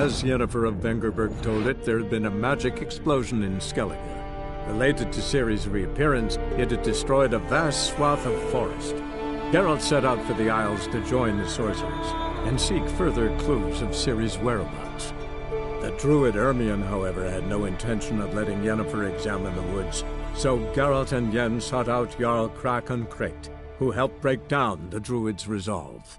As Yennefer of Vengerberg told it, there had been a magic explosion in Skellige. Related to Ciri's reappearance, it had destroyed a vast swath of forest. Geralt set out for the Isles to join the sorcerers and seek further clues of Ciri's whereabouts. The druid Ermion, however, had no intention of letting Yennefer examine the woods, so Geralt and Yen sought out Jarl Krakon Krayt, who helped break down the druid's resolve.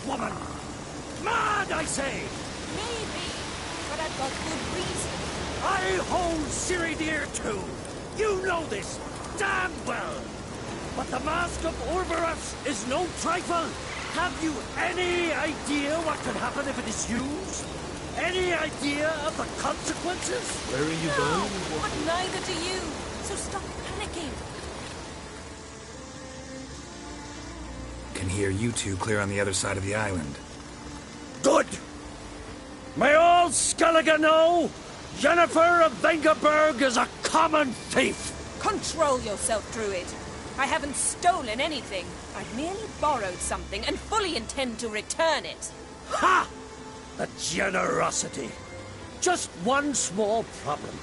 Woman! Mad, I say! Maybe, but I've got good reason. I hold Ciri dear too. You know this damn well. But the Mask of Orberus is no trifle. Have you any idea what could happen if it is used? Any idea of the consequences? Where are you No, going? but neither do you. So stop panicking. Can hear you two clear on the other side of the island. Good! May all Skellige know Yennefer of Vengerberg is a common thief! Control yourself, Druid. I haven't stolen anything. I've merely borrowed something and fully intend to return it. Ha! The generosity. Just one small problem.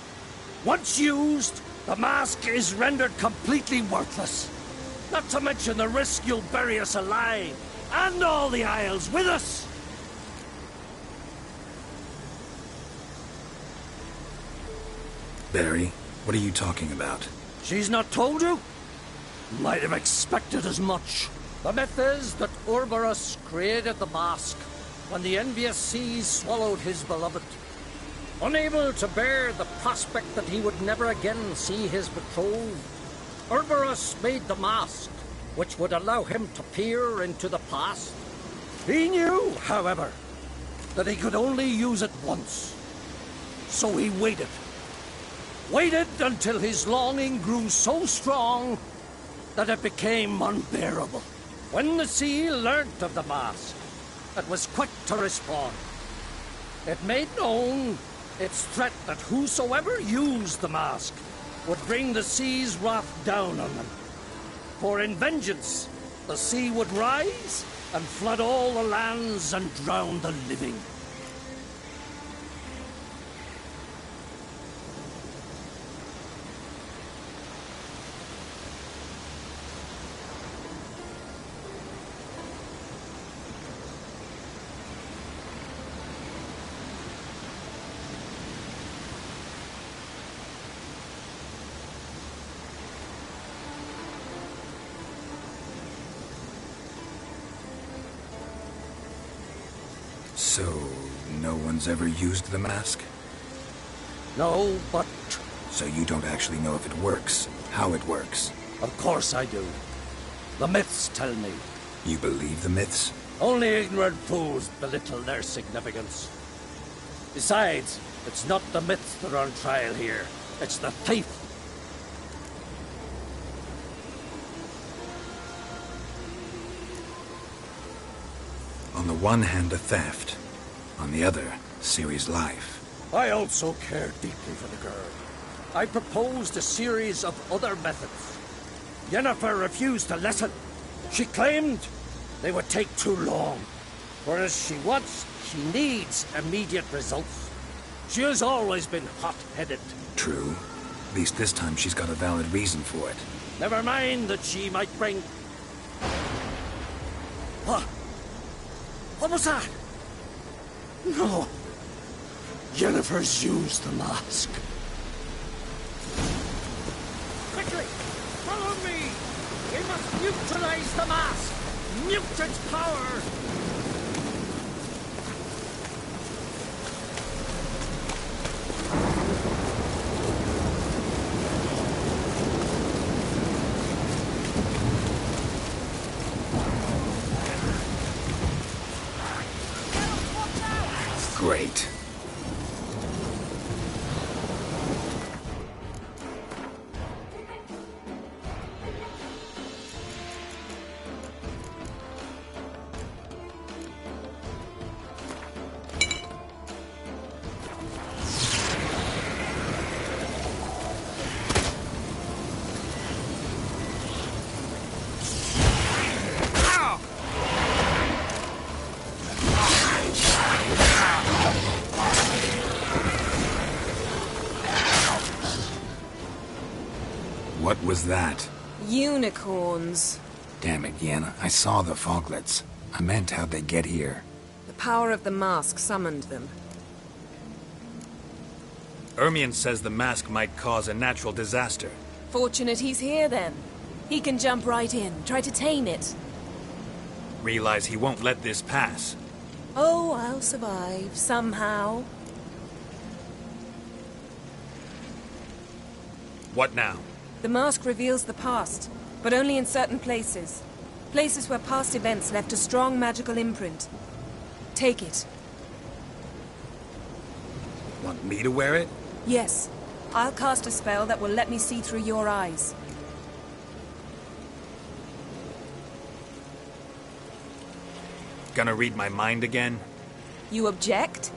Once used, the mask is rendered completely worthless. Not to mention the risk you'll bury us alive, and all the Isles with us! Barry, what are you talking about? She's not told you? Might have expected as much. The myth is that Orberus created the mask when the envious seas swallowed his beloved. Unable to bear the prospect that he would never again see his betrothed, Orberus made the mask, which would allow him to peer into the past. He knew, however, that he could only use it once. So he waited. Waited until his longing grew so strong that it became unbearable. When the sea learnt of the mask, it was quick to respond. It made known its threat that whosoever used the mask would bring the sea's wrath down on them. For in vengeance, the sea would rise and flood all the lands and drown the living. So, no one's ever used the mask? No, but So you don't actually know if it works, how it works? of course I do. The myths tell me. You believe the myths? Only ignorant fools belittle their significance. Besides, it's not the myths that are on trial here. It's the thief. On the one hand, a theft. On the other, Ciri's life. I also care deeply for the girl. I proposed a series of other methods. Yennefer refused to listen. She claimed they would take too long. Whereas she needs immediate results. She has always been hot-headed. True. At least this time she's got a valid reason for it. Never mind that she might bring... What? What was that? No. Yennefer's used the mask. Quickly! Follow me! We must neutralize the mask! Mute its power! Great. What was that? Unicorns. Damn it, Yen. I saw the foglets. I meant how'd they get here. The power of the mask summoned them. Ermion says the mask might cause a natural disaster. Fortunate he's here, then. He can jump right in, try to tame it. Realize he won't let this pass. Oh, I'll survive, somehow. What now? The mask reveals the past, but only in certain places. Places where past events left a strong magical imprint. Take it. Want me to wear it? Yes. I'll cast a spell that will let me see through your eyes. Gonna read my mind again? You object?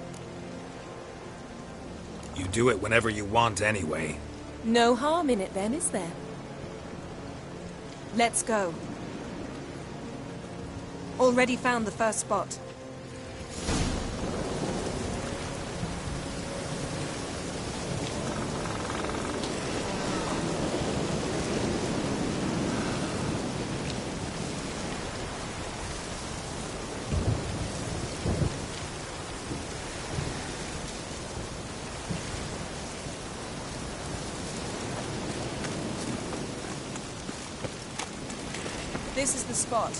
You do it whenever you want anyway. No harm in it then, is there? Let's go. Already found the first spot. This is the spot.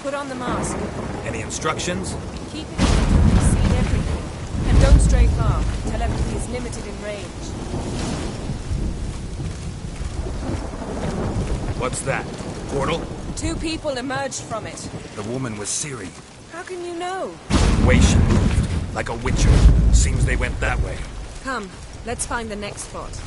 Put on the mask. Any instructions? Keep it until you've seen everything. And don't stray far. Telepathy is limited in range. What's that? Portal? 2 people emerged from it. The woman was Ciri. How can you know? The way she moved. Like a witcher. Seems they went that way. Come, let's find the next spot.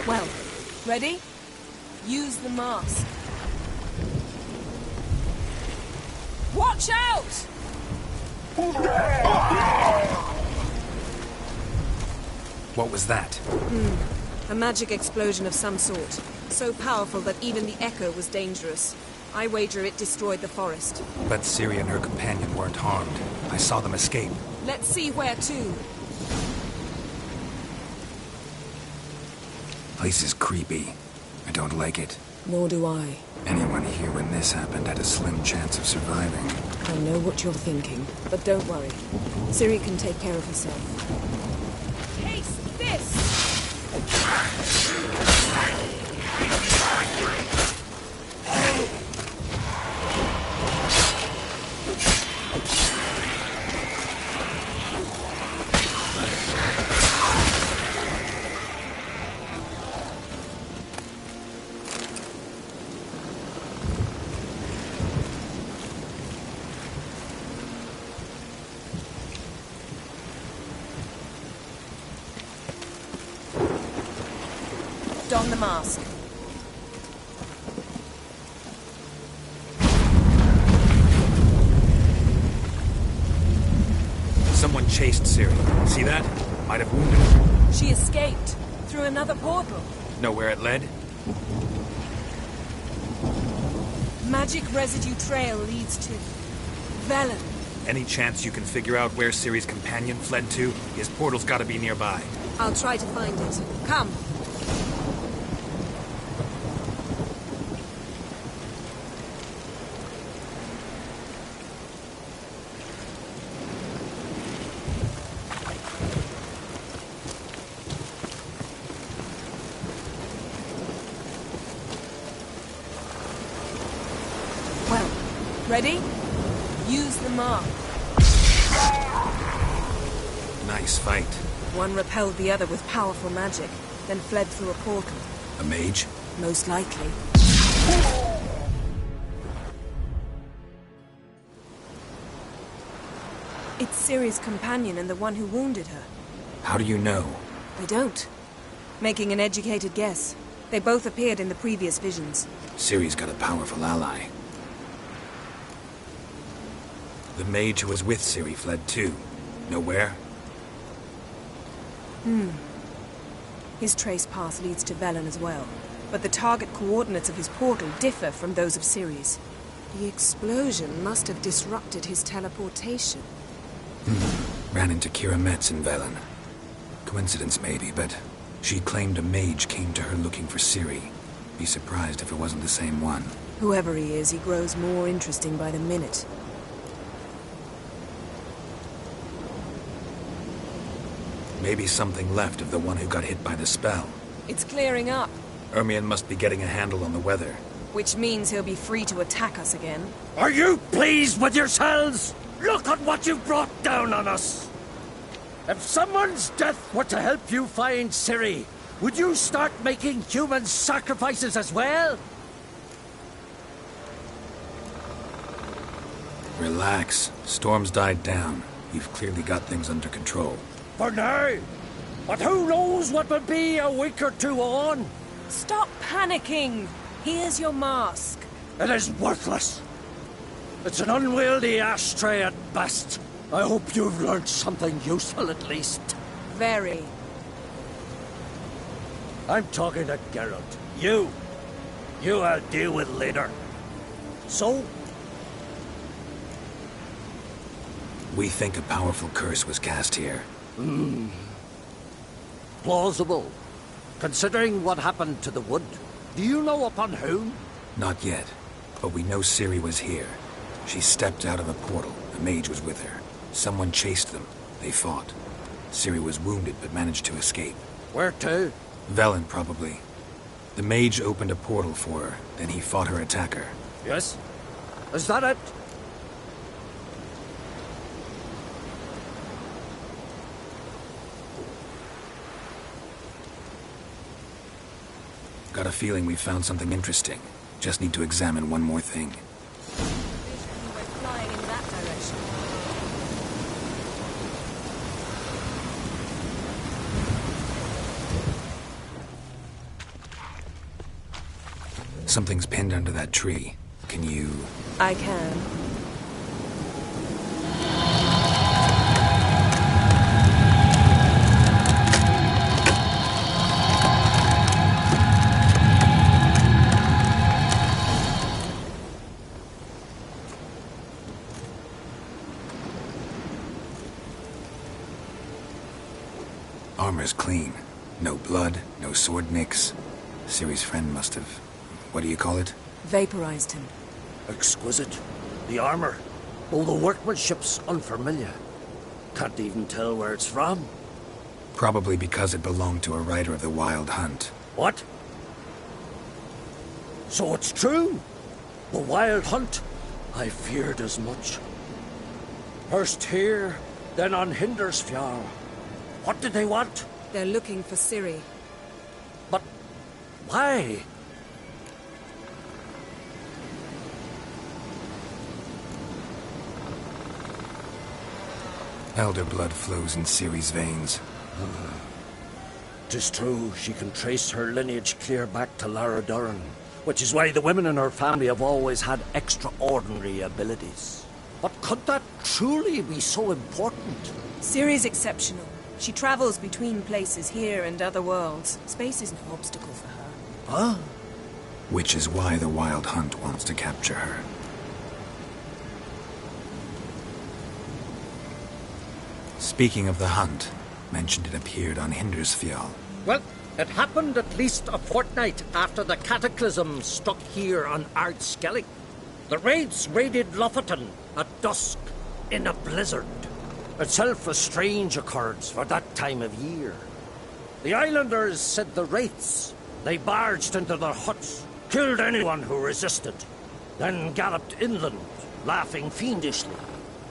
Well, ready? Use the mask. Watch out! What was that? A magic explosion of some sort. So powerful that even the echo was dangerous. I wager it destroyed the forest. But Ciri and her companion weren't harmed. I saw them escape. Let's see where to. Place is creepy. I don't like it. Nor do I. Anyone here when this happened had a slim chance of surviving. I know what you're thinking, but don't worry. Ciri can take care of herself. Taste this! on the mask. Someone chased Ciri. See that? Might have wounded her. She escaped through another portal. Know where it led? Magic residue trail leads to Velen. Any chance you can figure out where Ciri's companion fled to? His portal's gotta be nearby. I'll try to find it. Come. Well, ready? Use the mark. Nice fight. One repelled the other with powerful magic, then fled through a portal. A mage? Most likely. It's Ciri's companion and the one who wounded her. How do you know? I don't. Making an educated guess. They both appeared in the previous visions. Ciri's got a powerful ally. The mage who was with Ciri fled too. Know where? His trace path leads to Velen as well. But the target coordinates of his portal differ from those of Ciri's. The explosion must have disrupted his teleportation. Ran into Kira Metz in Velen. Coincidence maybe, but she claimed a mage came to her looking for Ciri. Be surprised if it wasn't the same one. Whoever he is, he grows more interesting by the minute. Maybe something left of the one who got hit by the spell. It's clearing up, Ermion must be getting a handle on the weather. which means he'll be free to attack us again. Are you pleased with yourselves? Look at what you've brought down on us! If someone's death were to help you find Ciri, would you start making human sacrifices as well? Relax. Storm's died down. You've clearly got things under control. For now. But who knows what will be a week or two on? Stop panicking! Here's your mask. It is worthless. It's an unwieldy ashtray at best. I hope you've learned something useful at least. Very. I'm talking to Geralt. You I'll deal with later. So, We think a powerful curse was cast here. plausible. Considering what happened to the wood, do you know upon whom? Not yet, but we know Ciri was here. She stepped out of a portal. A mage was with her. Someone chased them. They fought. Ciri was wounded but managed to escape. Where to? Velen, probably. The mage opened a portal for her, then he fought her attacker. Yes? Is that it? Got a feeling we found something interesting. Just need to examine one more thing. We're flying in that direction. Something's pinned under that tree. Can you... I can. Armor's clean. No blood, no sword nicks. Ciri's friend must have... What do you call it? Vaporized him. Exquisite. The armor. Oh, the workmanship's unfamiliar. Can't even tell where it's from. Probably because it belonged to a rider of the Wild Hunt. What? So it's true? The Wild Hunt? I feared as much. First here, then on Hindersfjall. What did they want? They're looking for Ciri. But why? Elder blood flows in Ciri's veins. 'Tis true, she can trace her lineage clear back to Lara Duran, which is why the women in her family have always had extraordinary abilities. But could that truly be so important? Ciri's exceptional. She travels between places here and other worlds. Space is no obstacle for her. Huh? Which is why the Wild Hunt wants to capture her. Speaking of the hunt, mentioned it appeared on Hindersfjall. Well, it happened at least a fortnight after the cataclysm struck here on Ardskellig. The raids raided Lofoten at dusk in a blizzard. Itself a strange occurrence for that time of year. The islanders said the wraiths. They barged into their huts, killed anyone who resisted, then galloped inland, laughing fiendishly.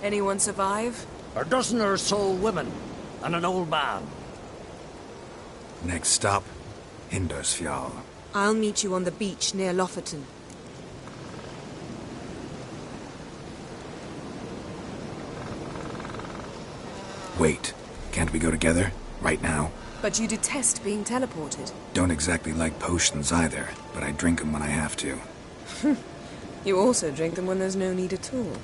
Anyone survive? A dozen or so women, and an old man. Next stop, Hindersfjall. I'll meet you on the beach near Lofoten. Wait, can't we go together? Right now? But you detest being teleported. Don't exactly like potions either, but I drink them when I have to. You also drink them when there's no need at all.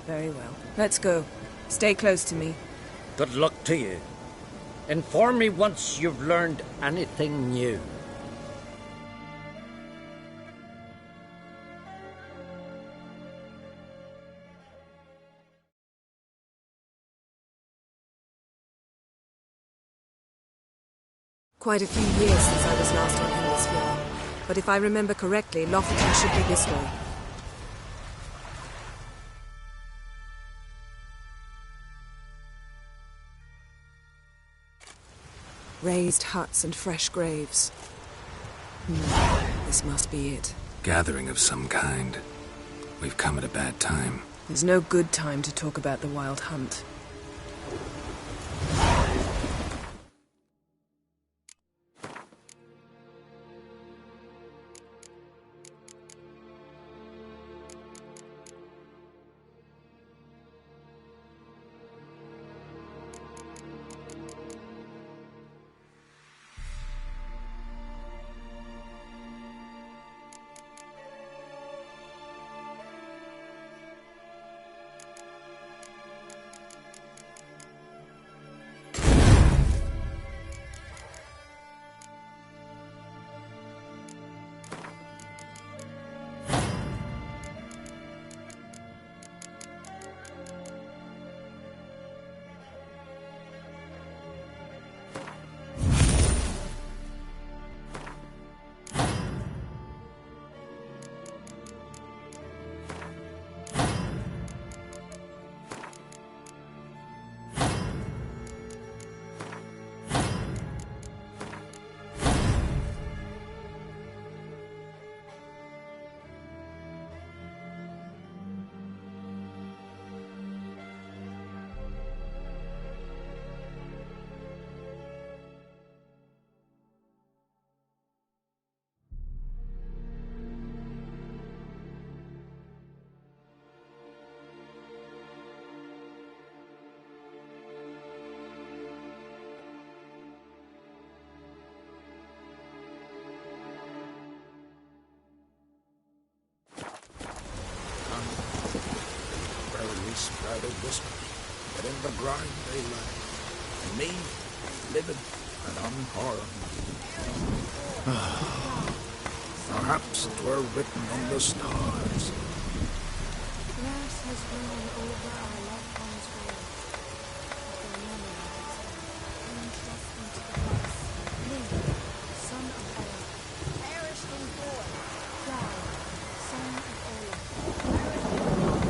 Very well. Let's go. Stay close to me. Good luck to you. Inform me once you've learned anything new. Quite a few years since I was last on Hindersfjall. But if I remember correctly, Lofoten should be this way. Raised huts and fresh graves. This must be it. Gathering of some kind. We've come at a bad time. There's no good time to talk about the Wild Hunt. Spread of whisper, but in the ground they lay, and me, living and unharmed. Perhaps 'twere written on the stars. Grass has grown over our loved ones' graves, but their memories entrust into the past. Live, son of Ella, perished in war. Die, son of Ola, perished in war.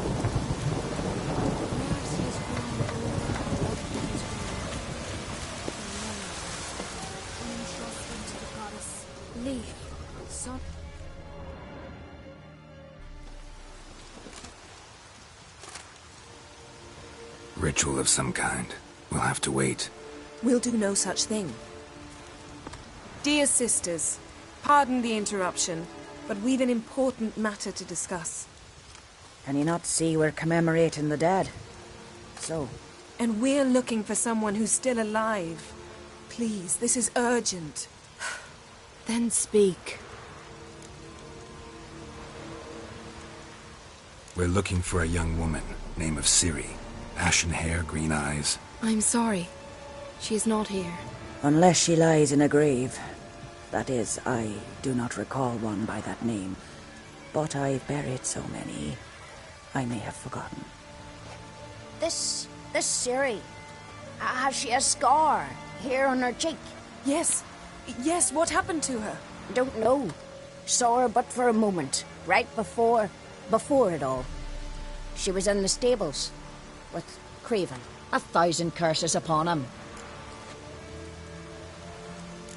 Grass has grown over our loved ones' graves, but their memories entrust into the goddess. Live, son. Ritual of some kind. We'll have to wait. We'll do no such thing. Dear sisters, pardon the interruption, but we've an important matter to discuss. Can you not see we're commemorating the dead? So, And we're looking for someone who's still alive. Please, this is urgent. Then speak. We're looking for a young woman, name of Ciri. Ashen hair, green eyes. I'm sorry. She is not here. Unless she lies in a grave. That is, I do not recall one by that name. But I've buried so many, I may have forgotten. This Ciri, has she a scar here on her cheek? Yes. Yes, what happened to her? Don't know. Saw her but for a moment, right before it all. She was in the stables with Craven. 1,000 curses upon him.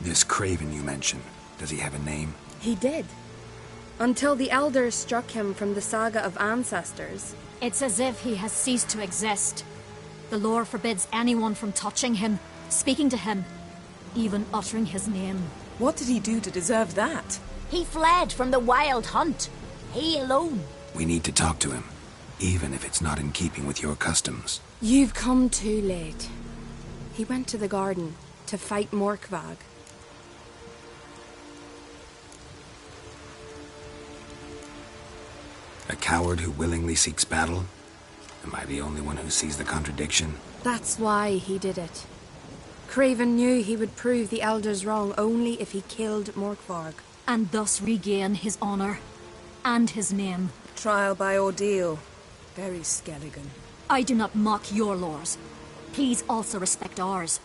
This Craven you mentioned, does he have a name? He did. Until the elders struck him from the saga of ancestors. It's as if he has ceased to exist. The lore forbids anyone from touching him, speaking to him, even uttering his name. What did he do to deserve that? He fled from the wild hunt. He alone. We need to talk to him, even if it's not in keeping with your customs. You've come too late. He went to the garden to fight Morkvag. A coward who willingly seeks battle? Am I the only one who sees the contradiction? That's why he did it. Craven knew he would prove the elders wrong only if he killed Morkvarg. And thus regain his honor and his name. Trial by ordeal. Very Skelligan. I do not mock your laws. Please also respect ours.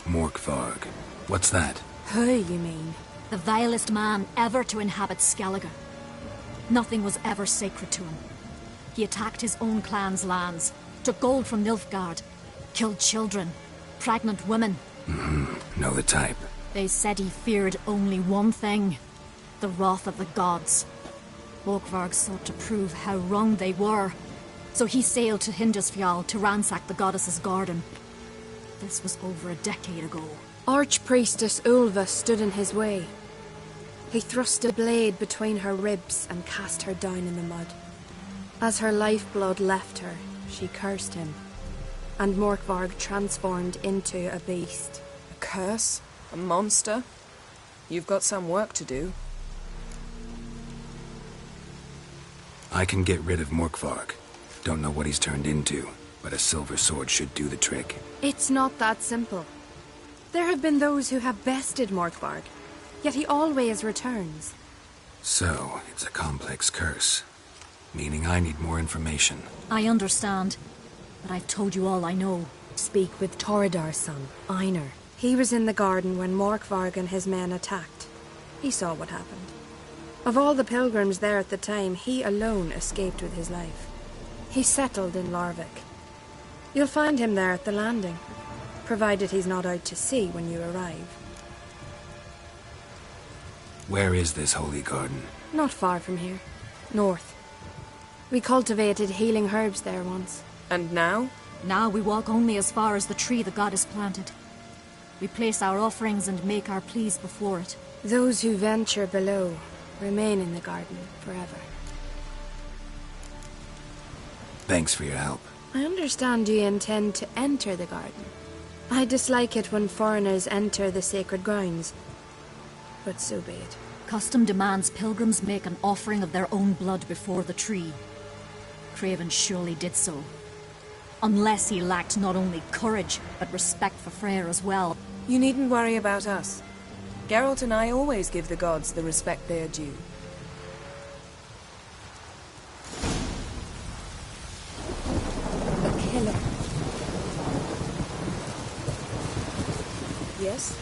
Morkvarg. What's that? Who, you mean? The vilest man ever to inhabit Skellige. Nothing was ever sacred to him. He attacked his own clan's lands, took gold from Nilfgaard, killed children, pregnant women. Know the type. They said he feared only one thing, the wrath of the gods. Morkvarg sought to prove how wrong they were, so he sailed to Hindisfjall to ransack the goddess's garden. This was over a decade ago. Archpriestess Ulva stood in his way. He thrust a blade between her ribs and cast her down in the mud. As her lifeblood left her, she cursed him, and Morkvarg transformed into a beast. A curse? A monster? You've got some work to do. I can get rid of Morkvarg. Don't know what he's turned into, but a silver sword should do the trick. It's not that simple. There have been those who have bested Morkvarg, yet he always returns. So, it's a complex curse. Meaning I need more information. I understand, but I've told you all I know. Speak with Torridar's son, Einar. He was in the garden when Morkvarg and his men attacked. He saw what happened. Of all the pilgrims there at the time, he alone escaped with his life. He settled in Larvik. You'll find him there at the landing, provided he's not out to sea when you arrive. Where is this holy garden? Not far from here. North. We cultivated healing herbs there once. And now? Now we walk only as far as the tree the goddess planted. We place our offerings and make our pleas before it. Those who venture below remain in the garden forever. Thanks for your help. I understand you intend to enter the garden. I dislike it when foreigners enter the sacred grounds, but so be it. Custom demands pilgrims make an offering of their own blood before the tree. Craven surely did so. Unless he lacked not only courage, but respect for Freyr as well. You needn't worry about us. Geralt and I always give the gods the respect they are due. A killer. Yes?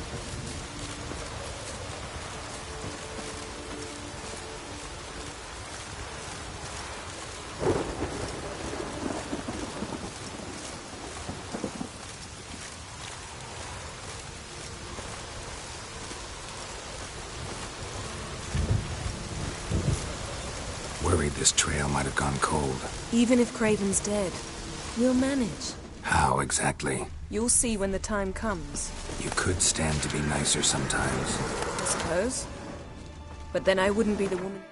Worried this trail might have gone cold. Even if Craven's dead, we'll manage. How exactly? You'll see when the time comes, You could stand to be nicer sometimes. I suppose. But then I wouldn't be the woman.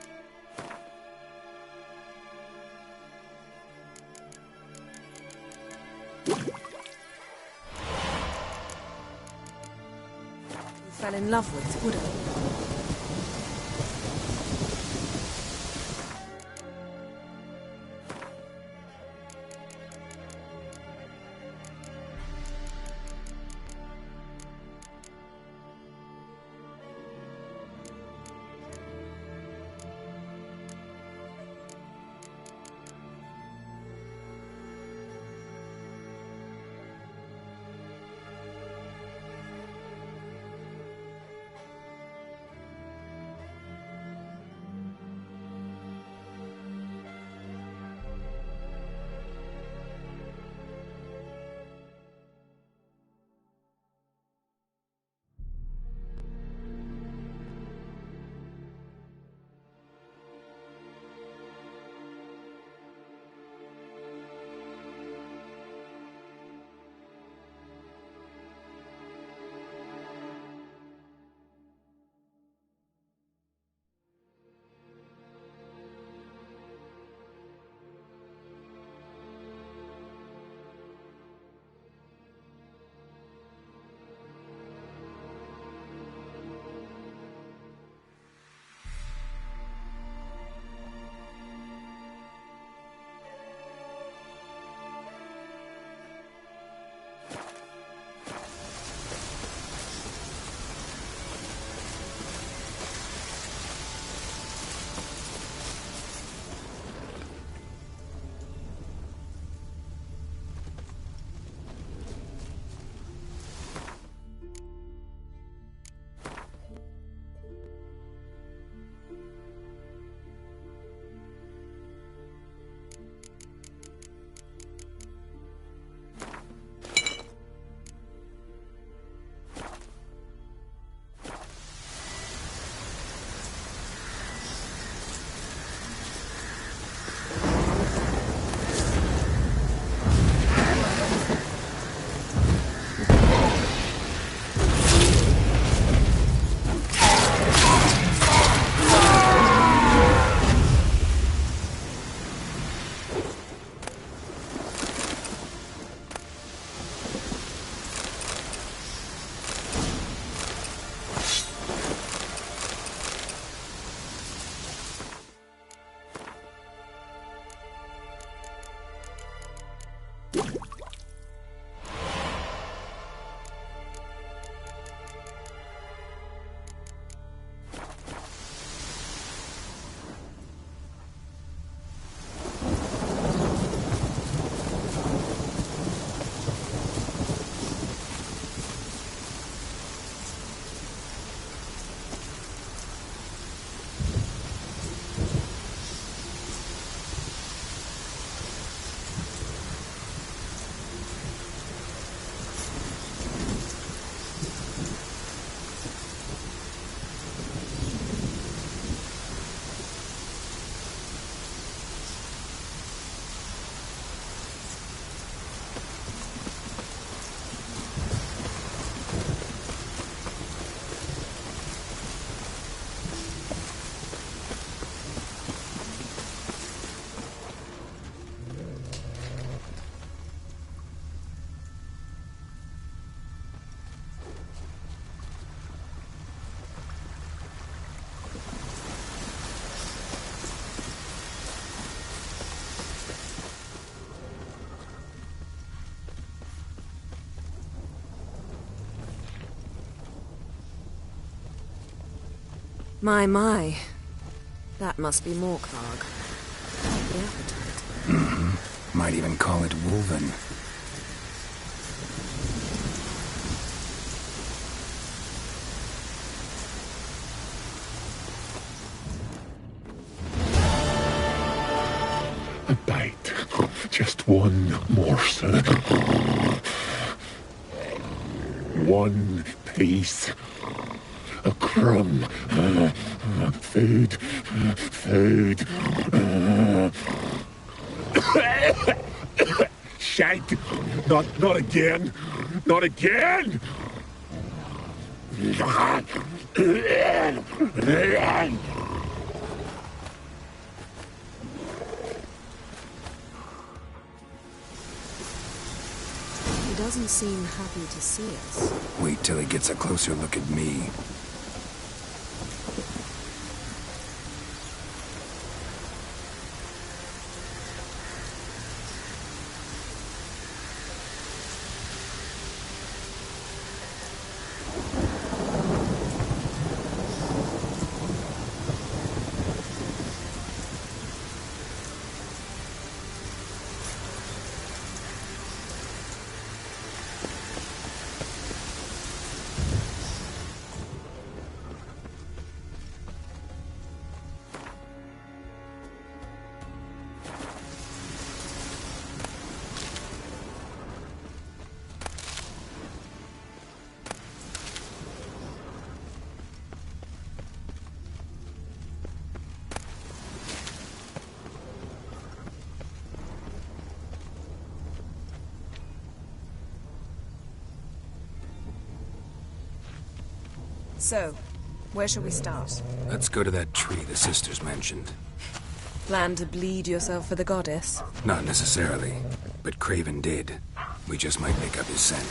You fell in love with, would I? My. That must be Morkvarg. The appetite. Might even call it Wolven. A bite. Just one morsel. One piece. A crumb. Food. shite. Not again. Not again. He doesn't seem happy to see us. Wait till he gets a closer look at me. So, where shall we start? Let's go to that tree the sisters mentioned. Plan to bleed yourself for the goddess? Not necessarily, but Craven did. We just might pick up his scent.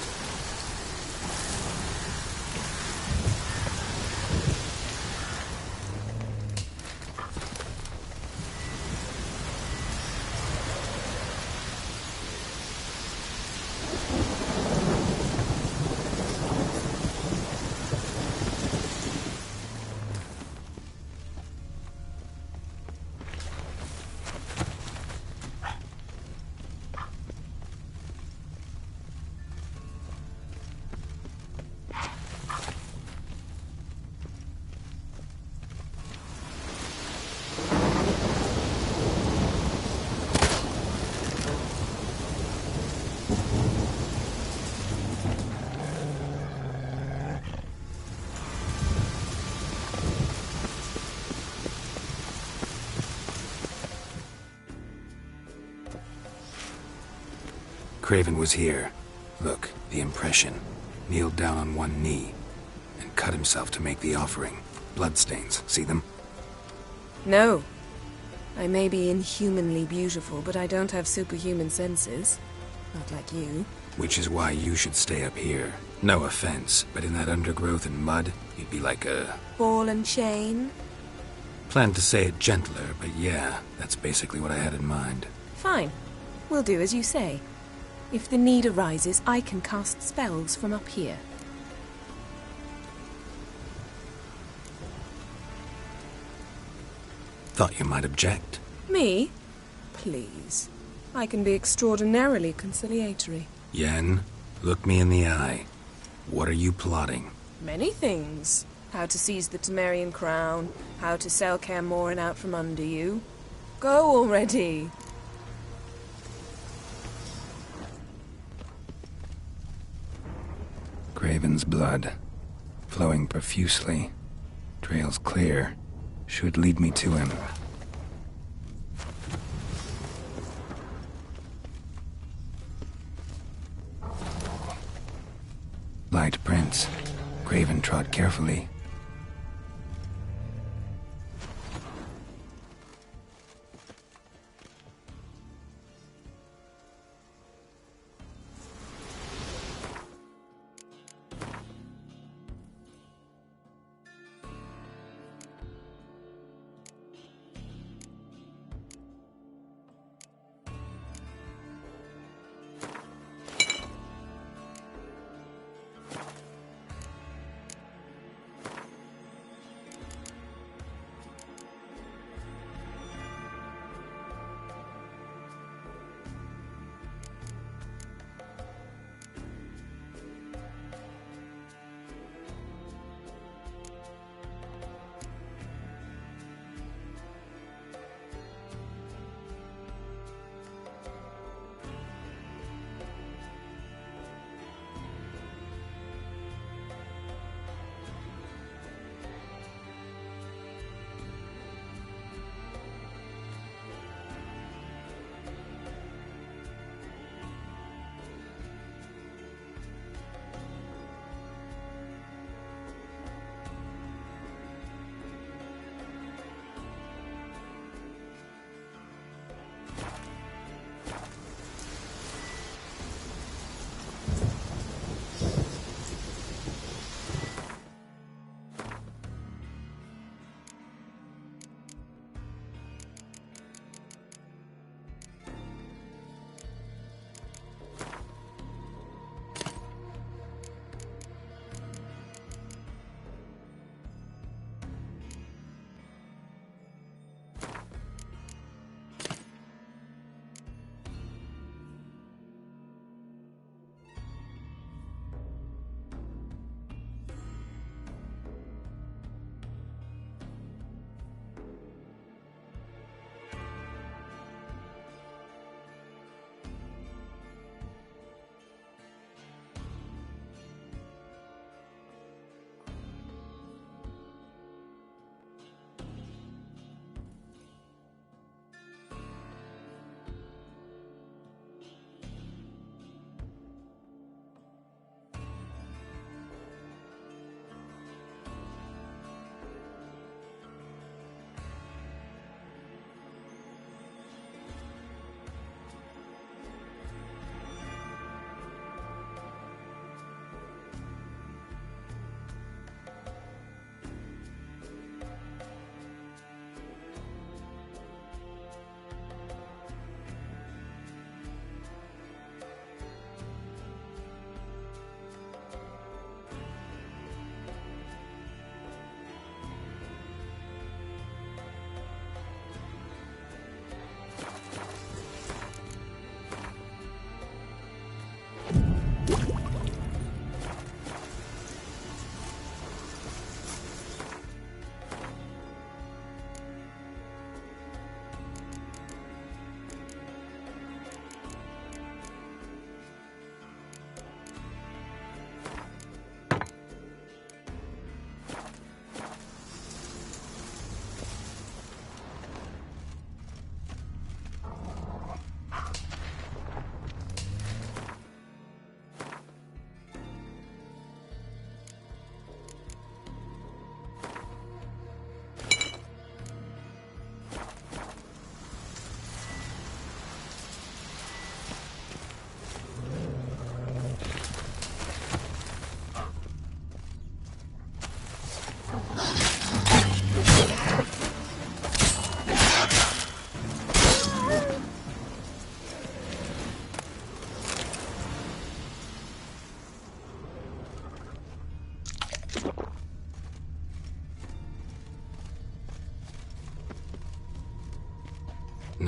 Craven was here. Look, the impression. Kneeled down on one knee and cut himself to make the offering. Bloodstains, see them? No. I may be inhumanly beautiful, but I don't have superhuman senses. Not like you. Which is why you should stay up here. No offense, but in that undergrowth and mud, you'd be like a... Ball and chain? Planned to say it gentler, but yeah, that's basically what I had in mind. Fine. We'll do as you say. If the need arises, I can cast spells from up here. Thought you might object. Me? Please. I can be extraordinarily conciliatory. Yen, look me in the eye. What are you plotting? Many things. How to seize the Temerian crown, how to sell Kaer Morhen out from under you. Go already! Craven's blood, flowing profusely. Trails clear. Should lead me to him. Light prints. Craven trod carefully.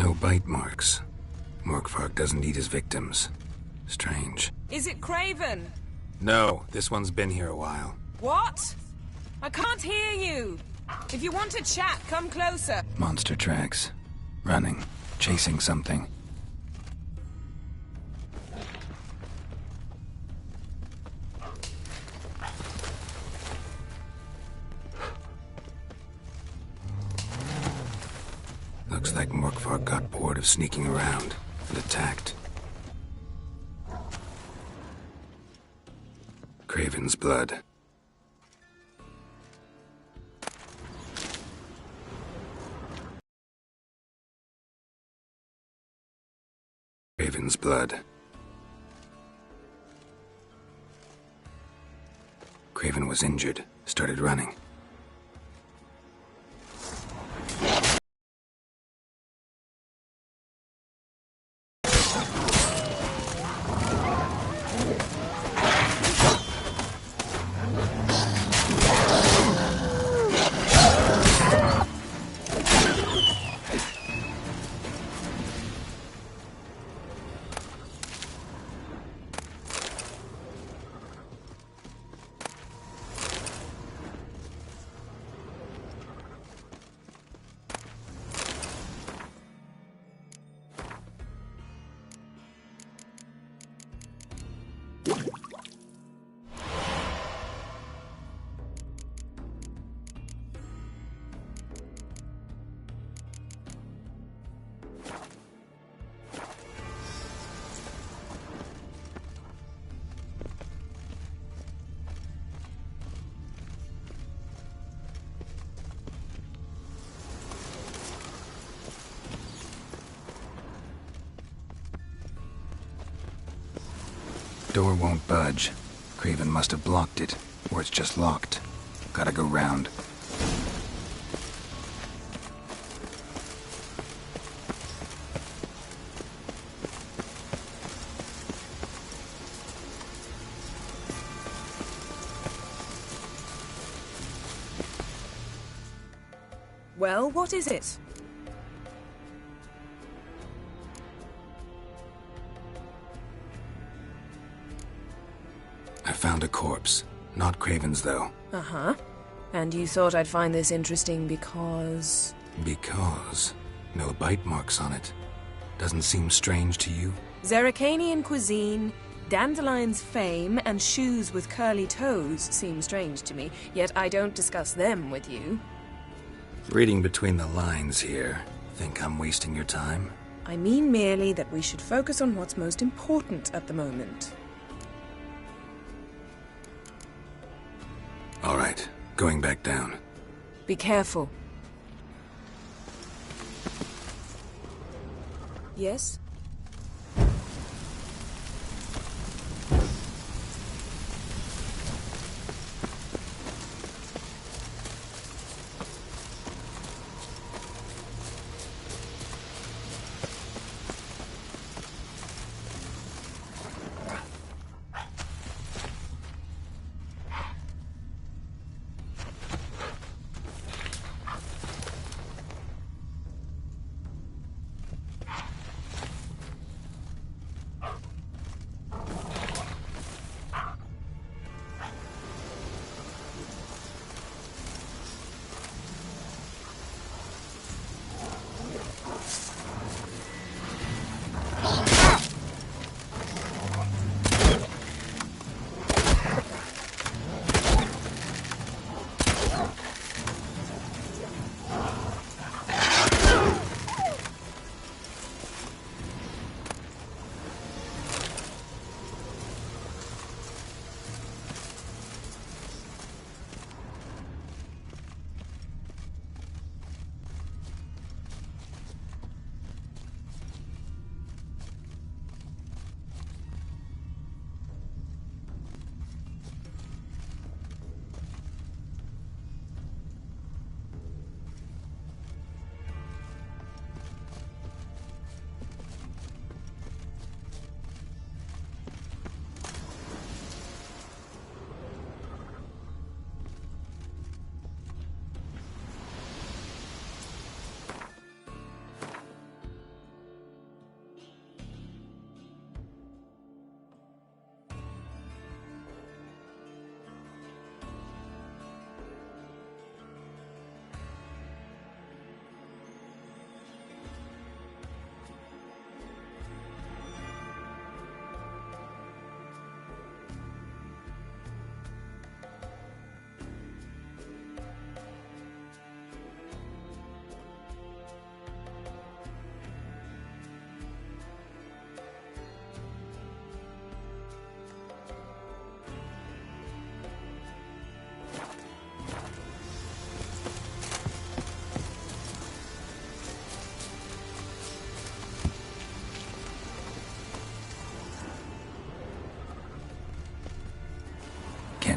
No bite marks. Morkvarg doesn't eat his victims. Strange. Is it Craven? No, this one's been here a while. What? I can't hear you. If you want to chat, come closer. Monster tracks. Running. Chasing something. Looks like Morkvarg got bored of sneaking around and attacked. Craven's blood. Craven's blood. Craven was injured, started running. Door won't budge. Craven must have blocked it, or it's just locked. Gotta go round. Well, what is it? I found a corpse. Not Craven's, though. Uh-huh. And you thought I'd find this interesting because... Because no bite marks on it. Doesn't seem strange to you? Zerrikanian cuisine, Dandelion's fame, and shoes with curly toes seem strange to me, yet I don't discuss them with you. Reading between the lines here. Think I'm wasting your time? I mean merely that we should focus on what's most important at the moment. All right, going back down. Be careful. Yes?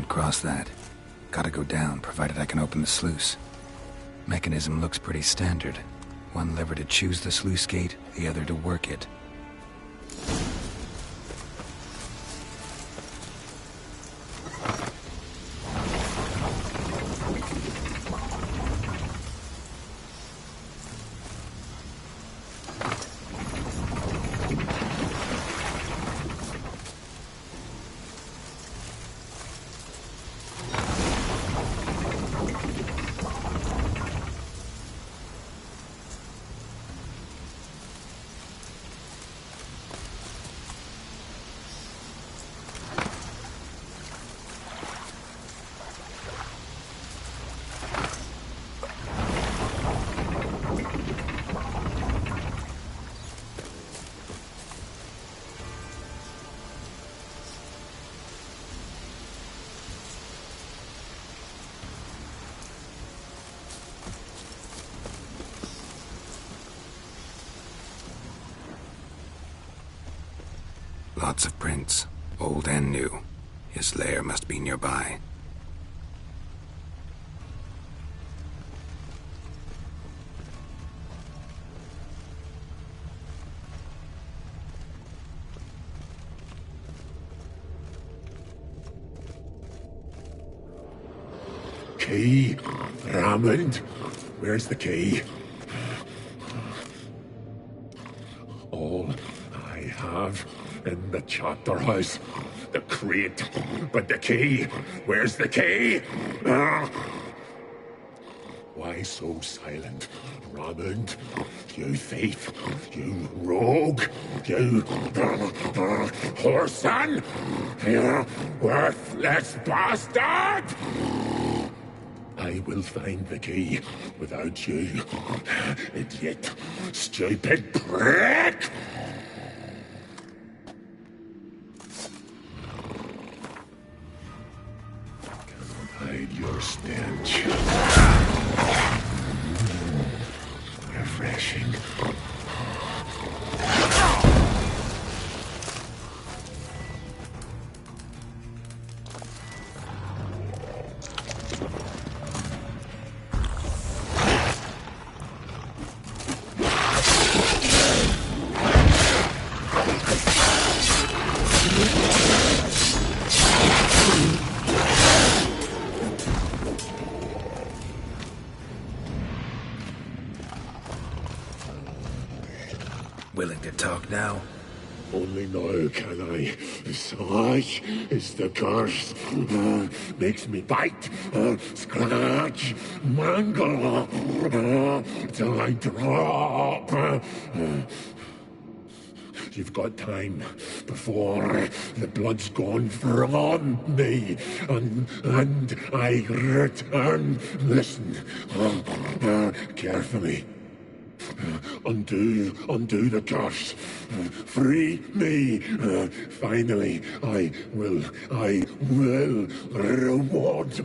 Can't cross that. Gotta go down, provided I can open the sluice. Mechanism looks pretty standard. One lever to choose the sluice gate, the other to work it. Lots of prints, old and new. His lair must be nearby. Key? Raymond? Where's the key? All I have in the chapter house. The crate. But the key? Where's the key? Why so silent, Raymond? You thief. You rogue. You whoreson. You worthless bastard! I will find the key without you, idiot, stupid prick! Cannot hide your stench. Refreshing. Willing to talk now? Only now can I. Such is the curse. Makes me bite, scratch, mangle, till I drop. You've got time before the blood's gone from me, and I return. Listen, carefully. Undo the curse. Free me. Finally, I will reward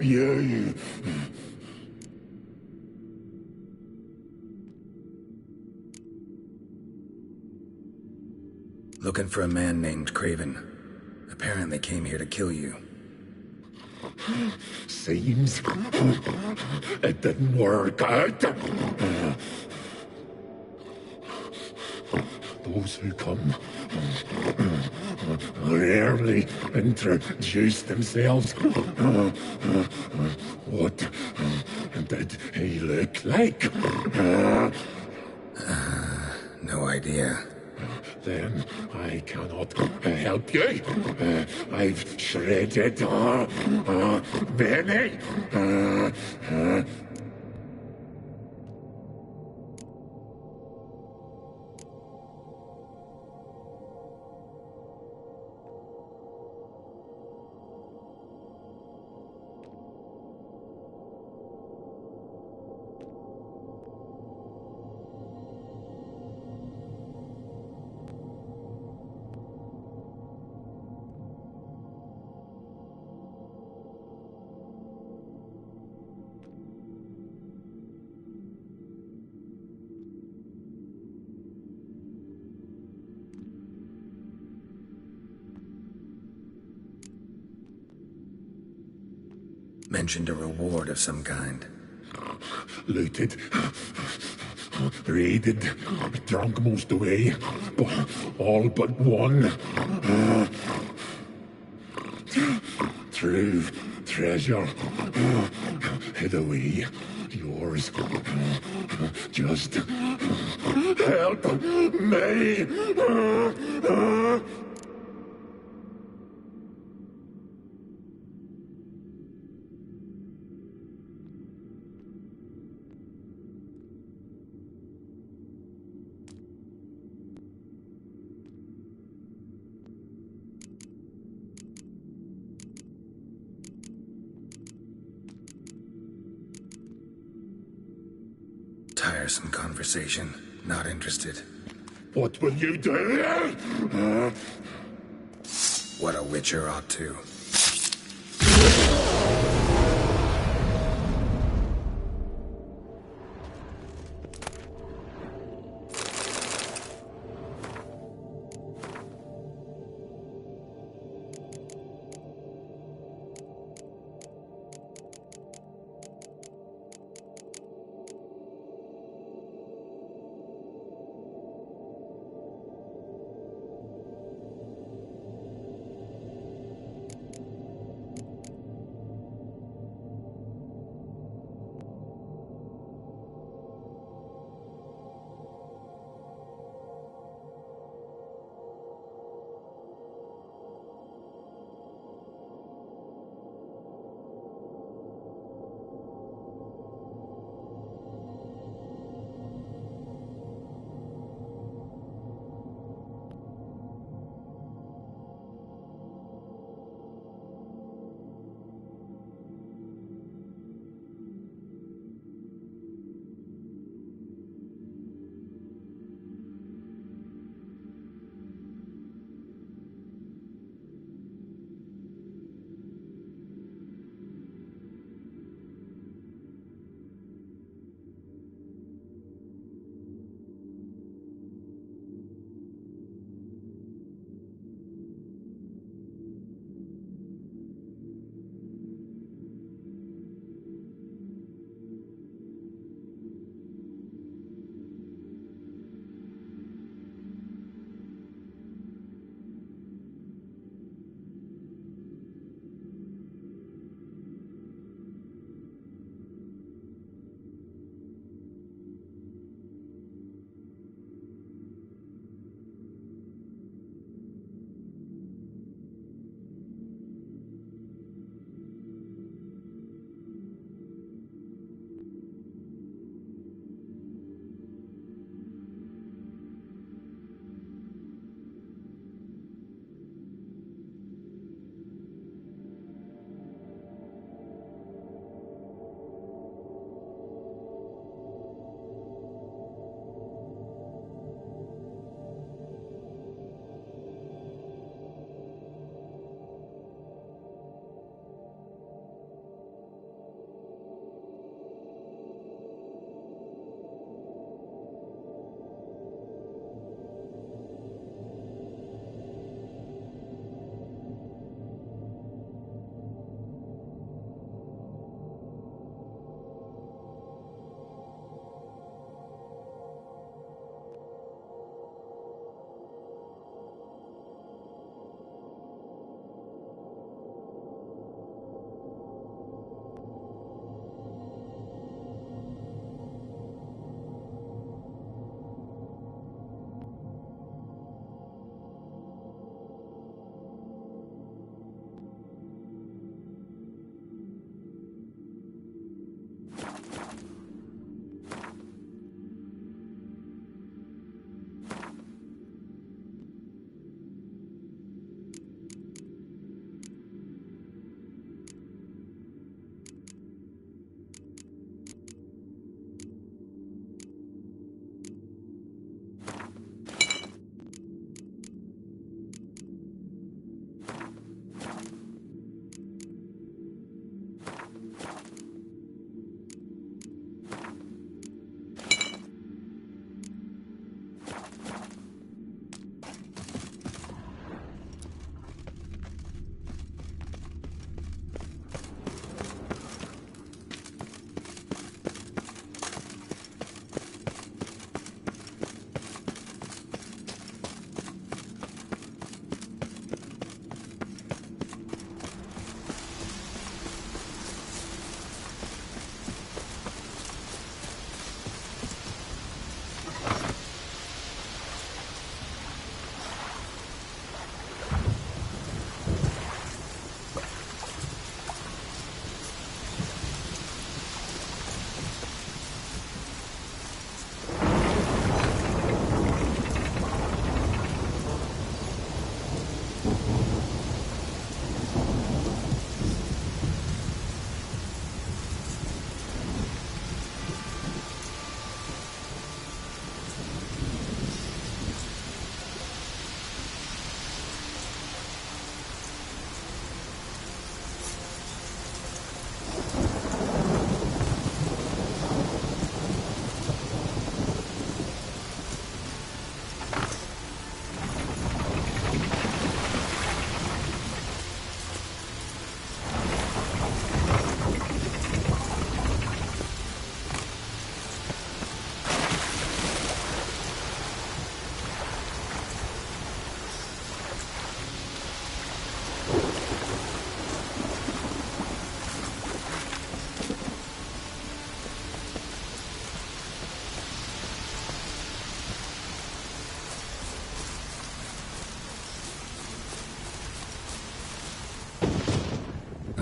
you. Looking for a man named Craven. Apparently came here to kill you. Seems it didn't work out. Those who come rarely introduce themselves. What did he look like? No idea. Then I cannot help you. I've shredded many. Mentioned a reward of some kind. Looted, raided, drunk most away, all but one. True treasure hid away. Yours. Just help me. Tiresome conversation. Not interested. What will you do? What a witcher ought to.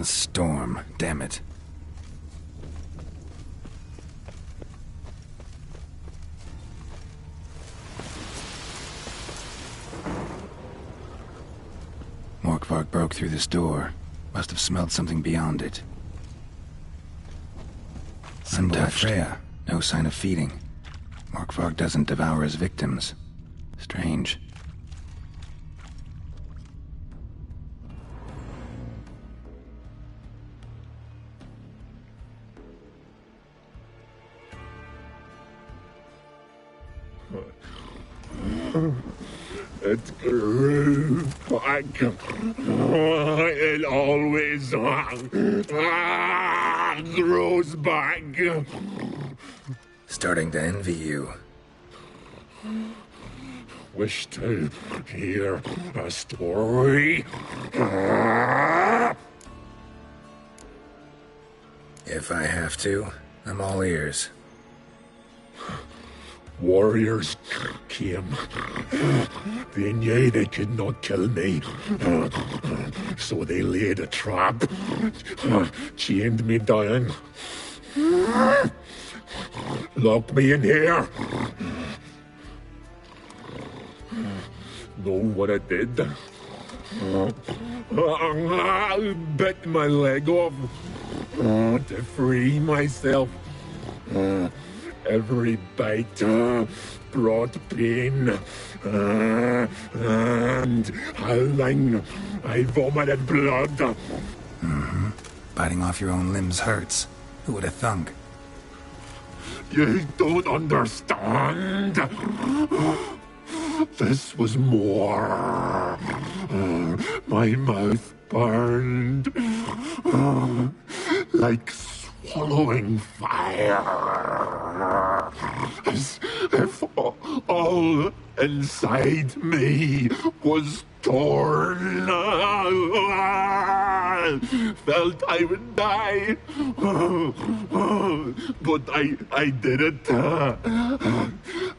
storm, damn it. Morkvark broke through this door. Must have smelled something beyond it. Untouched. Freya. No sign of feeding. Morkvark doesn't devour his victims. Strange. It grew back. It always grows back. Starting to envy you. Wish to hear a story? If I have to, I'm all ears. Warriors came. They knew they could not kill me. So they laid a trap. Chained me down. Locked me in here. Know what I did? I bit my leg off to free myself. Every bite brought pain, and howling, I vomited blood. Mm-hmm. Biting off your own limbs hurts. Who would have thunk? You don't understand. This was more. My mouth burned like swallowing fire, as if all inside me was torn. Felt I would die, but I did it,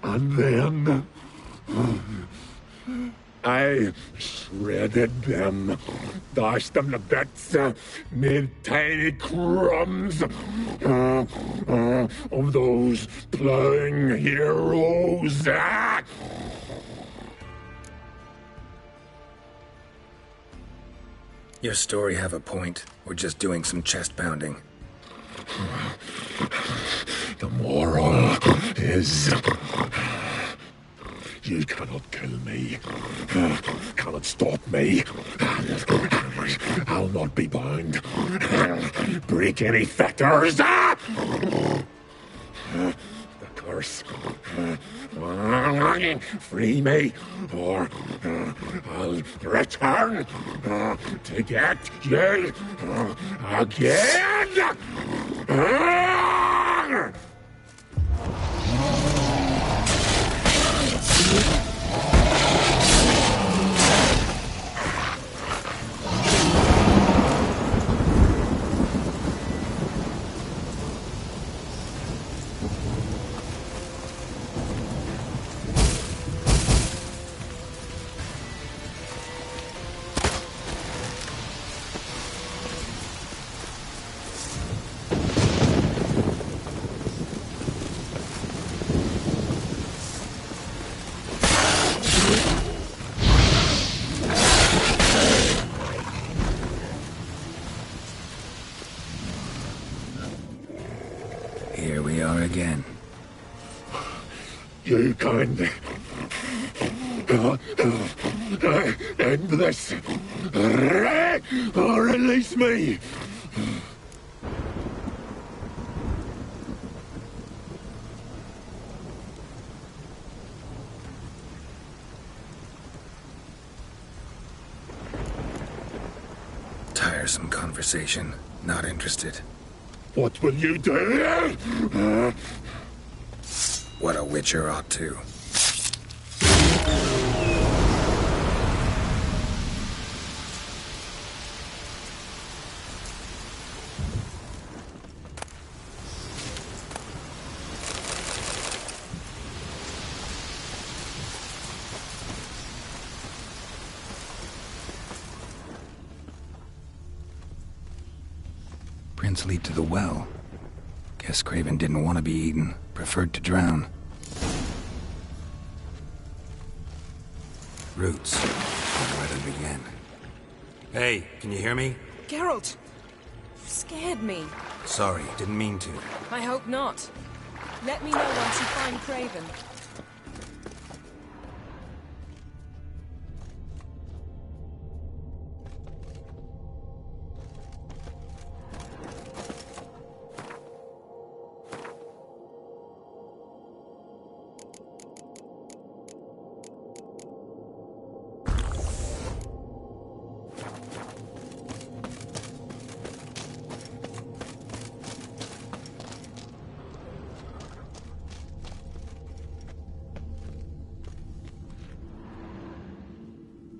and then I shredded them, dashed them to bits, made tiny crumbs of those plowing heroes. Your story have a point, or just doing some chest pounding? The moral is... You cannot kill me. Cannot stop me. I'll not be bound. Break any fetters. The curse. Free me, or I'll return to get you again. Here we are again. You can end this. Release me. Tiresome conversation. Not interested. What will you do? What a witcher ought to. Prints lead to the well. Guess Craven didn't want to be eaten. Preferred to drown. Roots. Where do I begin? Hey, can you hear me? Geralt! You scared me. Sorry, didn't mean to. I hope not. Let me know once you find Craven.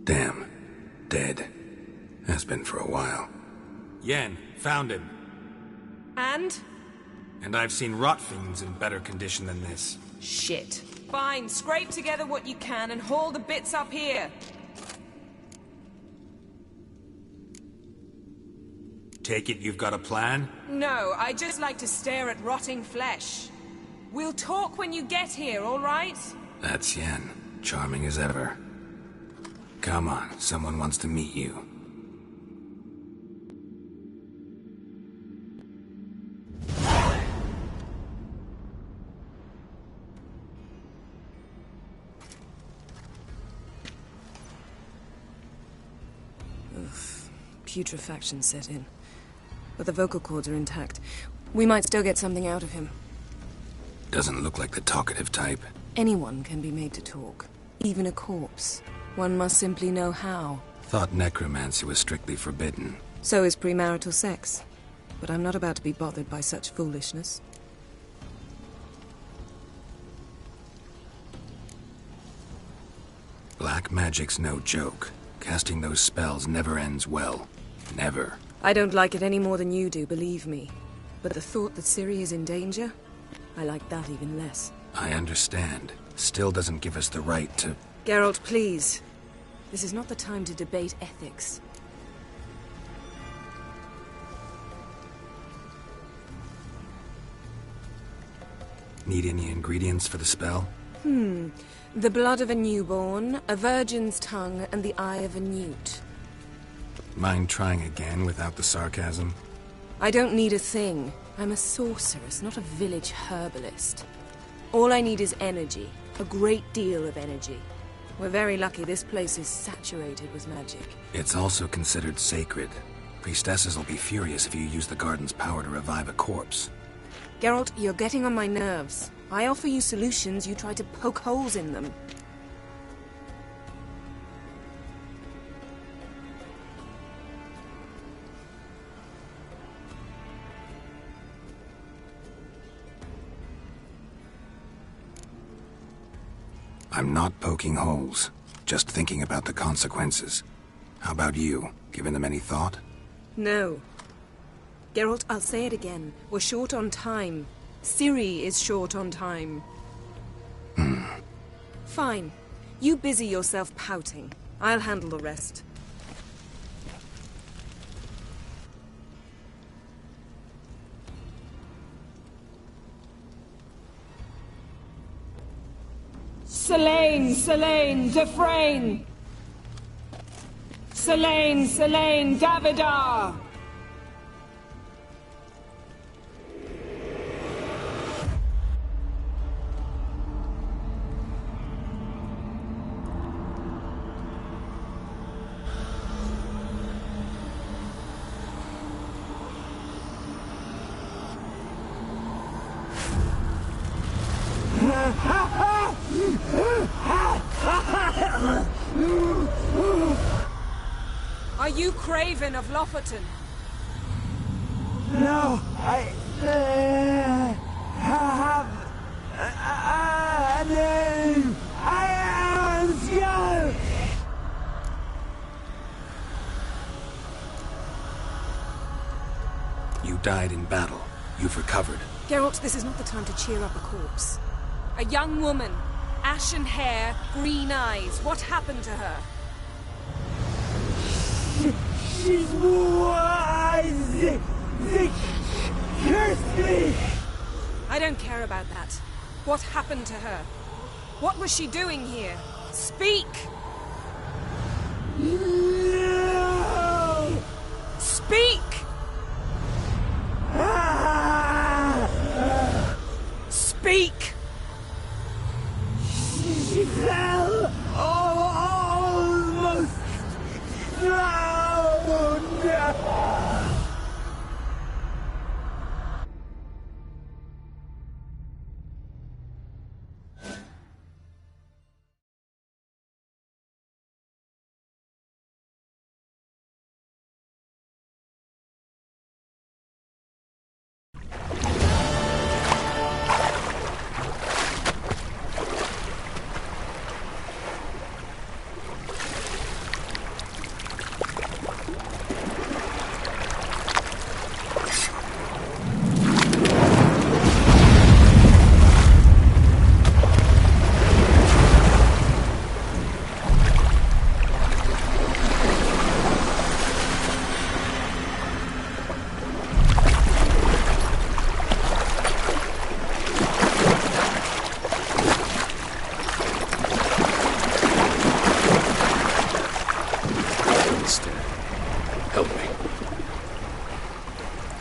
Damn. Dead. Has been for a while. Yen, found him. And? And I've seen rot fiends in better condition than this. Shit. Fine, scrape together what you can and haul the bits up here. Take it you've got a plan? No, I just like to stare at rotting flesh. We'll talk when you get here, all right? That's Yen. Charming as ever. Come on, someone wants to meet you. Putrefaction set in. But the vocal cords are intact. We might still get something out of him. Doesn't look like the talkative type. Anyone can be made to talk. Even a corpse. One must simply know how. Thought necromancy was strictly forbidden. So is premarital sex. But I'm not about to be bothered by such foolishness. Black magic's no joke. Casting those spells never ends well. Never. I don't like it any more than you do, believe me. But the thought that Ciri is in danger? I like that even less. I understand. Still doesn't give us the right to... Geralt, please. This is not the time to debate ethics. Need any ingredients for the spell? The blood of a newborn, a virgin's tongue, and the eye of a newt. Mind trying again without the sarcasm? I don't need a thing. I'm a sorceress, not a village herbalist. All I need is energy. A great deal of energy. We're very lucky this place is saturated with magic. It's also considered sacred. Priestesses will be furious if you use the garden's power to revive a corpse. Geralt, you're getting on my nerves. I offer you solutions, you try to poke holes in them. I'm not poking holes, just thinking about the consequences. How about you? Given them any thought? No. Geralt, I'll say it again. We're short on time. Ciri is short on time. Fine. You busy yourself pouting. I'll handle the rest. Selene, Selene, Defrain! Selene, Selene, Davidar! Are you Craven of Lofoten? No, I have a name. I am Skull. You died in battle. You've recovered. Geralt, this is not the time to cheer up a corpse. A young woman, ashen hair, green eyes. What happened to her? She was They cursed me! I don't care about that. What happened to her? What was she doing here? Speak! No! Speak! Speak! She fell almost drowned!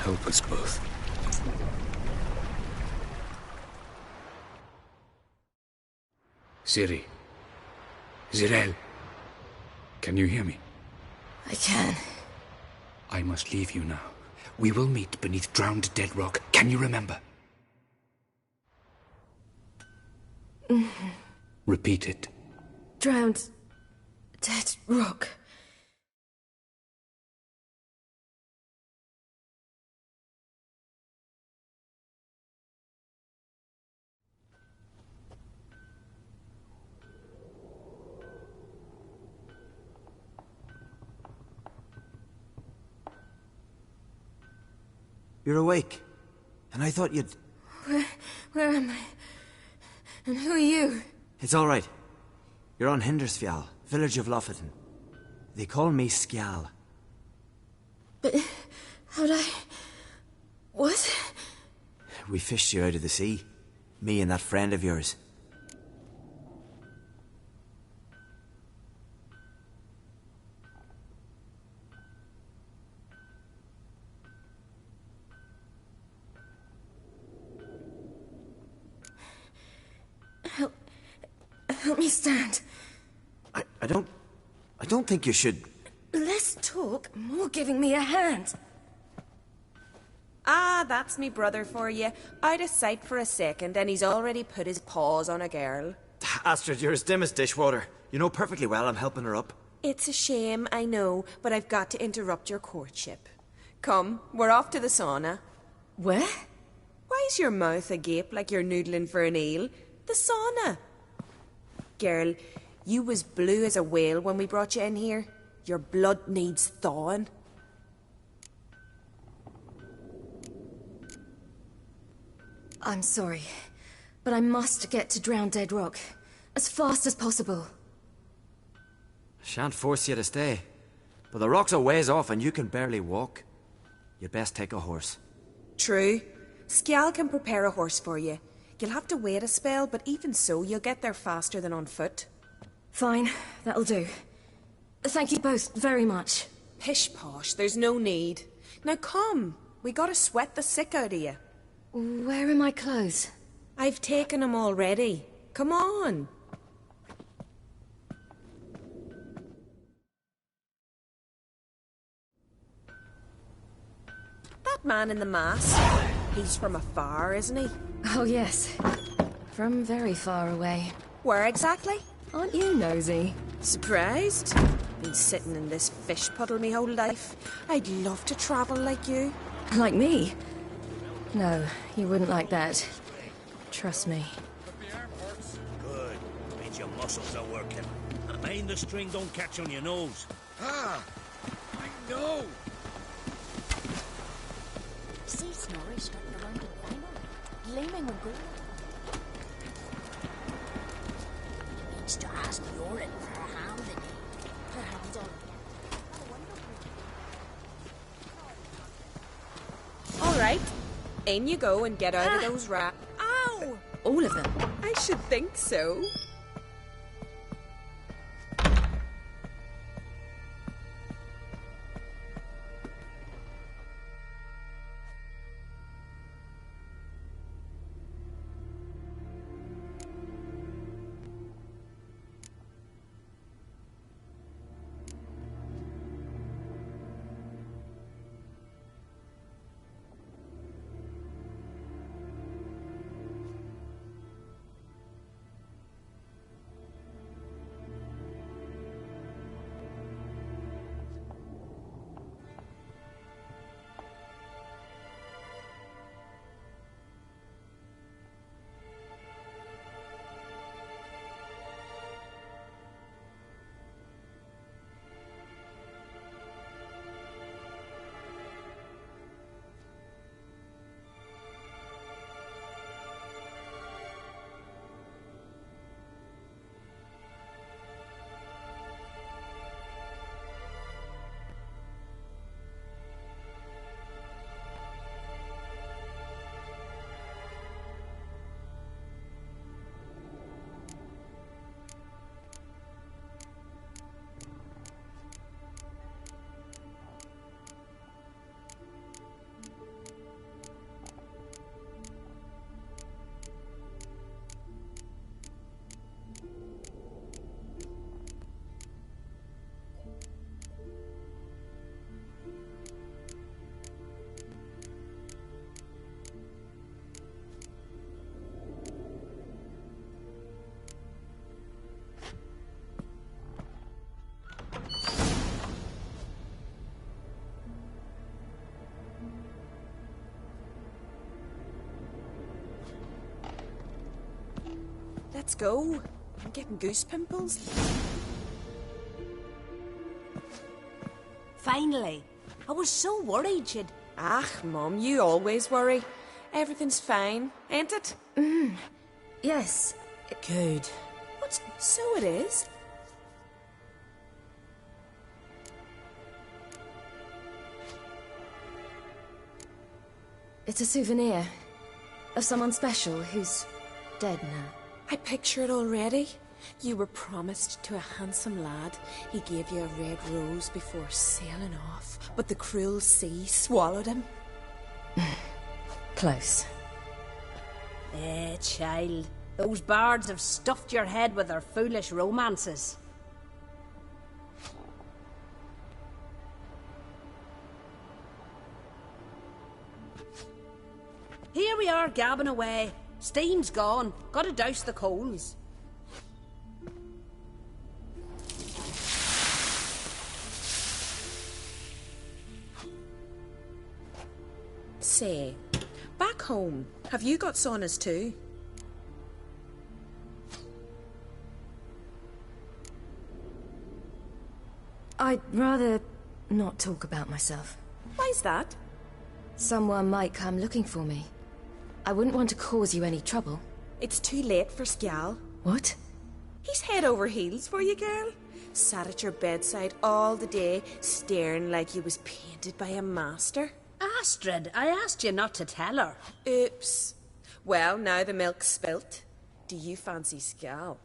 Help us both. Ciri. Zirel. Can you hear me? I can. I must leave you now. We will meet beneath drowned dead rock. Can you remember? Repeat it. Drowned. Dead rock. You're awake. And I thought you'd... Where am I? And who are you? It's all right. You're on Hindersfjall, village of Lofoten. They call me Skjal. But how'd I... What? We fished you out of the sea. Me and that friend of yours. Help me stand. I don't think you should... Less talk, more giving me a hand. Ah, that's me brother for you. Out of sight for a second, and he's already put his paws on a girl. Astrid, you're as dim as dishwater. You know perfectly well I'm helping her up. It's a shame, I know, but I've got to interrupt your courtship. Come, we're off to the sauna. Where? Why's your mouth agape like you're noodling for an eel? The sauna. Girl, you was blue as a whale when we brought you in here. Your blood needs thawing. I'm sorry, but I must get to Drowned Dead Rock as fast as possible. Shan't force you to stay. But the rock's a ways off and you can barely walk. You'd best take a horse. True. Skjal can prepare a horse for you. You'll have to wait a spell, but even so, you'll get there faster than on foot. Fine, that'll do. Thank you both very much. Pish-posh, there's no need. Now come, we gotta sweat the sick out of you. Where are my clothes? I've taken them already. Come on. That man in the mask, he's from afar, isn't he? Oh yes, from very far away. Where exactly? Aren't you nosy? Surprised? Been sitting in this fish puddle me whole life. I'd love to travel like you. Like me? No, you wouldn't like that. Trust me. Good. Means your muscles are working. Mind the string don't catch on your nose. Ah! I know! See Snorri strutting around in vinyl, gleaming with gold. He needs to ask Yorin for her hand in it. Her hand's all In you go and get out of those Ow! All of them? I should think so. Let's go. I'm getting goose pimples. Finally. I was so worried you'd... Mum, you always worry. Everything's fine, ain't it? Yes. Good. So it is. It's a souvenir of someone special who's dead now. I picture it already. You were promised to a handsome lad. He gave you a red rose before sailing off, but the cruel sea swallowed him. Close. Child. Those bards have stuffed your head with their foolish romances. Here we are, gabbing away. Steam's gone. Gotta douse the coals. Say, back home, have you got saunas too? I'd rather not talk about myself. Why's that? Someone might come looking for me. I wouldn't want to cause you any trouble. It's too late for Skjal. What? He's head over heels for you, girl. Sat at your bedside all the day, staring like you was painted by a master. Astrid, I asked you not to tell her. Oops. Well, now the milk's spilt. Do you fancy Skjal?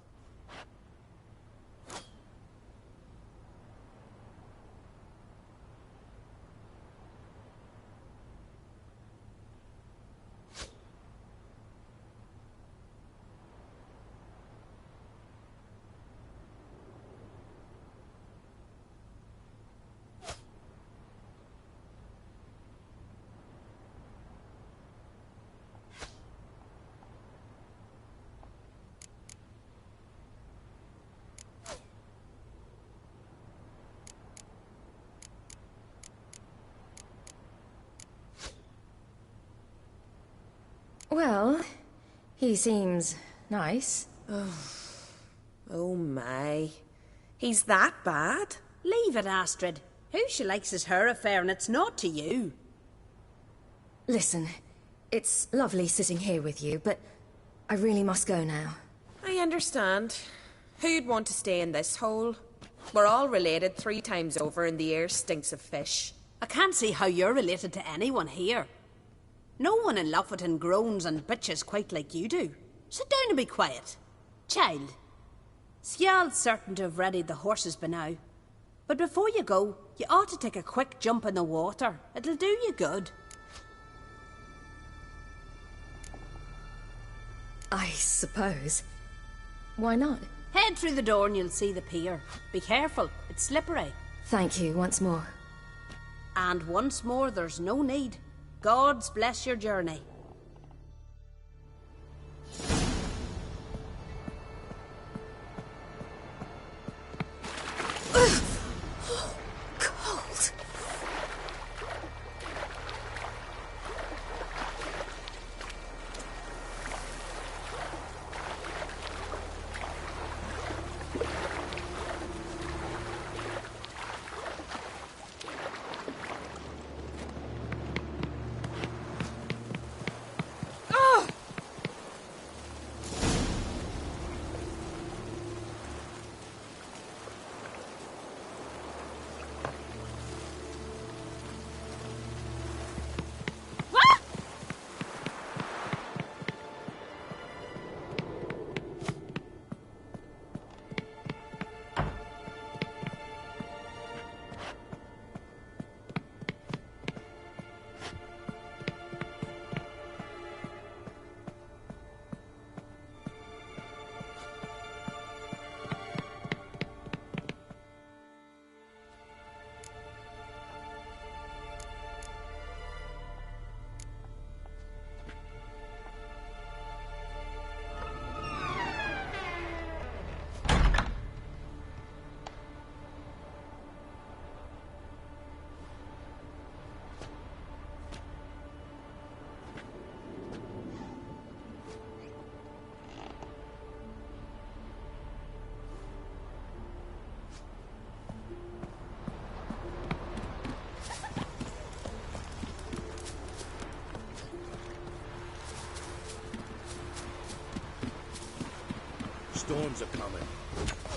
Well, he seems nice. Oh my. He's that bad? Leave it, Astrid. Who she likes is her affair, and it's not to you. Listen, it's lovely sitting here with you, but I really must go now. I understand. Who'd want to stay in this hole? We're all related 3 times over and the air stinks of fish. I can't see how you're related to anyone here. No one in Lofoten groans and bitches quite like you do. Sit down and be quiet. Child, Scial's certain to have readied the horses by now. But before you go, you ought to take a quick jump in the water. It'll do you good. I suppose. Why not? Head through the door and you'll see the pier. Be careful, it's slippery. Thank you once more. And once more, there's no need. Gods bless your journey. Cold. Storms are coming.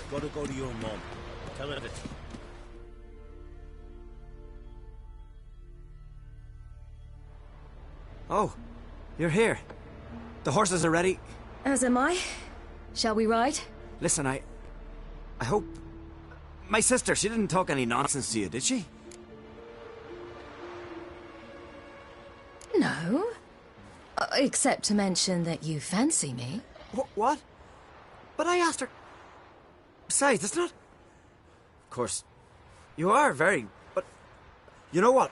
Gotta go to your mum. Tell her that... Oh, you're here. The horses are ready. As am I. Shall we ride? Listen, I hope... My sister, she didn't talk any nonsense to you, did she? No. Except to mention that you fancy me. What? But I asked her... Besides, it's not... Of course, you are very... But... You know what?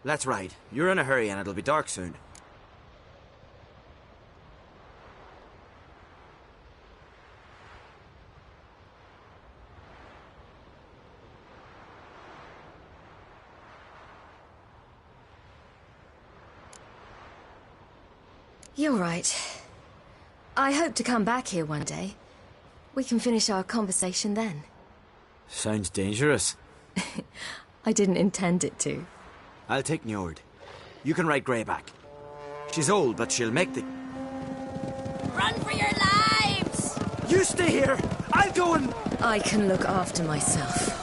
Let's ride. You're in a hurry and it'll be dark soon. You're right. I hope to come back here one day. We can finish our conversation then. Sounds dangerous. I didn't intend it to. I'll take Njord. You can ride Greyback. She's old, but she'll make the... Run for your lives! You stay here! I'll go and... I can look after myself.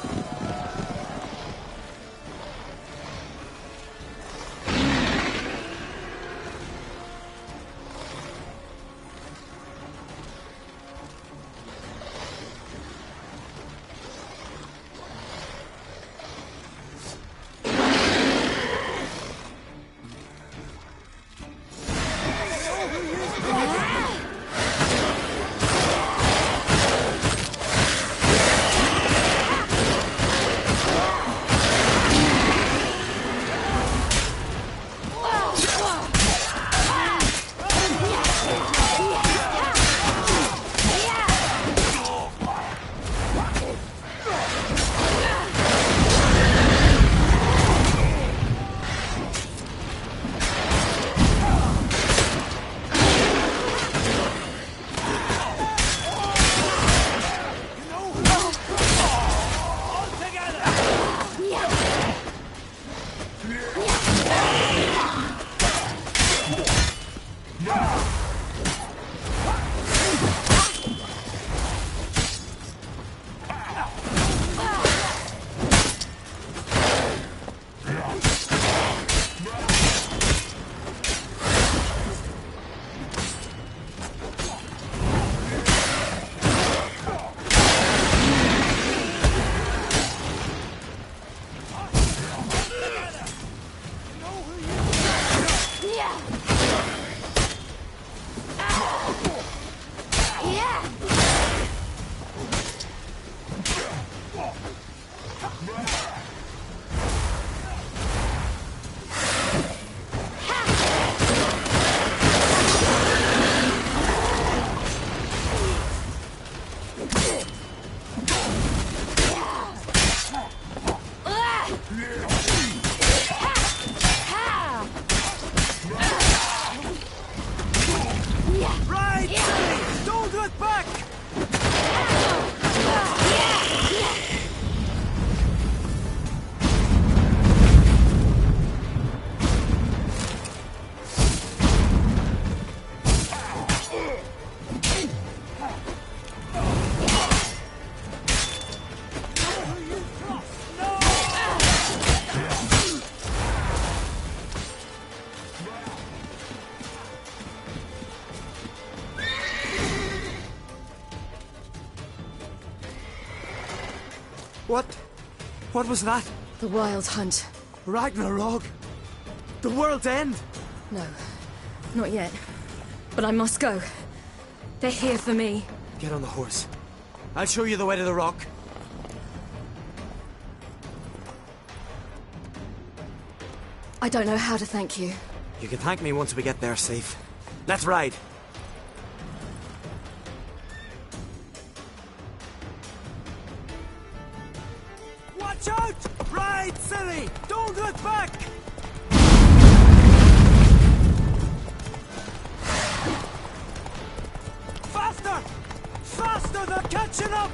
What was that? The Wild Hunt. Ragnarok? The world's end? No, not yet. But I must go. They're here for me. Get on the horse. I'll show you the way to the rock. I don't know how to thank you. You can thank me once we get there safe. Let's ride. Watch out! Ride, silly! Don't look back! Faster! Faster! They're catching up!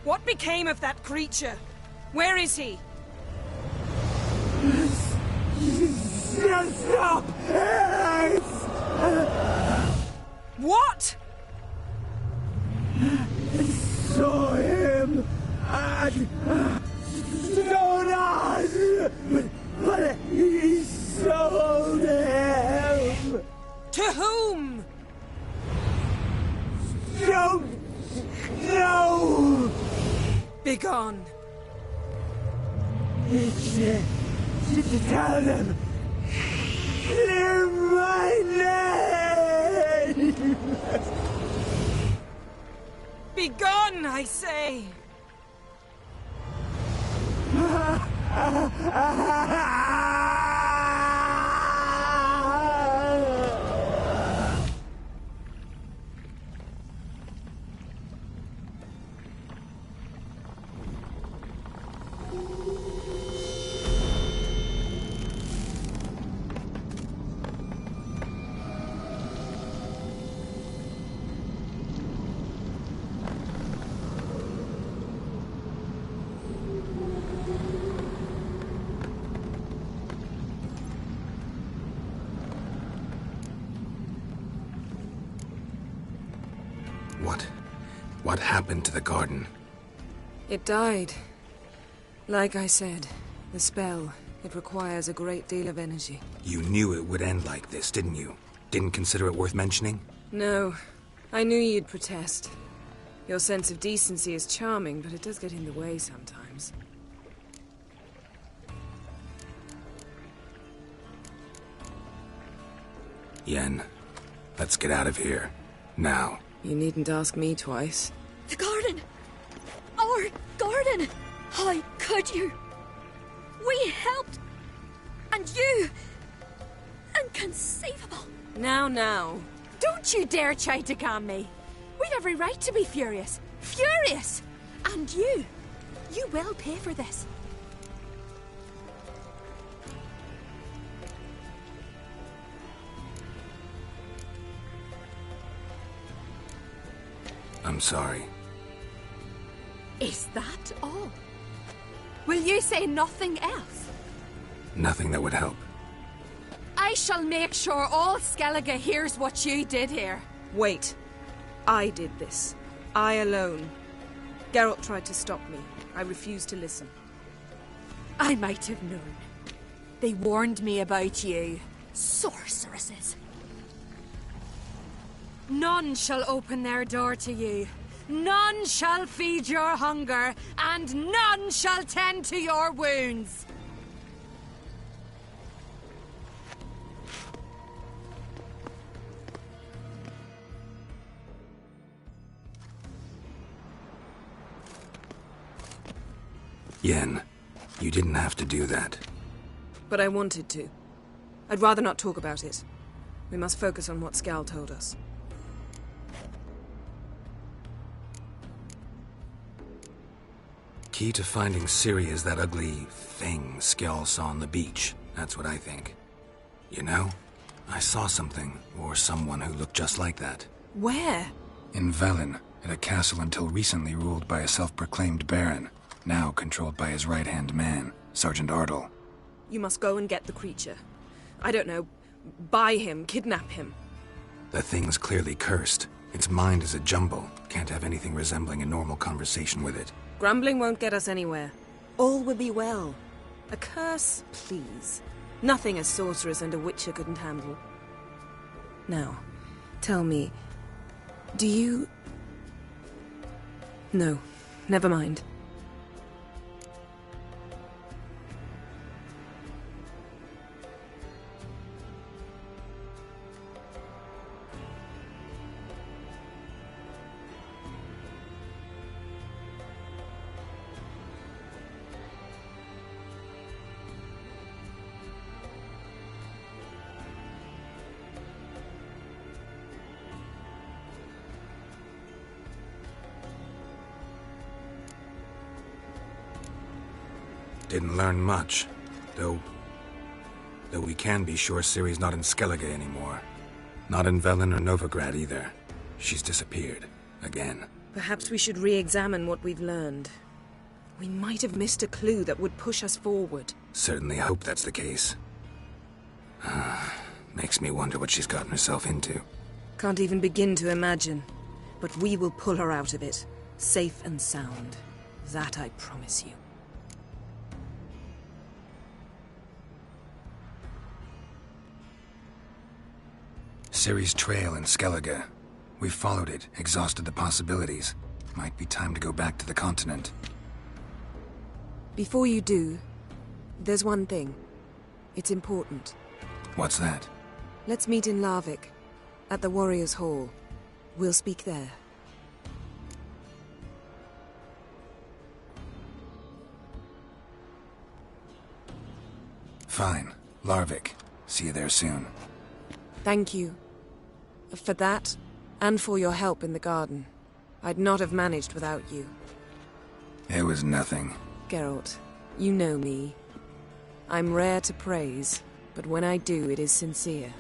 What became of that creature? Where is he? Stop! What? Saw him at Stonas, but he sold him. To whom? Don't know. Begone. Tell them. Clear my name. Begone, I say. What happened to the garden? It died. Like I said, the spell, it requires a great deal of energy. You knew it would end like this, didn't you? Didn't consider it worth mentioning? No. I knew you'd protest. Your sense of decency is charming, but it does get in the way sometimes. Yen, let's get out of here. Now. You needn't ask me twice. The garden! Our garden! How could you? We helped! And you! Inconceivable! Now. Don't you dare try to calm me. We've every right to be furious. Furious! And you will pay for this. I'm sorry. Is that all? Will you say nothing else? Nothing that would help. I shall make sure all Skellige hears what you did here. Wait. I did this. I alone. Geralt tried to stop me. I refused to listen. I might have known. They warned me about you. Sorceresses. None shall open their door to you. None shall feed your hunger, and none shall tend to your wounds. Yen, you didn't have to do that. But I wanted to. I'd rather not talk about it. We must focus on what Skal told us. Key to finding Ciri is that ugly thing Skjall saw on the beach. That's what I think. You know, I saw something, or someone who looked just like that. Where? In Velen, at a castle until recently ruled by a self-proclaimed baron, now controlled by his right-hand man, Sergeant Ardle. You must go and get the creature. I don't know, buy him, kidnap him. The thing's clearly cursed. Its mind is a jumble. Can't have anything resembling a normal conversation with it. Grumbling won't get us anywhere. All will be well. A curse, please. Nothing a sorceress and a witcher couldn't handle. Now, tell me, do you... No, never mind. Didn't learn much, though we can be sure Ciri's not in Skellige anymore. Not in Velen or Novigrad either. She's disappeared. Again. Perhaps we should re-examine what we've learned. We might have missed a clue that would push us forward. Certainly hope that's the case. Makes me wonder what she's gotten herself into. Can't even begin to imagine. But we will pull her out of it. Safe and sound. That I promise you. Ciri's trail in Skellige. We've followed it, exhausted the possibilities. Might be time to go back to the continent. Before you do, there's one thing. It's important. What's that? Let's meet in Larvik, at the Warriors' Hall. We'll speak there. Fine. Larvik. See you there soon. Thank you. For that, and for your help in the garden. I'd not have managed without you. It was nothing. Geralt, you know me. I'm rare to praise, but when I do, it is sincere.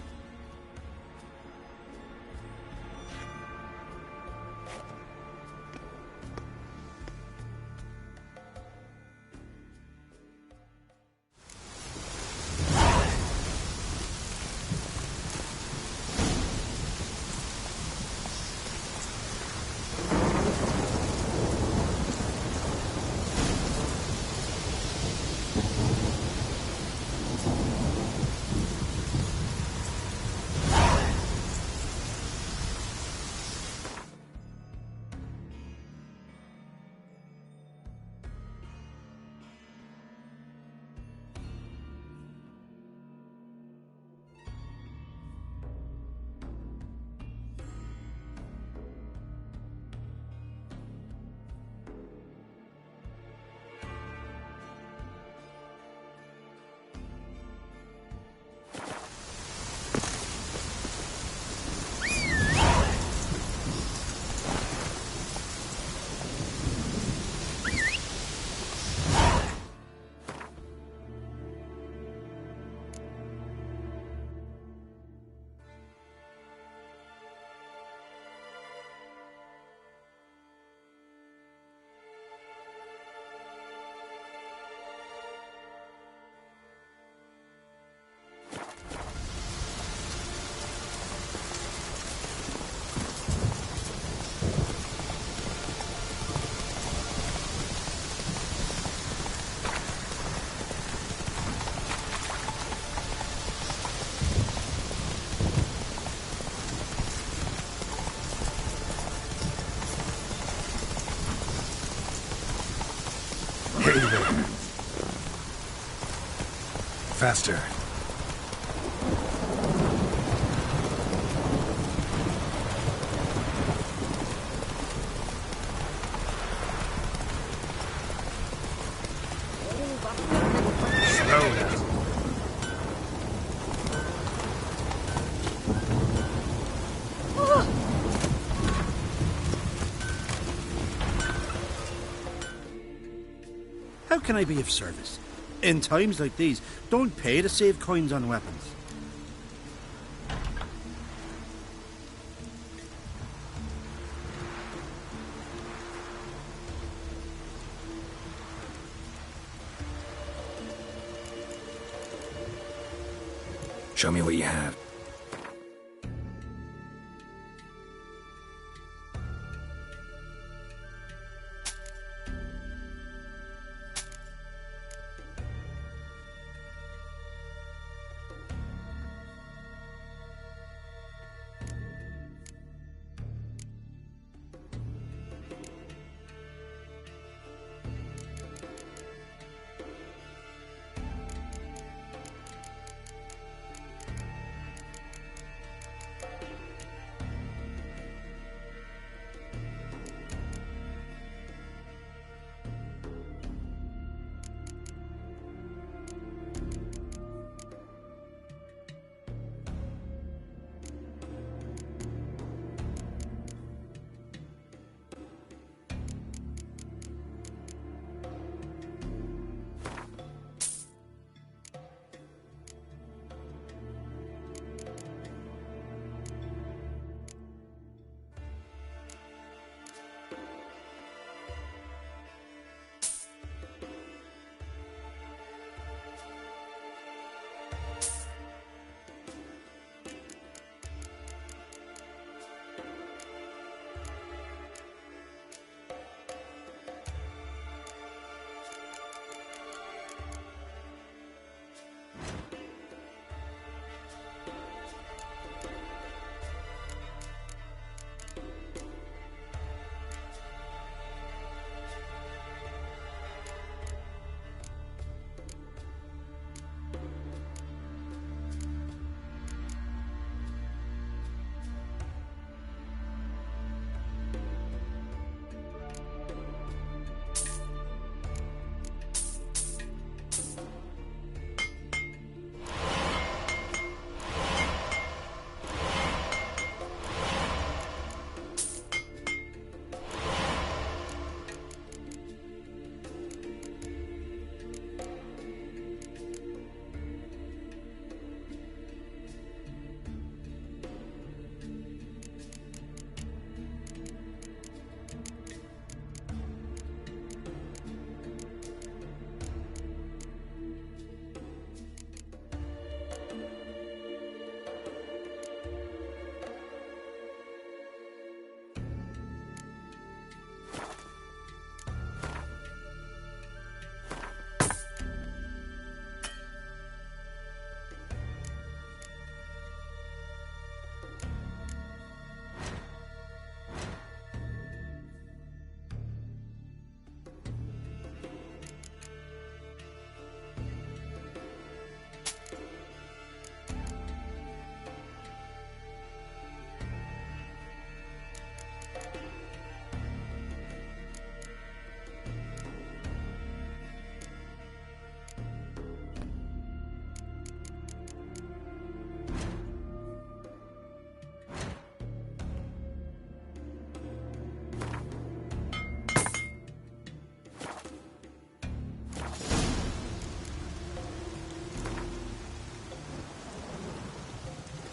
there. Faster. Slow down. How can I be of service? In times like these, don't pay to save coins on weapons. Show me what you have.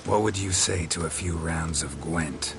What would you say to a few rounds of Gwent?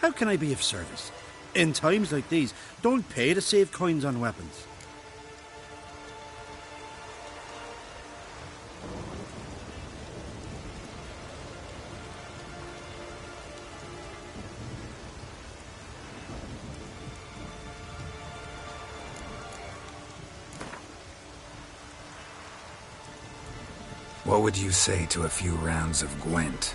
How can I be of service? In times like these, don't pay to save coins on weapons. What would you say to a few rounds of Gwent?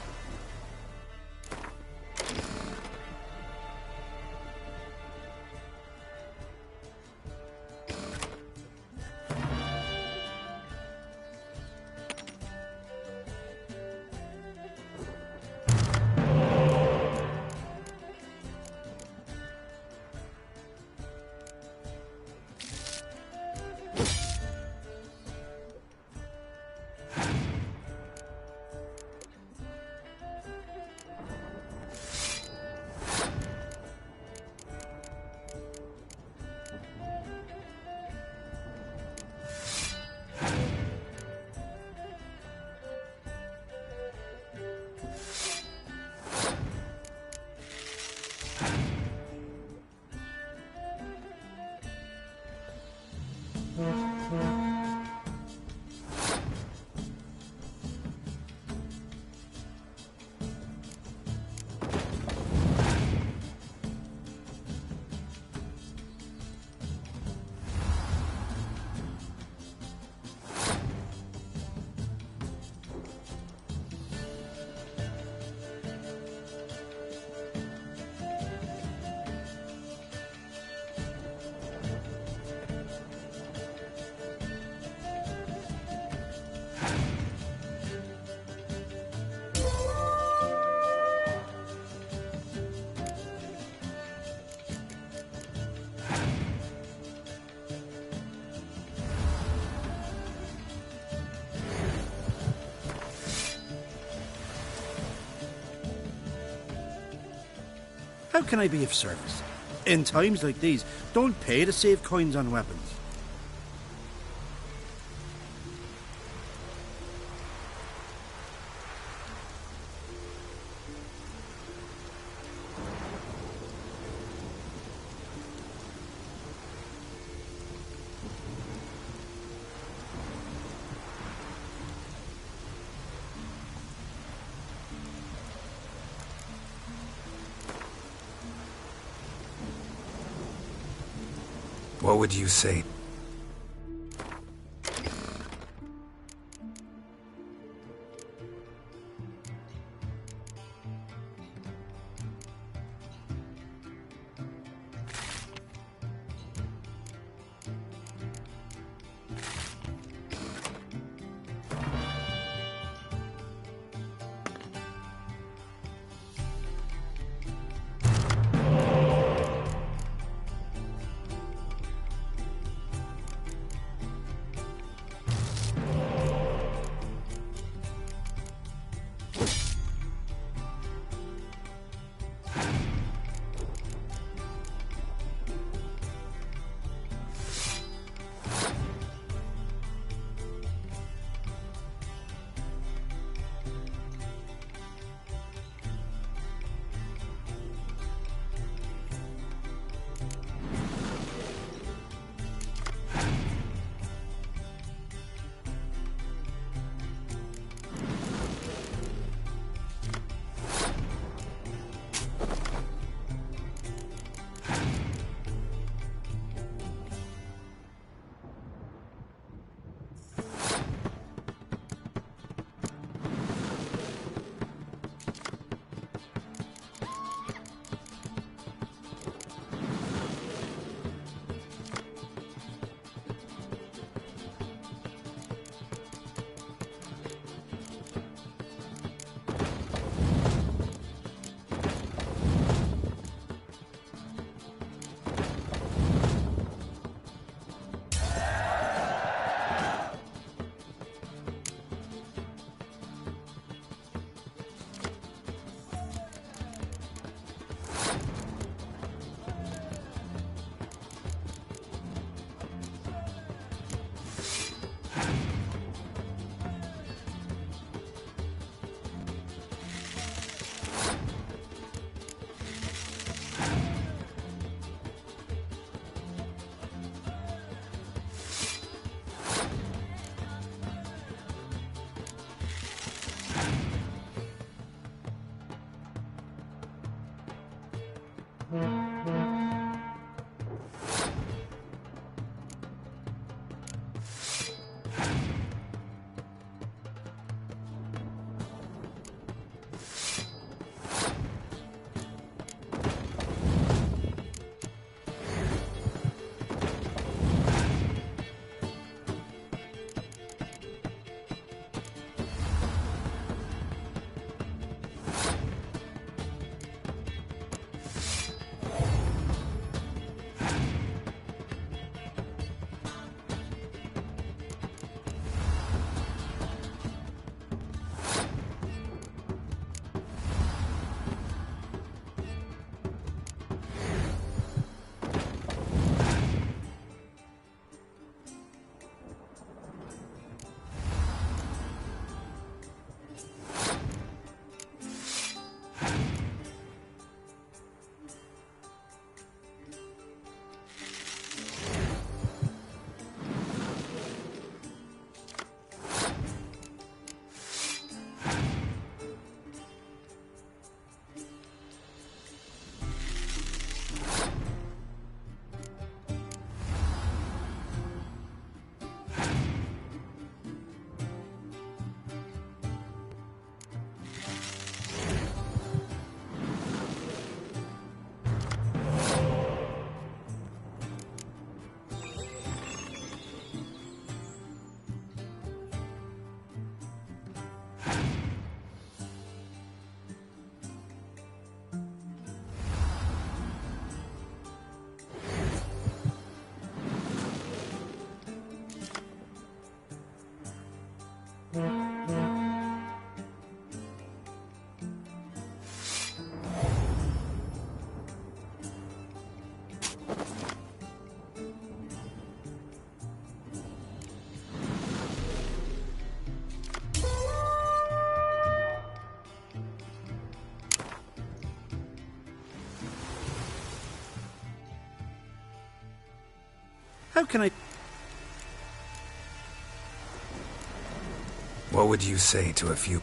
How can I be of service? In times like these, don't pay to save coins on weapons. What would you say? How can I... What would you say to a few...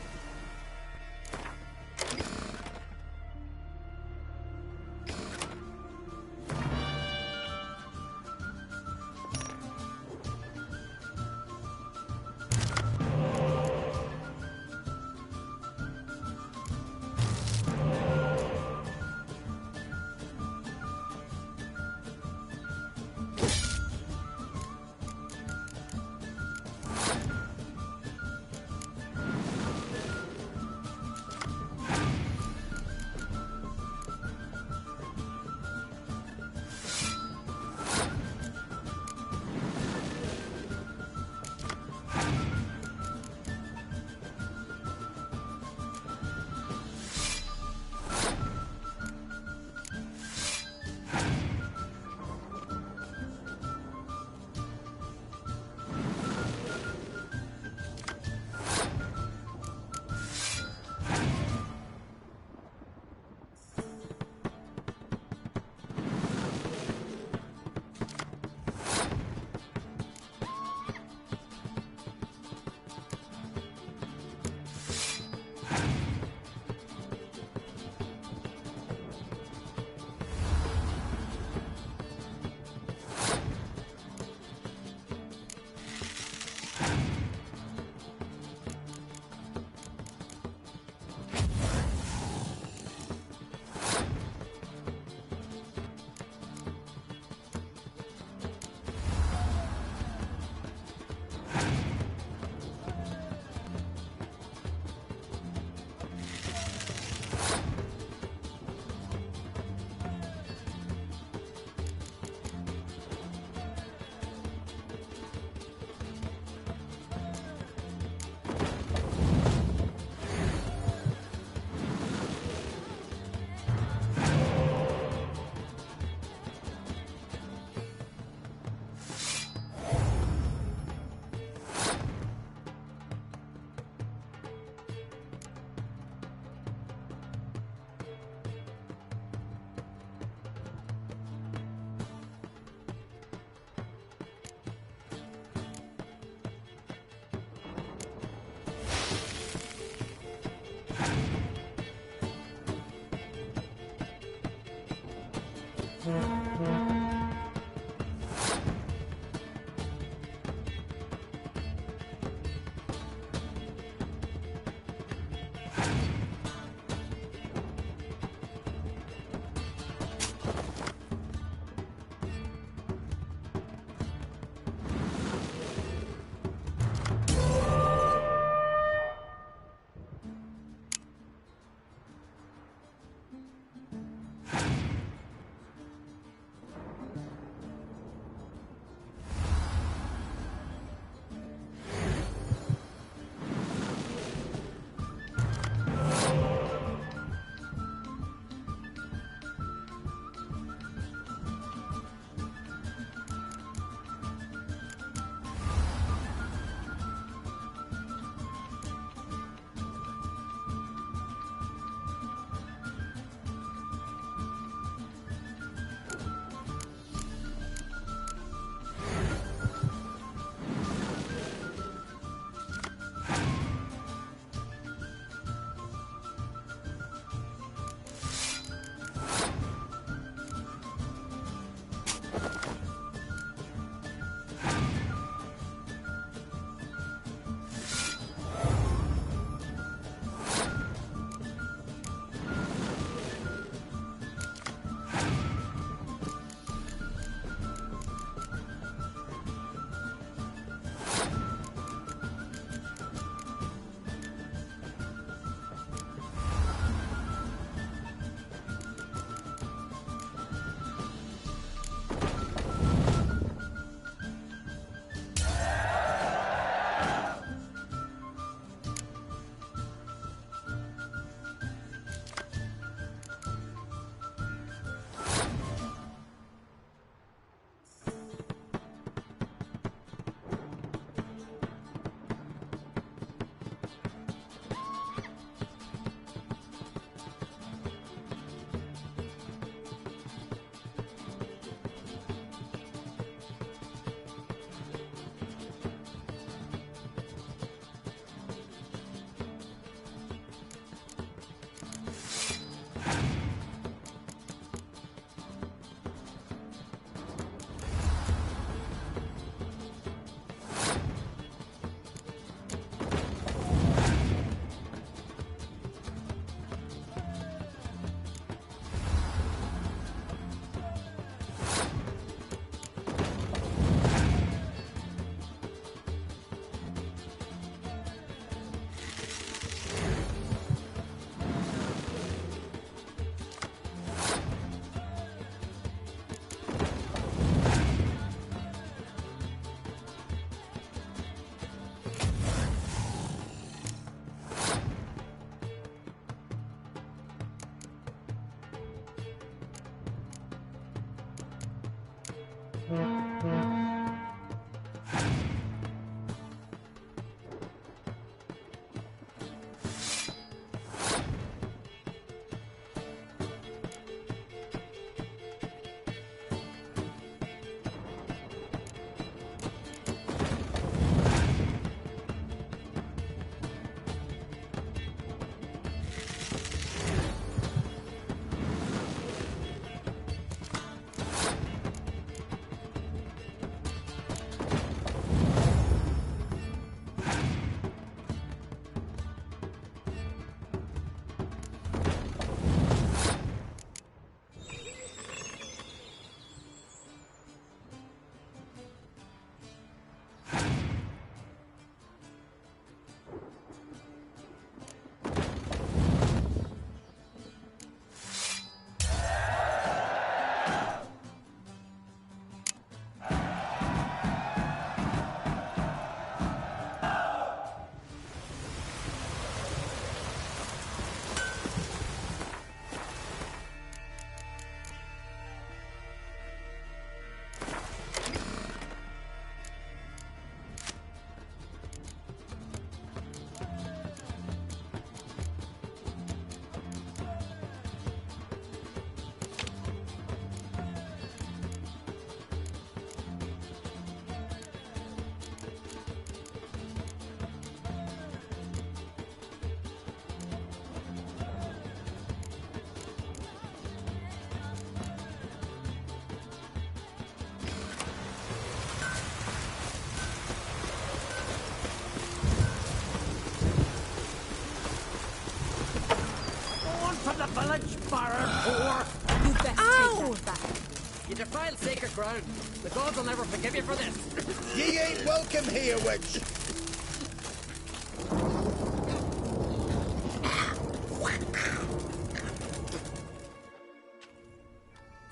The village, Baron whore! You best take that back. You defile sacred ground. The gods will never forgive you for this. Ye ain't welcome here, witch.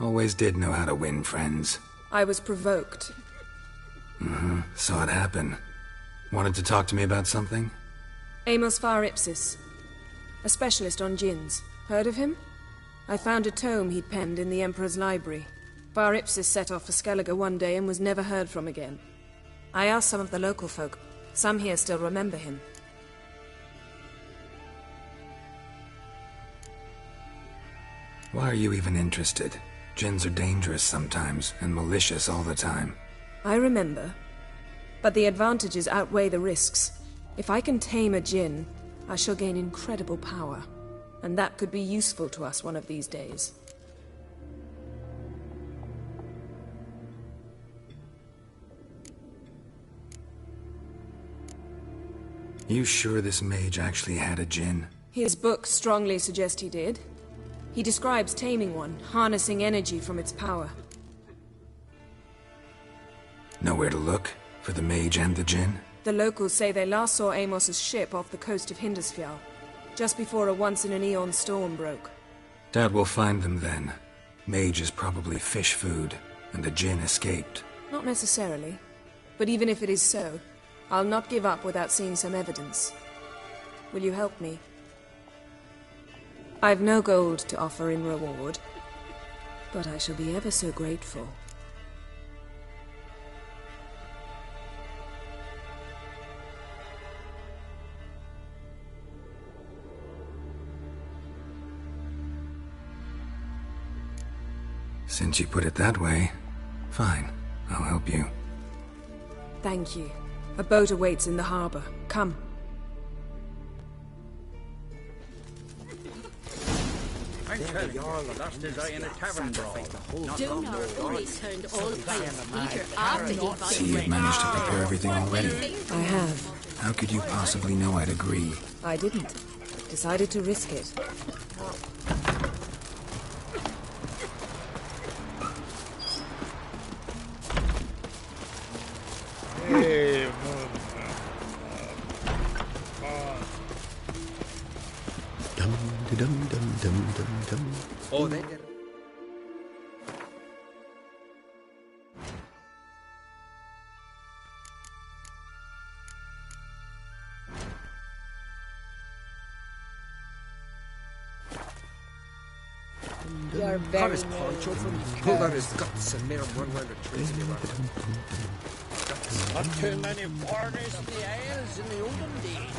Always did know how to win friends. I was provoked. Saw it happen. Wanted to talk to me about something? Amos Var Ipsis, a specialist on djinns. Heard of him? I found a tome he'd penned in the Emperor's library. Var Ipsis set off for Skellige one day and was never heard from again. I asked some of the local folk. Some here still remember him. Why are you even interested? Djinns are dangerous sometimes, and malicious all the time. I remember. But the advantages outweigh the risks. If I can tame a djinn, I shall gain incredible power. And that could be useful to us one of these days. You sure this mage actually had a djinn? His books strongly suggest he did. He describes taming one, harnessing energy from its power. Nowhere to look for the mage and the djinn? The locals say they last saw Amos's ship off the coast of Hindusfjall, just before a once-in-an-eon storm broke. Doubt we'll find them then. Mage is probably fish food, and the djinn escaped. Not necessarily. But even if it is so, I'll not give up without seeing some evidence. Will you help me? I've no gold to offer in reward, but I shall be ever so grateful. Since you put it that way, fine. I'll help you. Thank you. A boat awaits in the harbor. Come. I tell you, lost his eye in a tavern brawl. Donar only turned all pirates leader after he got See, you've managed to prepare everything already. I have. How could you possibly know I'd agree? I didn't. Decided to risk it. Oh, they did. You're Cut very his poncho rude. from me, pulled out his guts and made him run round the trees and he ran. Not too many foreigners in the Isles in the olden days.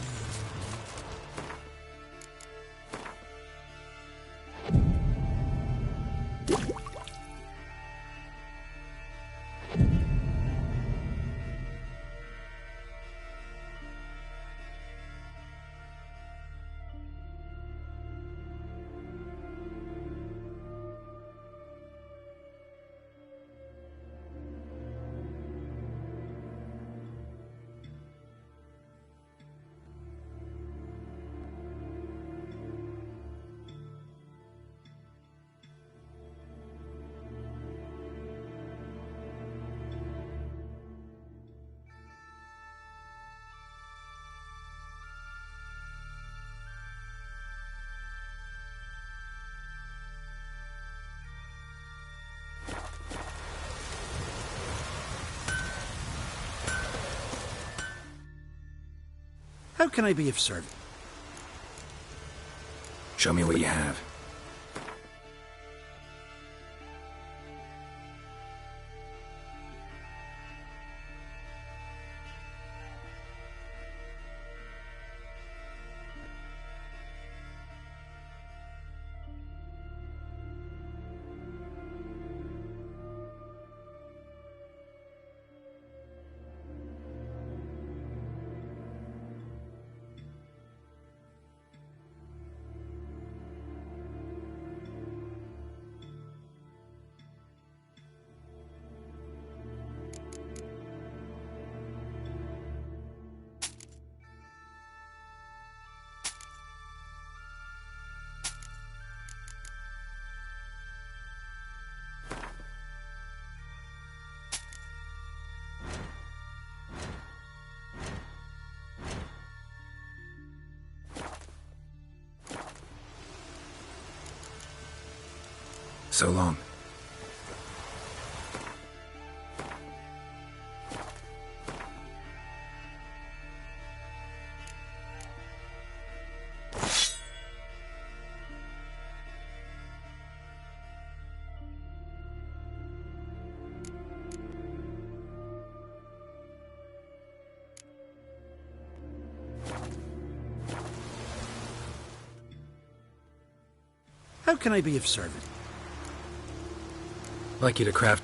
How can I be of service? Show me what you have. So long. How can I be of service? I'd like you to craft...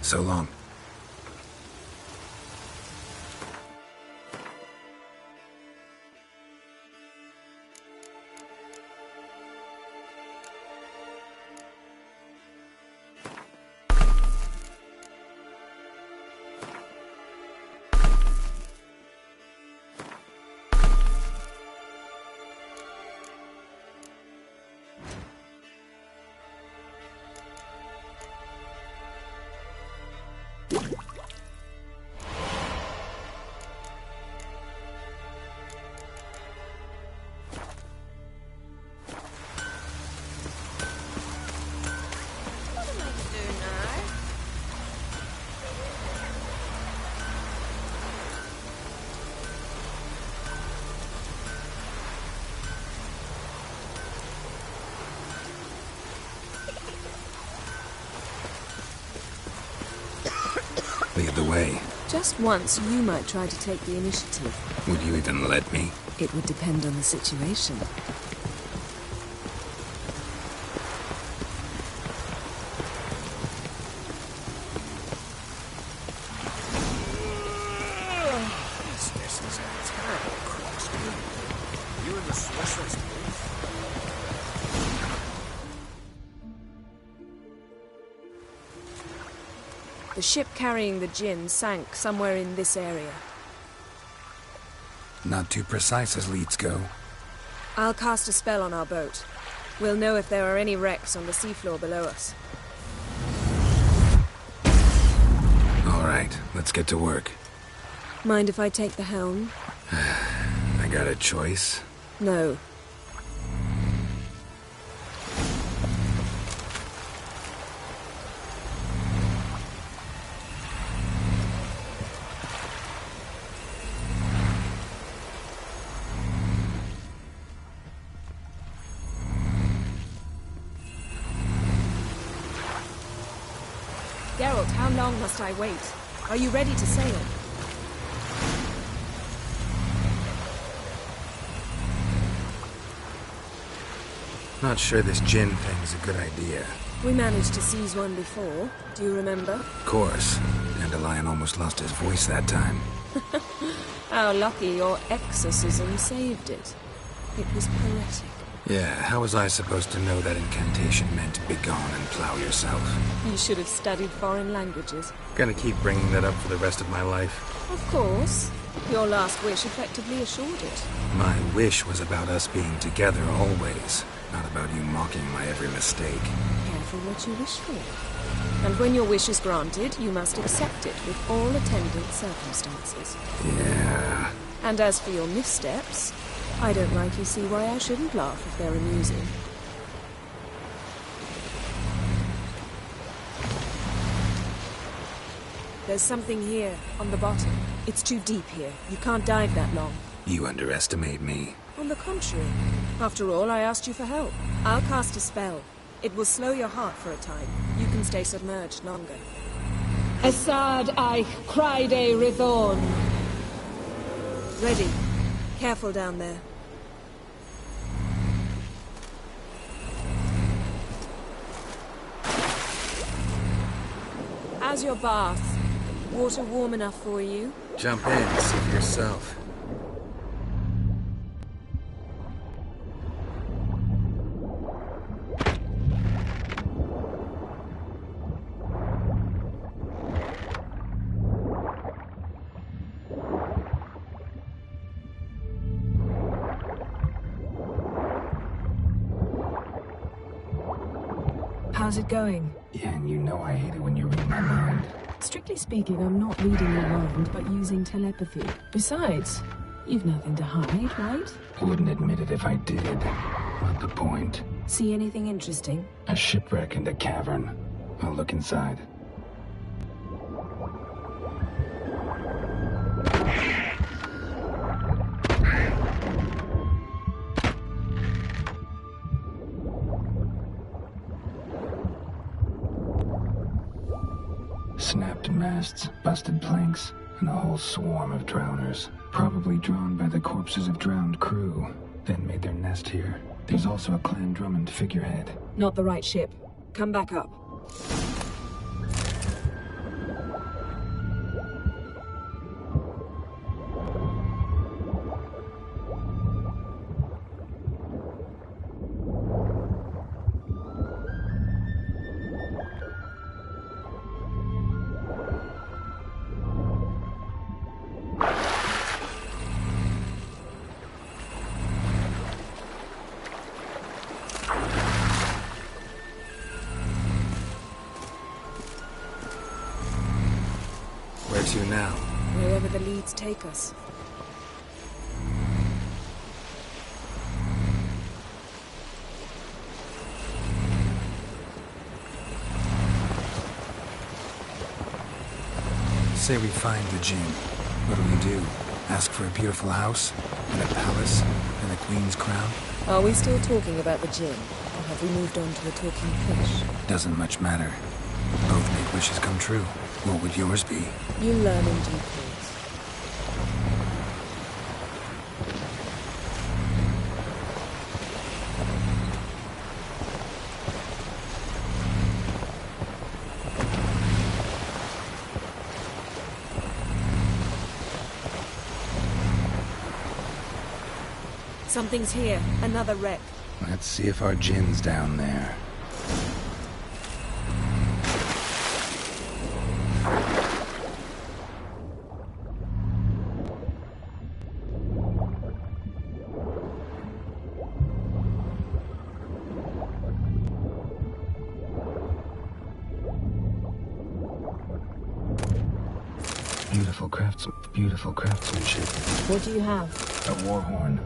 So long. Lead the way. Just once, you might try to take the initiative. Would you even let me? It would depend on the situation. This is a terrible cross, dude. You and the Swiss both. The ship carrying the gin sank somewhere in this area. Not too precise as leads go. I'll cast a spell on our boat. We'll know if there are any wrecks on the seafloor below us. All right, let's get to work. Mind if I take the helm? I got a choice? No. Geralt, how long must I wait? Are you ready to sail? Not sure this gin thing's a good idea. We managed to seize one before. Do you remember? Of course. Dandelion almost lost his voice that time. How lucky your exorcism saved it. It was poetic. Yeah, how was I supposed to know that incantation meant begone and plow yourself? You should have studied foreign languages. Gonna keep bringing that up for the rest of my life. Of course. Your last wish effectively assured it. My wish was about us being together always, not about you mocking my every mistake. Careful what you wish for. And when your wish is granted, you must accept it with all attendant circumstances. Yeah. And as for your missteps, I don't rightly see why I shouldn't laugh if they're amusing. There's something here, on the bottom. It's too deep here. You can't dive that long. You underestimate me. On the contrary. After all, I asked you for help. I'll cast a spell. It will slow your heart for a time. You can stay submerged longer. Assad Eich Criede Rithorn. Ready. Careful down there. How's your bath? Water warm enough for you? Jump in, see for yourself. How's it going? Yeah, and you know I hate it when you read my mind. Strictly speaking, I'm not reading your mind, but using telepathy. Besides, you've nothing to hide, right? Wouldn't admit it if I did. Not the point. See anything interesting? A shipwreck and a cavern. I'll look inside. Snapped masts, busted planks, and a whole swarm of drowners. Probably drawn by the corpses of drowned crew, then made their nest here. There's also a Clan Drummond figurehead. Not the right ship. Come back up. Where to now? Wherever the leads take us. Say we find the gin. What do? Ask for a beautiful house? And a palace? And a queen's crown? Are we still talking about the gin? Or have we moved on to the talking fish? Doesn't much matter. Both make wishes come true. What would yours be? You learn in due course. Something's here. Another wreck. Let's see if our Jin's down there. Beautiful craftsmanship. What do you have? A war horn,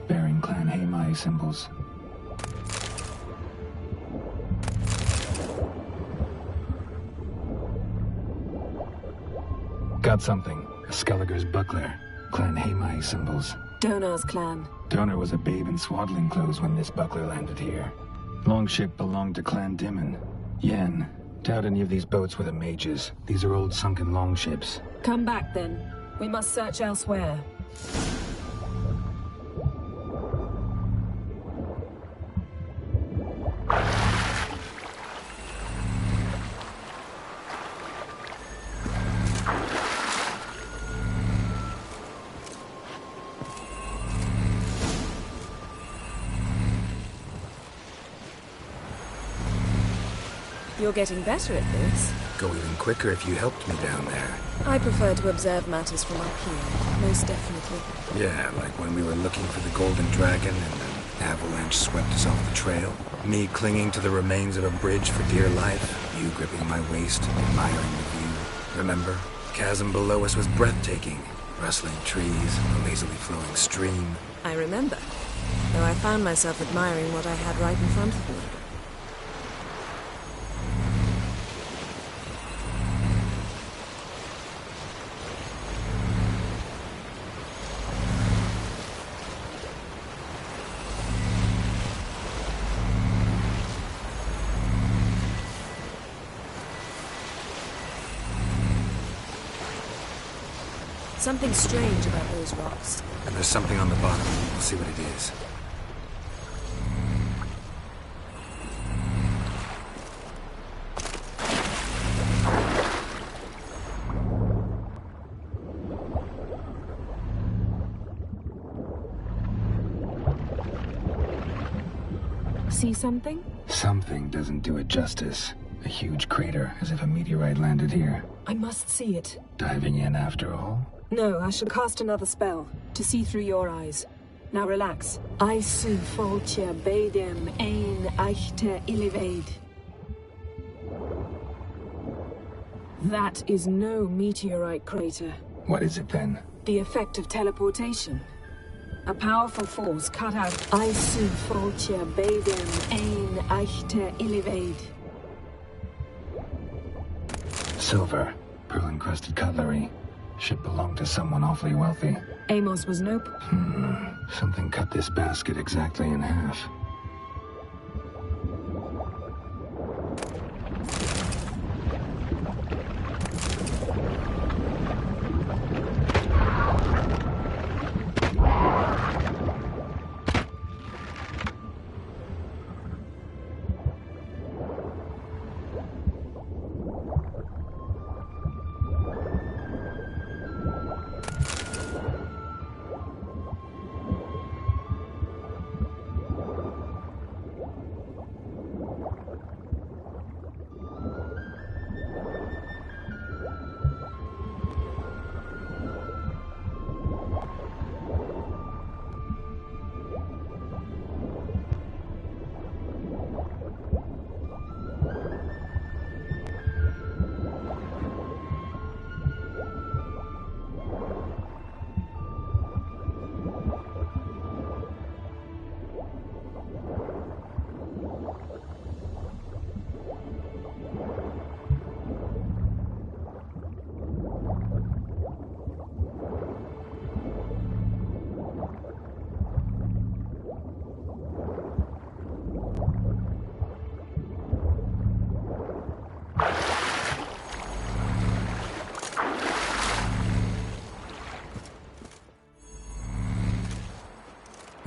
bearing Clan Haimai symbols. Got something. A Skelliger's buckler. Clan Haimai symbols. Donar's clan. Donar was a babe in swaddling clothes when this buckler landed here. Longship belonged to Clan Dimon. Yen. Doubt any of these boats were the mages. These are old sunken longships. Come back then. We must search elsewhere. You're getting better at this. Go even quicker if you helped me down there. I prefer to observe matters from up here, most definitely. Yeah, like when we were looking for the Golden Dragon and an avalanche swept us off the trail. Me clinging to the remains of a bridge for dear life. You gripping my waist, admiring the view. Remember? The chasm below us was breathtaking. Rustling trees, a lazily flowing stream. I remember, though I found myself admiring what I had right in front of me. Something strange about those rocks. And there's something on the bottom. We'll see what it is. See something? Something doesn't do it justice. A huge crater, as if a meteorite landed here. I must see it. Diving in after all? No, I shall cast another spell, to see through your eyes. Now relax. Aisu foltja beidem ein eichte ilivaid. That is no meteorite crater. What is it then? The effect of teleportation. A powerful force cut out Aisu foltja beidem ein eichte ilivaid. Silver, pearl-encrusted cutlery. Ship belonged to someone awfully wealthy. Amos was nope. Something cut this basket exactly in half.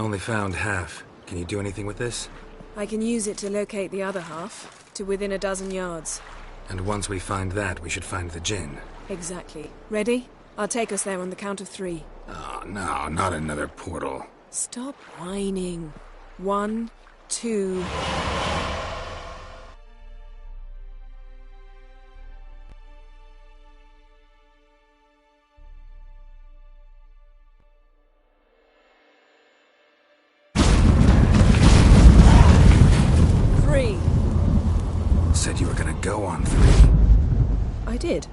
Only found half. Can you do anything with this? I can use it to locate the other half, to within a dozen yards. And once we find that, we should find the djinn. Exactly. Ready? I'll take us there on the count of 3. Oh, no, not another portal. Stop whining. 1, 2... Said you were gonna go on 3. I did.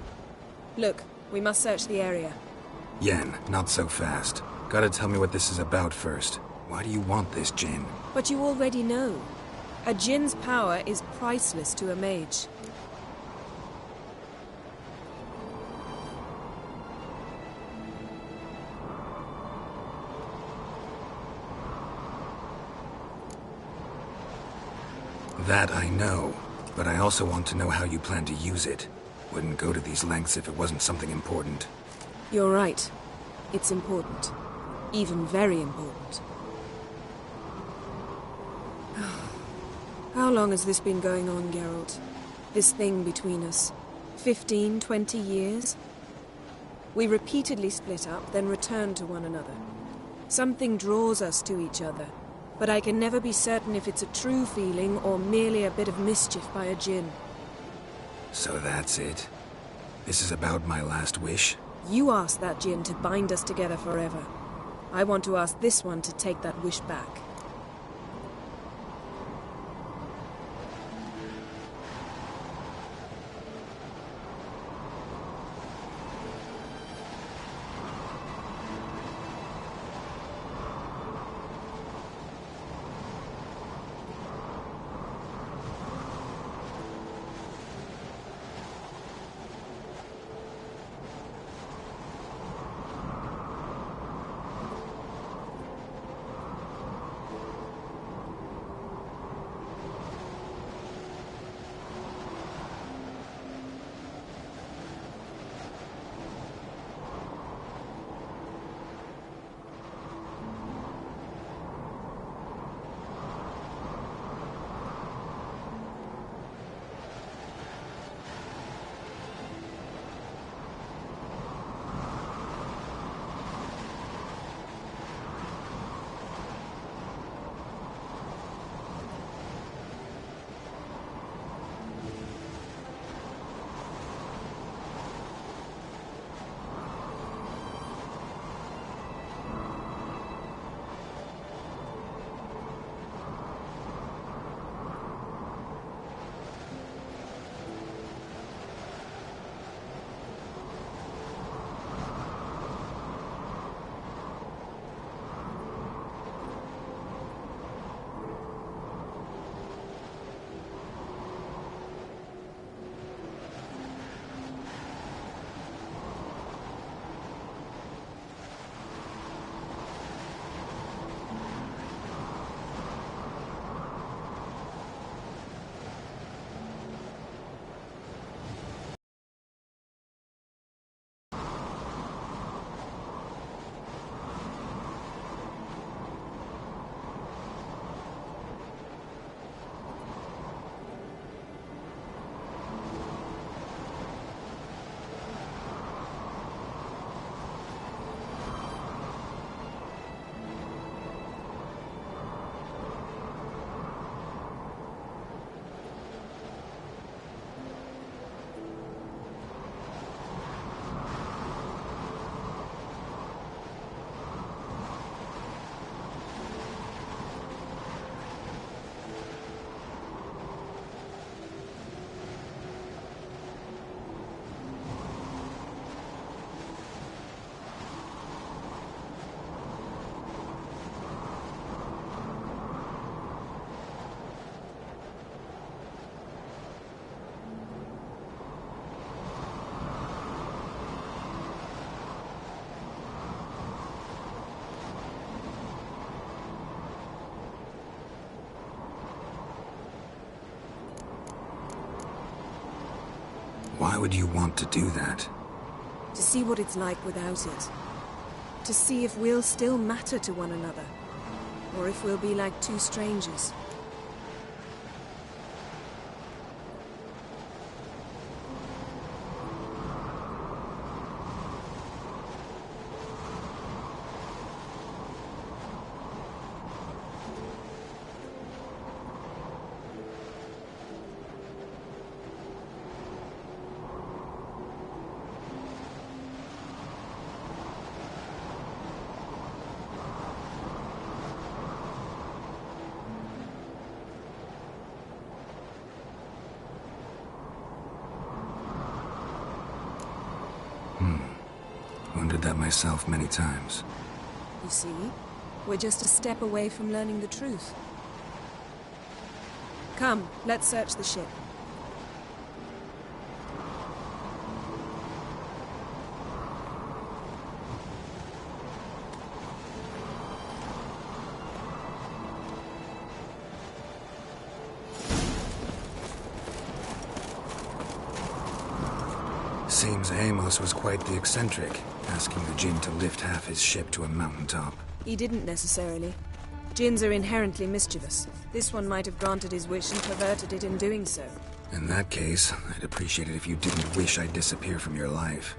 Look, we must search the area. Yen, not so fast. Gotta tell me what this is about first. Why do you want this djinn? But you already know. A djinn's power is priceless to a mage. That I know. But I also want to know how you plan to use it. Wouldn't go to these lengths if it wasn't something important. You're right. It's important. Even very important. How long has this been going on, Geralt? This thing between us? 15, 20 years? We repeatedly split up, then returned to one another. Something draws us to each other. But I can never be certain if it's a true feeling or merely a bit of mischief by a djinn. So that's it? This is about my last wish? You asked that djinn to bind us together forever. I want to ask this one to take that wish back. Why would you want to do that? To see what it's like without it. To see if we'll still matter to one another. or if we'll be like two strangers. Wondered that myself many times. You see, we're just a step away from learning the truth. Come, let's search the ship. Seems Amos was quite the eccentric, asking the Jinn to lift half his ship to a mountaintop. He didn't necessarily. Jinns are inherently mischievous. This one might have granted his wish and perverted it in doing so. In that case, I'd appreciate it if you didn't wish I'd disappear from your life.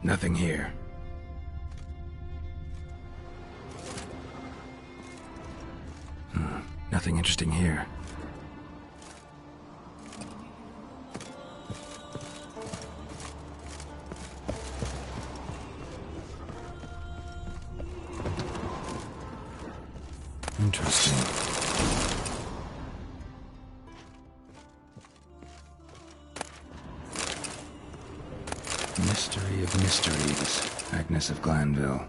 Nothing here. Nothing interesting here. Interesting. Mystery of mysteries, Agnes of Glanville.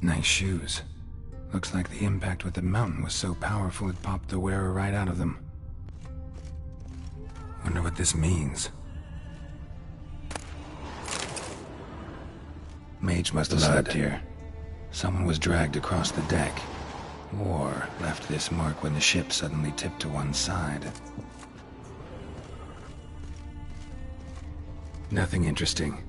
Nice shoes. Looks like the impact with the mountain was so powerful it popped the wearer right out of them. Wonder what this means. Mage must have slept here. Someone was dragged across the deck, or left this mark when the ship suddenly tipped to one side. Nothing interesting.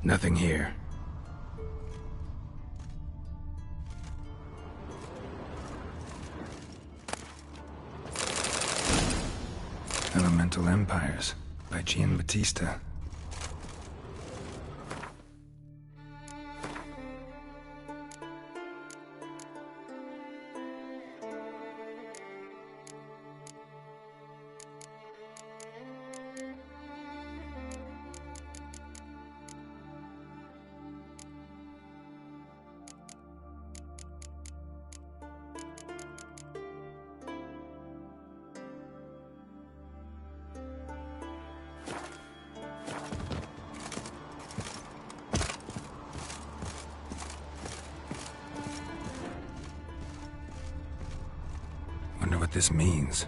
Nothing here. Elemental Empires by Giambattista. Wonder what this means.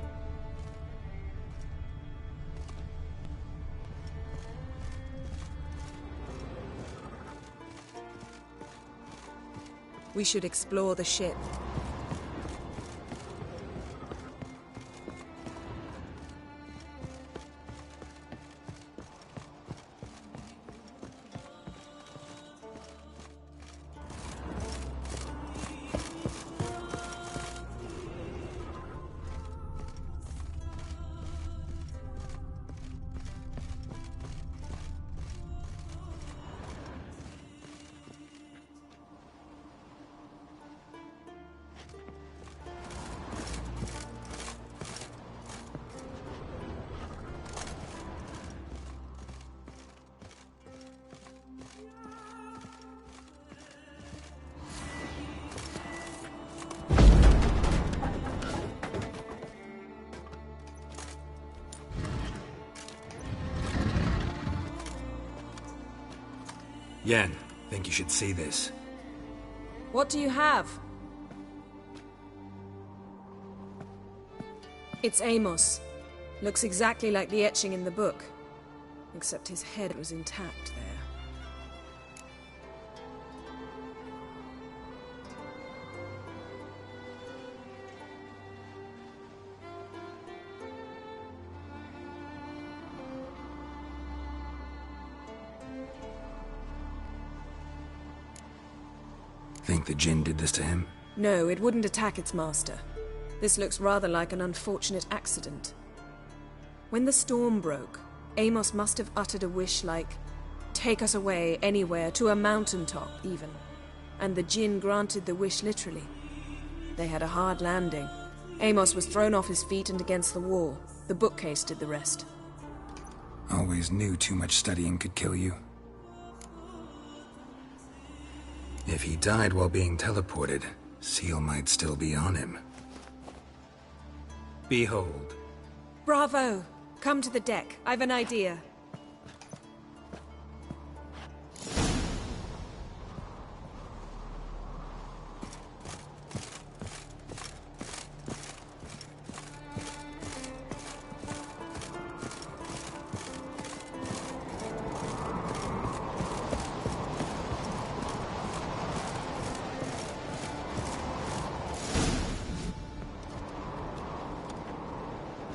We should explore the ship. Yen, think you should see this. What do you have? It's Amos. Looks exactly like the etching in the book. Except his head was intact there. Think the Jinn did this to him? No, it wouldn't attack its master. This looks rather like an unfortunate accident. When the storm broke, Amos must have uttered a wish like, "Take us away, anywhere, to a mountaintop, even." And the Jinn granted the wish literally. They had a hard landing. Amos was thrown off his feet and against the wall. The bookcase did the rest. Always knew too much studying could kill you. If he died while being teleported, Seal might still be on him. Behold. Bravo! Come to the deck. I've an idea.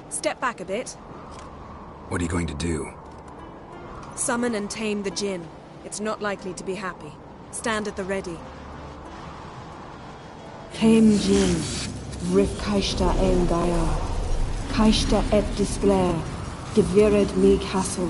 Step back a bit. What are you going to do? Summon and tame the Jinn. It's not likely to be happy. Stand at the ready. Tame Jinn, Rif Kaishta en Gaia, Kaishta et Displair, Gevired me Castle.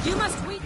You must wait.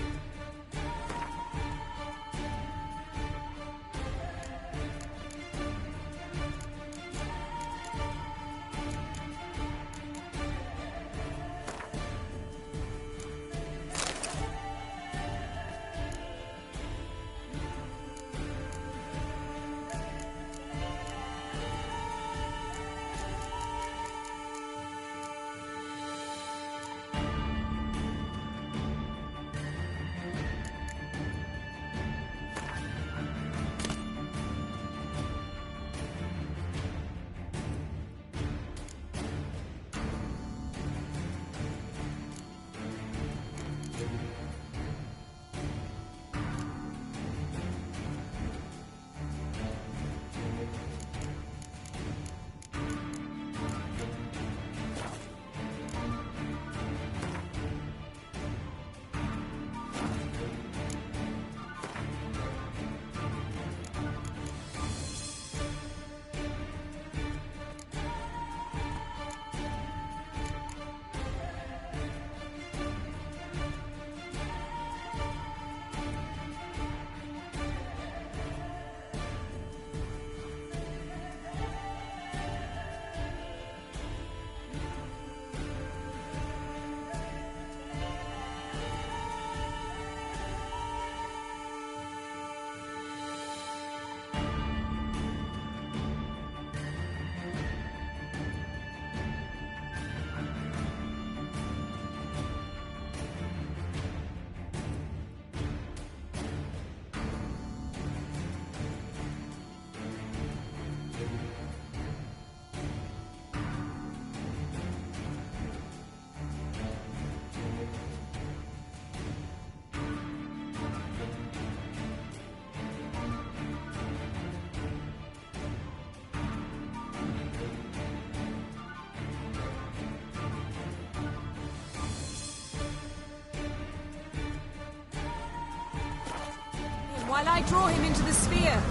While I draw him into the sphere.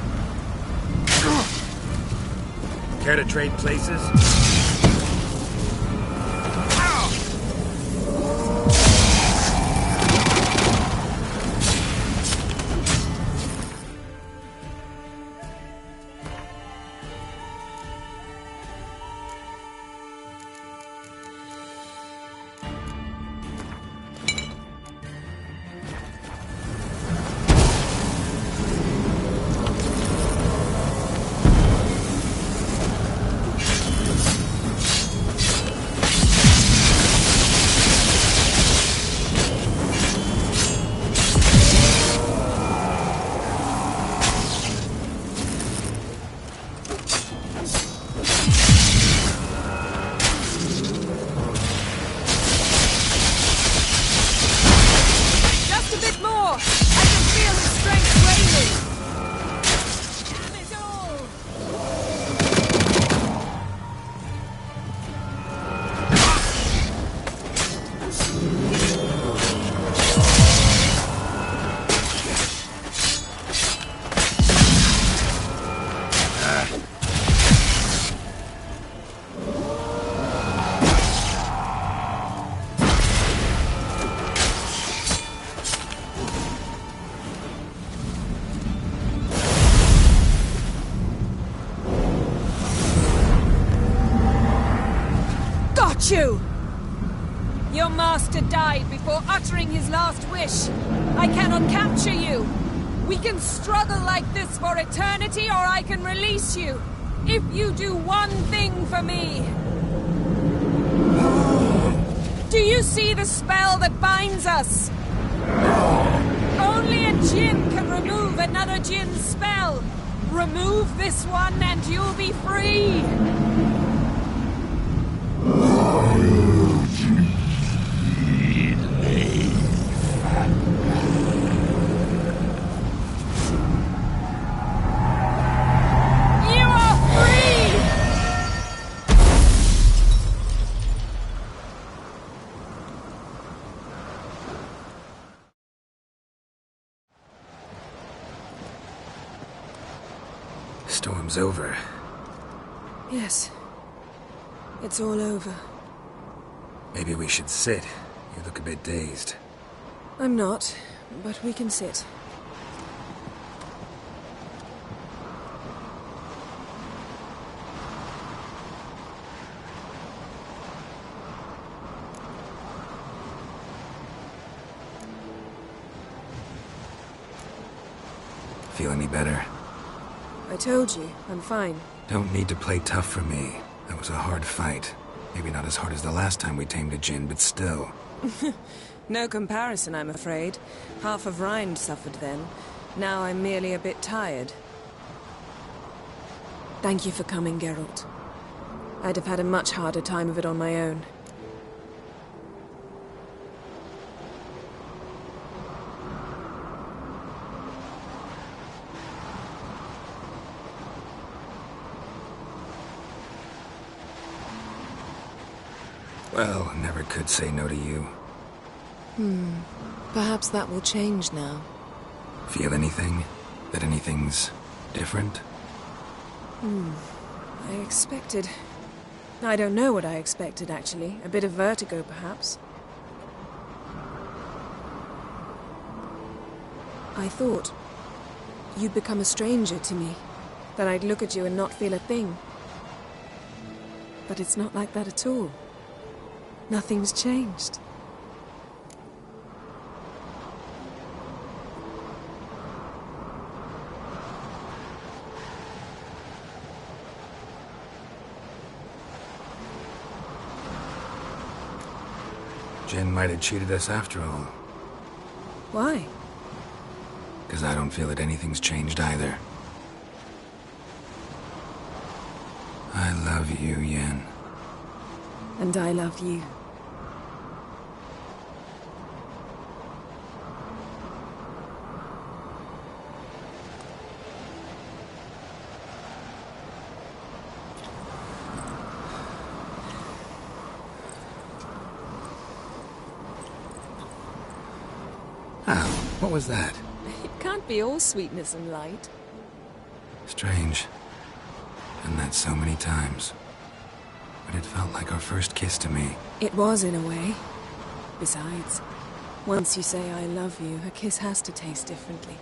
Care to trade places? you! Your master died before uttering his last wish. I cannot capture you. We can struggle like this for eternity, or I can release you. If you do one thing for me. Do you see the spell that binds us? Only a djinn can remove another djinn's spell. Remove this one and you'll be free. Storm's over. Yes. It's all over. Maybe we should sit. You look a bit dazed. I'm not, but we can sit. Feel any better? I told you, I'm fine. Don't need to play tough for me. That was a hard fight. Maybe not as hard as the last time we tamed a djinn, but still. No comparison, I'm afraid. Half of Rind suffered then. Now I'm merely a bit tired. Thank you for coming, Geralt. I'd have had a much harder time of it on my own. Well, never could say no to you. Perhaps that will change now. Feel anything? That anything's different? I expected... I don't know what I expected, actually. A bit of vertigo, perhaps. I thought you'd become a stranger to me. That I'd look at you and not feel a thing. But it's not like that at all. Nothing's changed. Jinn might have cheated us after all. Why? Because I don't feel that anything's changed either. I love you, Yen. And I love you. Ow, what was that? It can't be all sweetness and light. Strange. Done that so many times. But it felt like our first kiss to me. It was, in a way. Besides, once you say I love you, a kiss has to taste differently.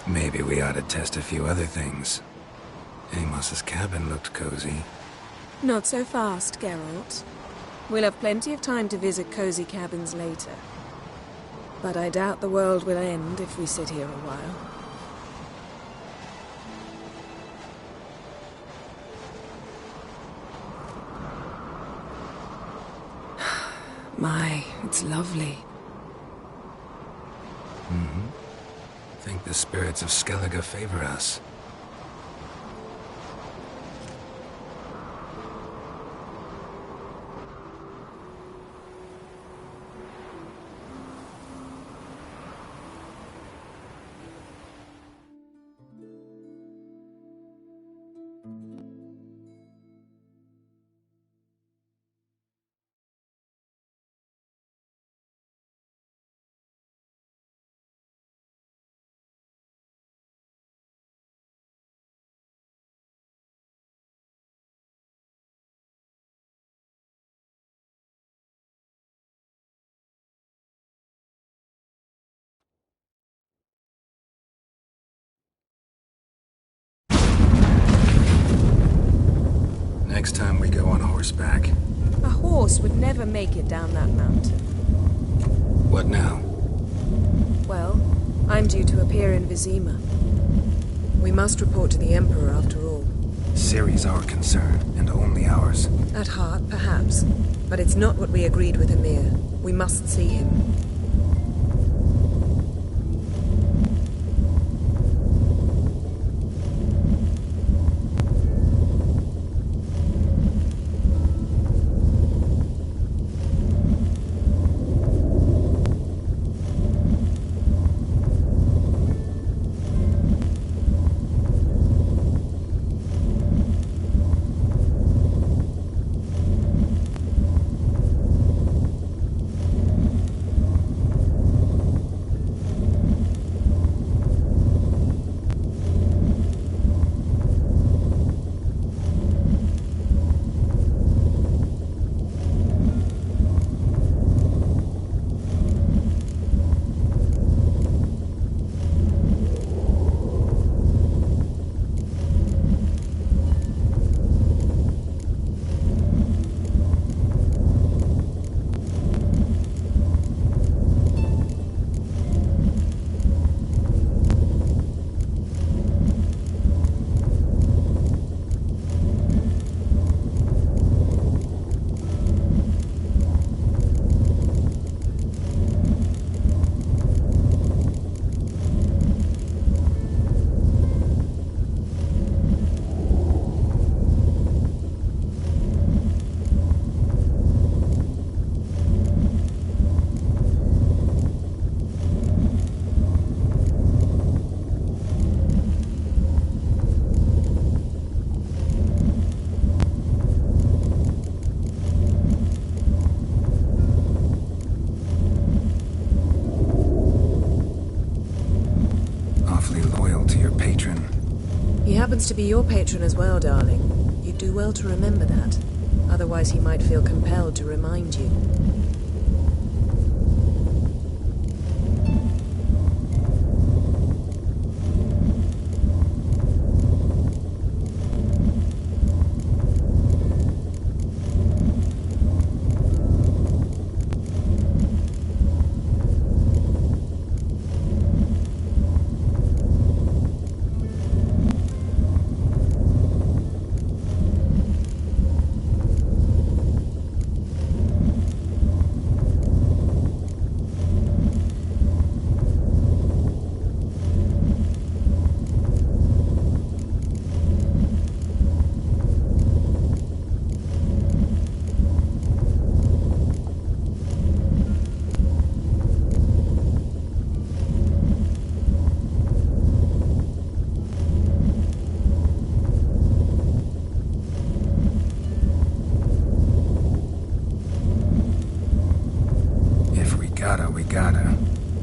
Maybe we ought to test a few other things. Amos's cabin looked cozy. Not so fast, Geralt. We'll have plenty of time to visit cozy cabins later. But I doubt the world will end if we sit here a while. My, it's lovely. Think the spirits of Skellige favor us. horseback. A horse would never make it down that mountain. What now? Well, I'm due to appear in Vizima. We must report to the Emperor after all. Ciri's our concern, and only ours. At heart, perhaps. But it's not what we agreed with Emir. We must see him. He happens to be your patron as well, darling. You'd do well to remember that. Otherwise he might feel compelled to remind you.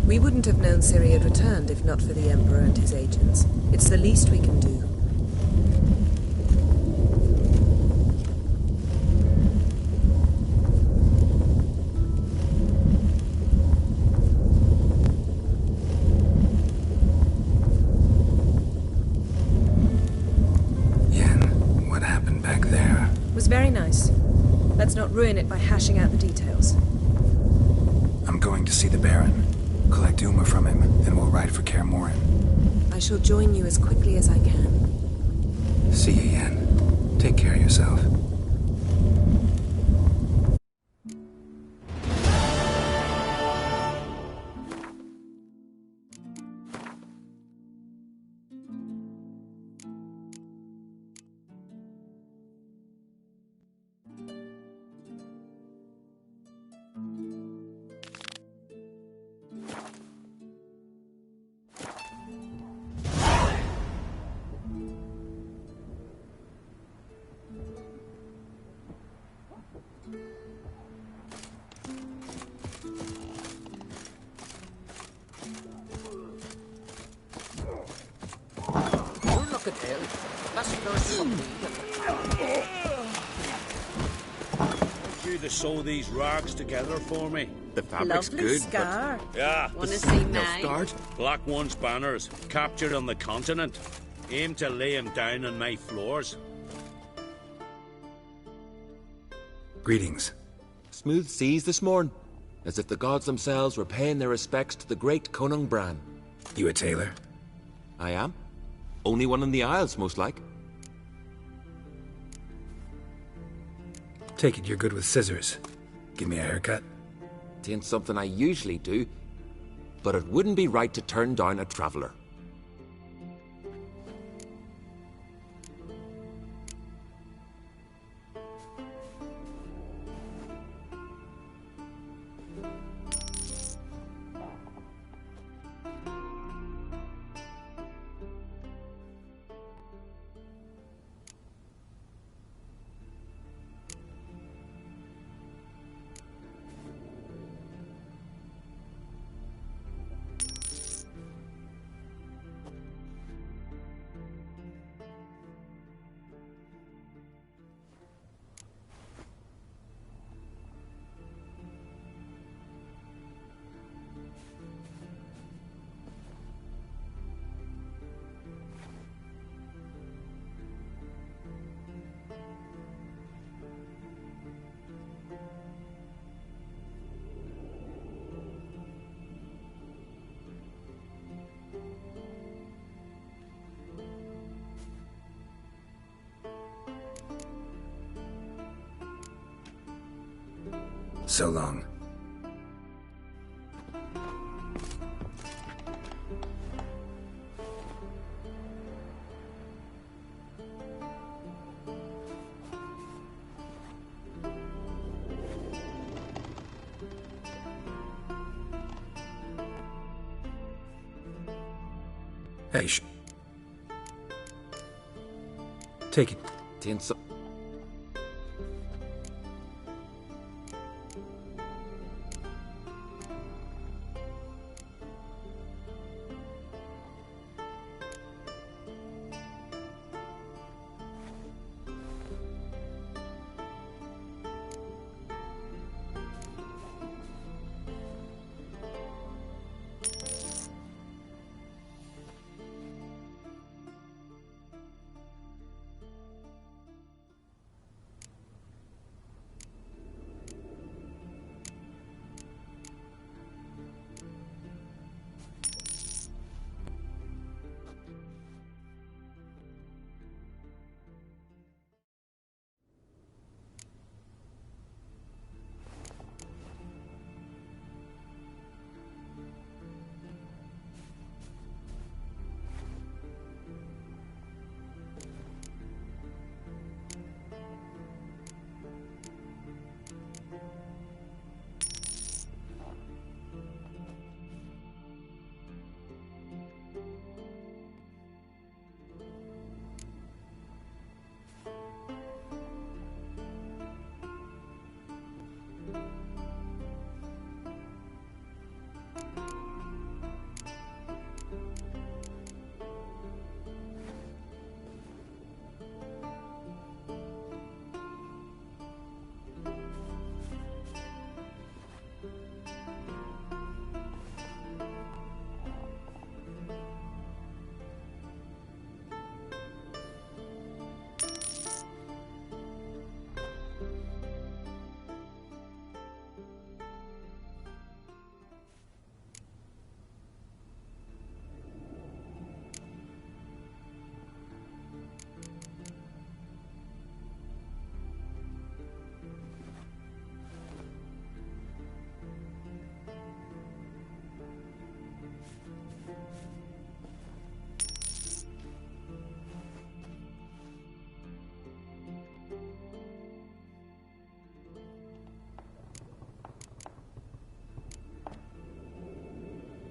We wouldn't have known Ciri had returned if not for the Emperor and his agents. It's the least we can do. Yen, what happened back there? Was very nice. Let's not ruin it by hashing out the details. I'm going to see the Baron. Collect Uma from him, and we'll ride for Kaer Morhen. I shall join you as quickly as I can. See you, Yen. Take care of yourself. You to sew these rags together for me. The fabric's Lovely good, scar. Yeah. Wanna see mine? Start. Black One's banners, captured on the continent. Aim to lay him down on my floors. Greetings. Smooth seas this morn, as if the gods themselves were paying their respects to the great Conung Bran. You a tailor? I am. Only one in the Isles, most like. Take it you're good with scissors. Give me a haircut. Tain't something I usually do, but it wouldn't be right to turn down a traveller. So long. Hey, take it. Tain't so...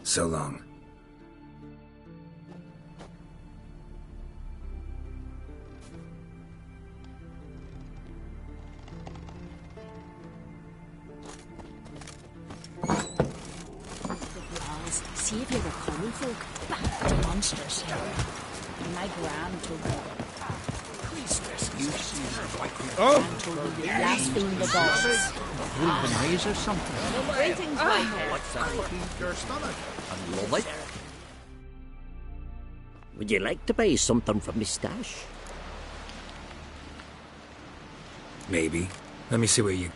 So long. See if you're the common folk. Bah, the monsters here. My gran told me. You see Gran told me you blaspheme the gods. Golden eyes or something. Greetings, Whitehair. What's that? Your stomach. And love it. Would you like to buy something from me stash? Maybe. Let me see what you...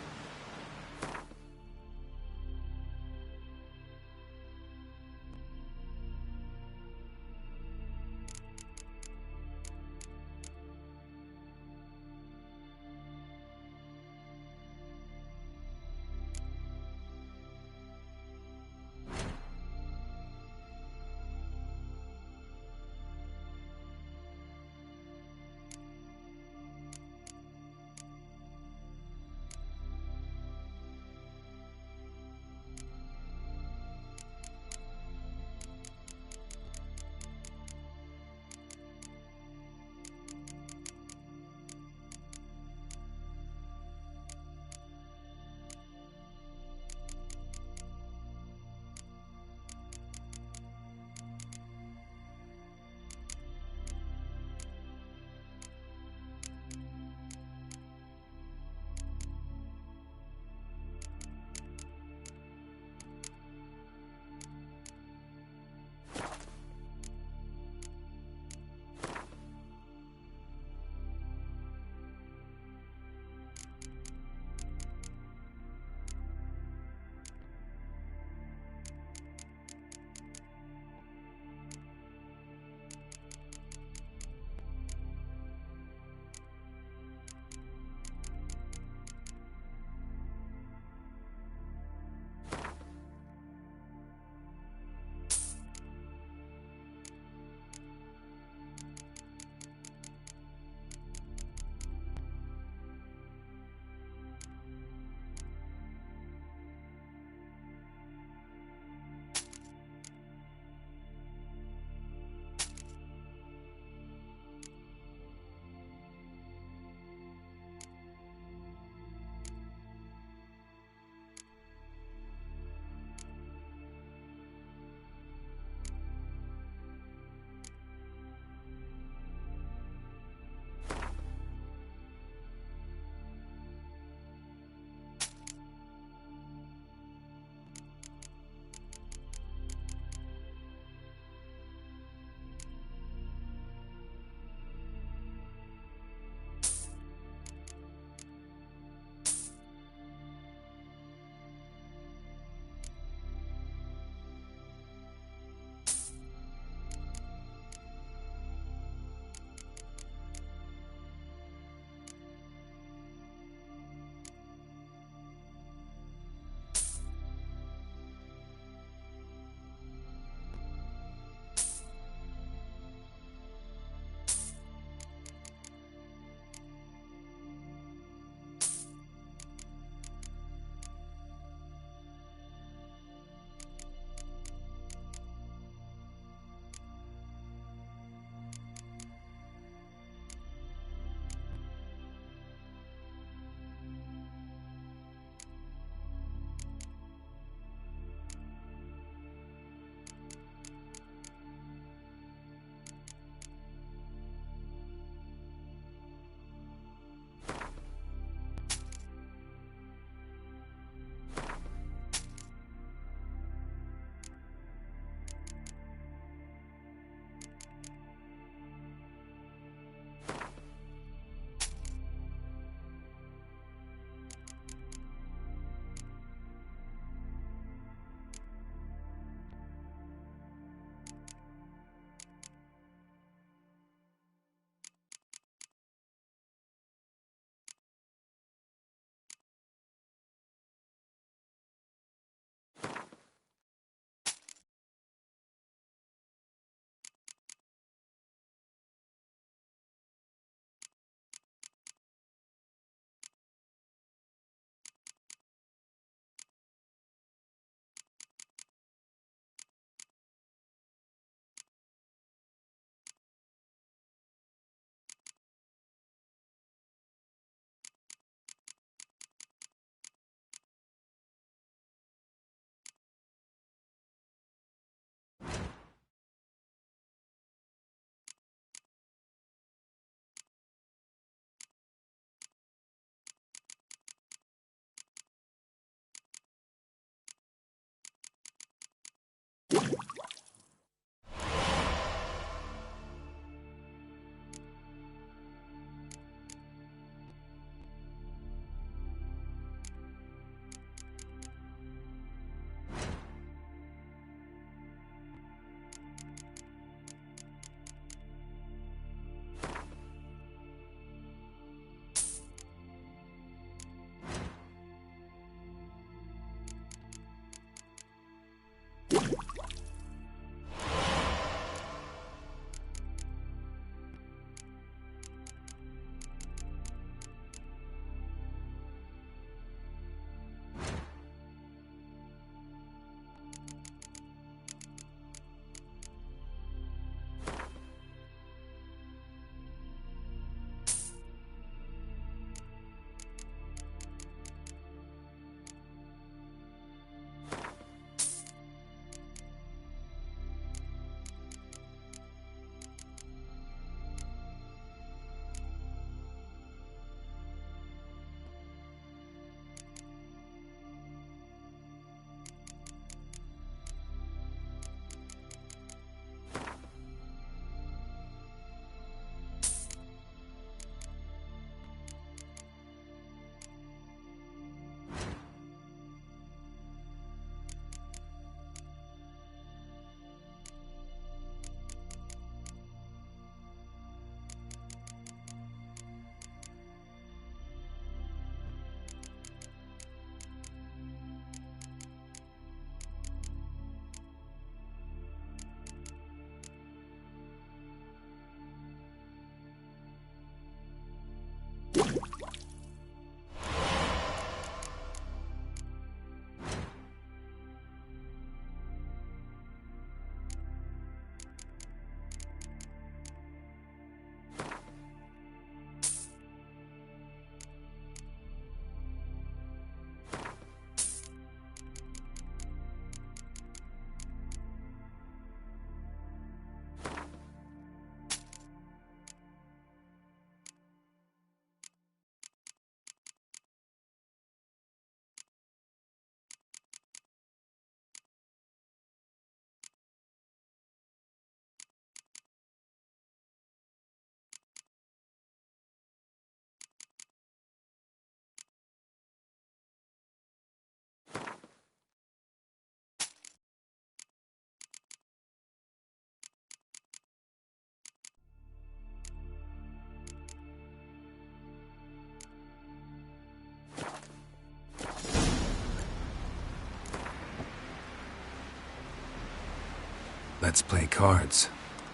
Let's play cards.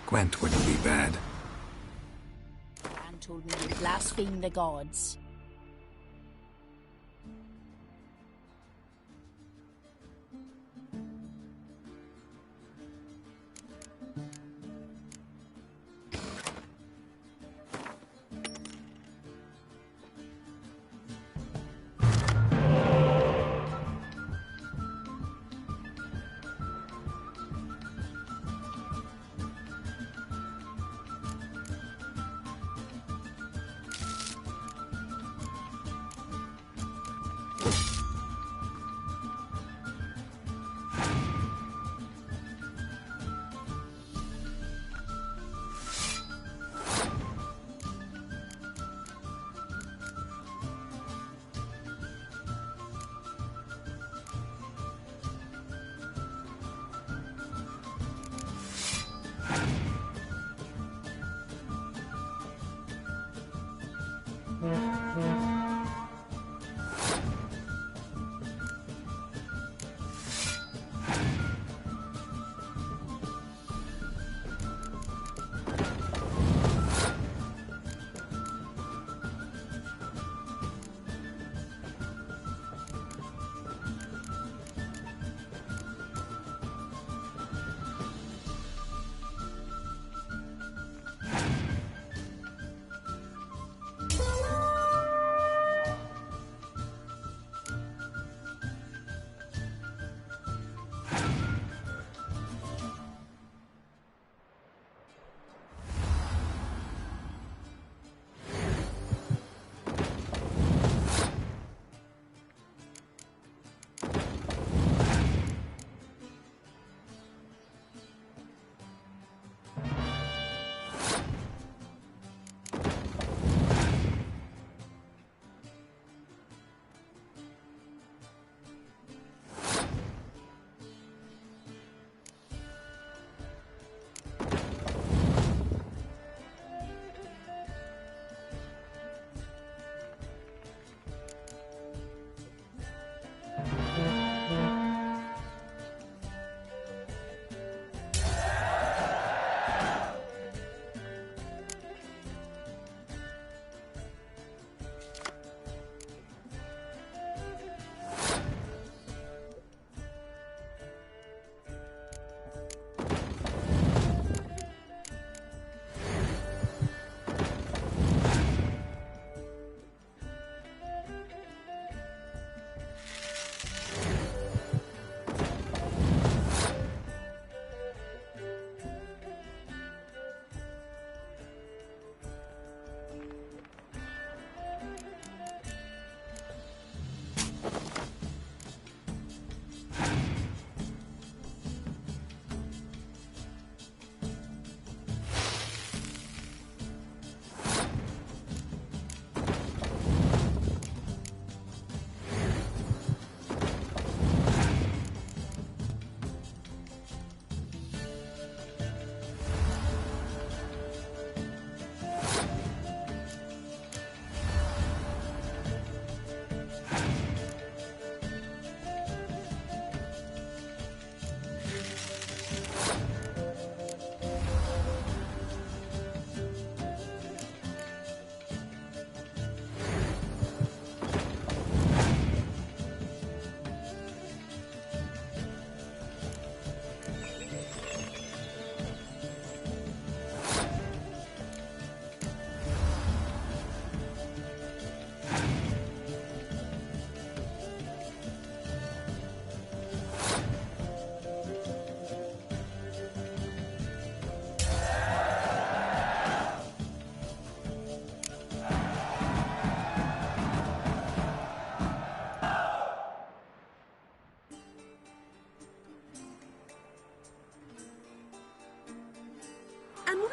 Gwent wouldn't be bad. Gran told me you blaspheme the gods.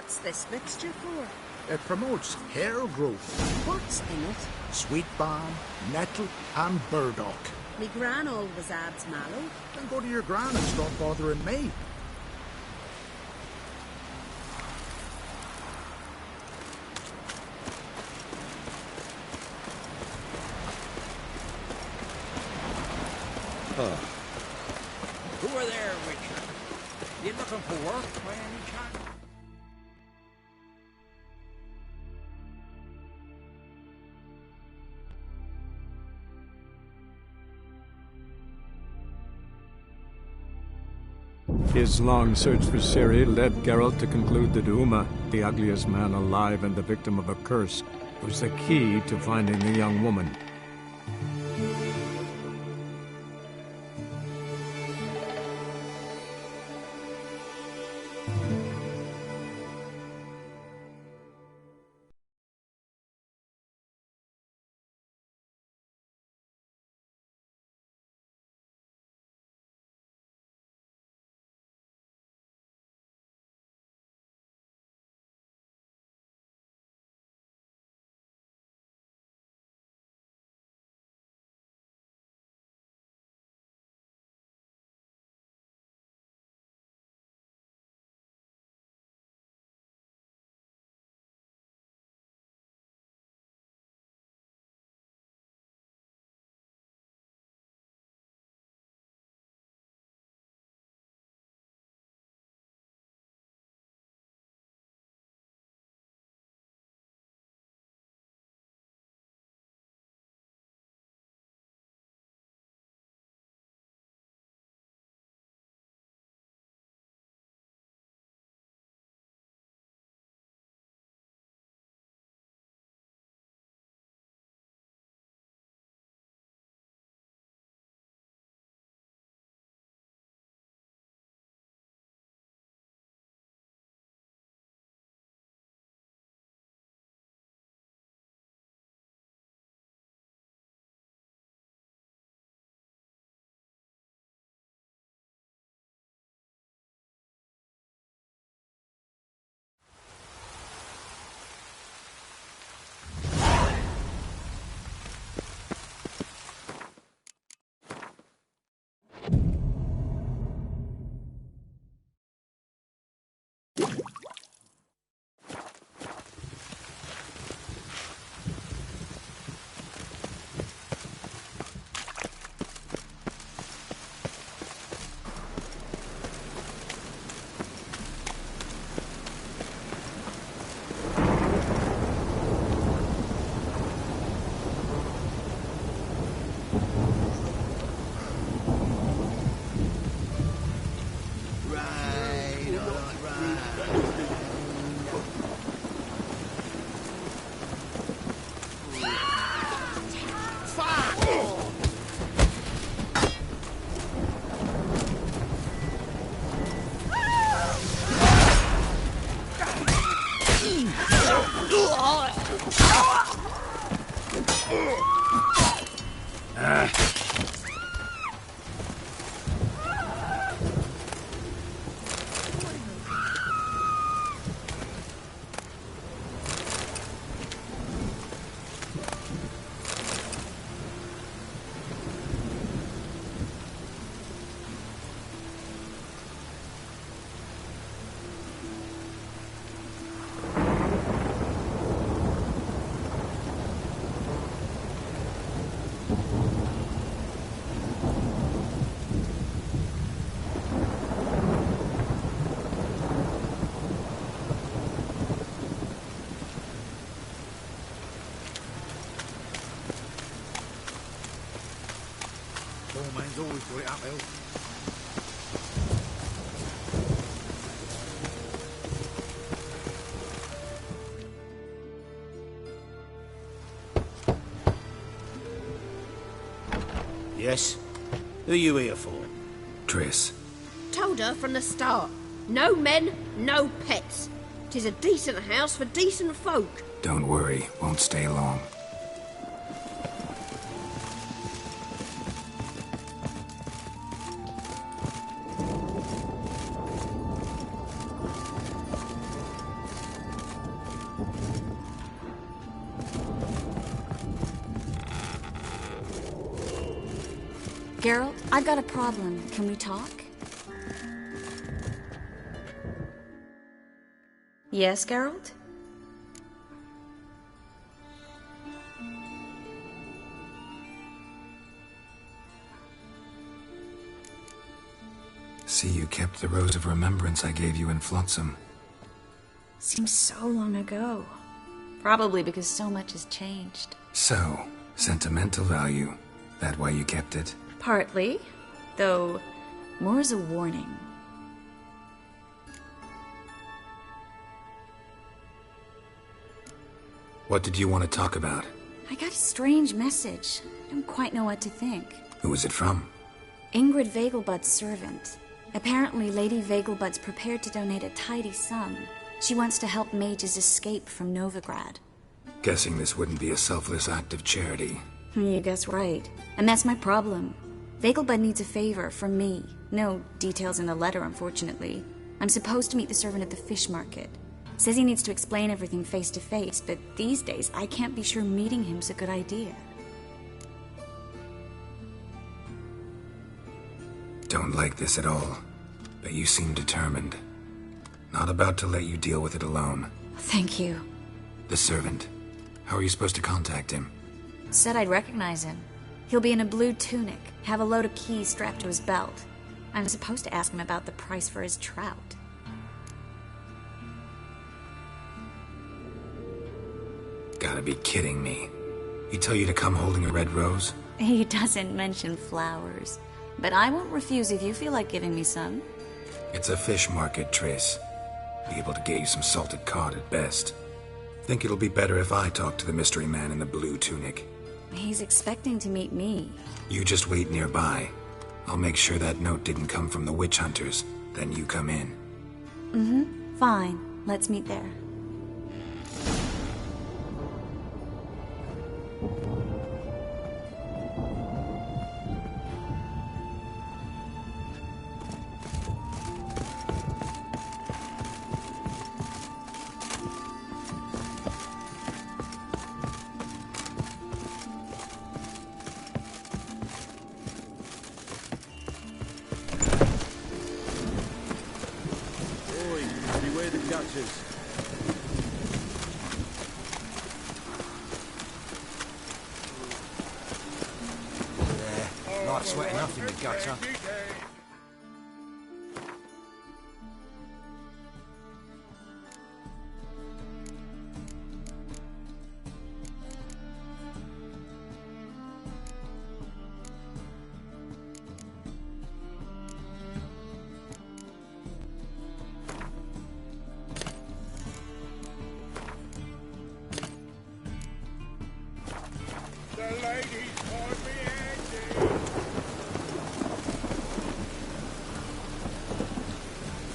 What's this mixture for? It promotes hair growth. What's in it? Sweet balm, nettle, and burdock. Me gran always adds mallow. Then go to your gran and stop bothering me. Who are there, Witcher? You looking for work by any chance? His long search for Ciri led Geralt to conclude that Uma, the ugliest man alive and the victim of a curse, was the key to finding the young woman. Man's always got it uphill. Yes? Who are you here for? Triss. Told her from the start. No men, no pets. 'Tis a decent house for decent folk. Don't worry, won't stay long. Geralt, I've got a problem. Can we talk? Yes, Geralt? See, you kept the rose of remembrance I gave you in Flotsam. Seems so long ago. Probably because so much has changed. So, sentimental value. That why you kept it? Partly, though more as a warning. What did you want to talk about? I got a strange message. I don't quite know what to think. Who was it from? Ingrid Vegelbud's servant. Apparently, Lady Vegelbud's prepared to donate a tidy sum. She wants to help mages escape from Novigrad. Guessing this wouldn't be a selfless act of charity. You guess right. And that's my problem. Vegelbud needs a favor from me. No details in the letter, unfortunately. I'm supposed to meet the servant at the fish market. Says he needs to explain everything face to face, but these days I can't be sure meeting him's a good idea. Don't like this at all, but you seem determined. Not about to let you deal with it alone. Thank you. The servant. How are you supposed to contact him? Said I'd recognize him. He'll be in a blue tunic, have a load of keys strapped to his belt. I'm supposed to ask him about the price for his trout. Gotta be kidding me. He tell you to come holding a red rose? He doesn't mention flowers, but I won't refuse if you feel like giving me some. It's a fish market, Trace. Be able to get you some salted cod at best. Think it'll be better if I talk to the mystery man in the blue tunic. He's expecting to meet me. You just wait nearby. I'll make sure that note didn't come from the witch hunters. Then you come in. Mm-hmm. Fine. Let's meet there. Not sweating nothing, you gutter.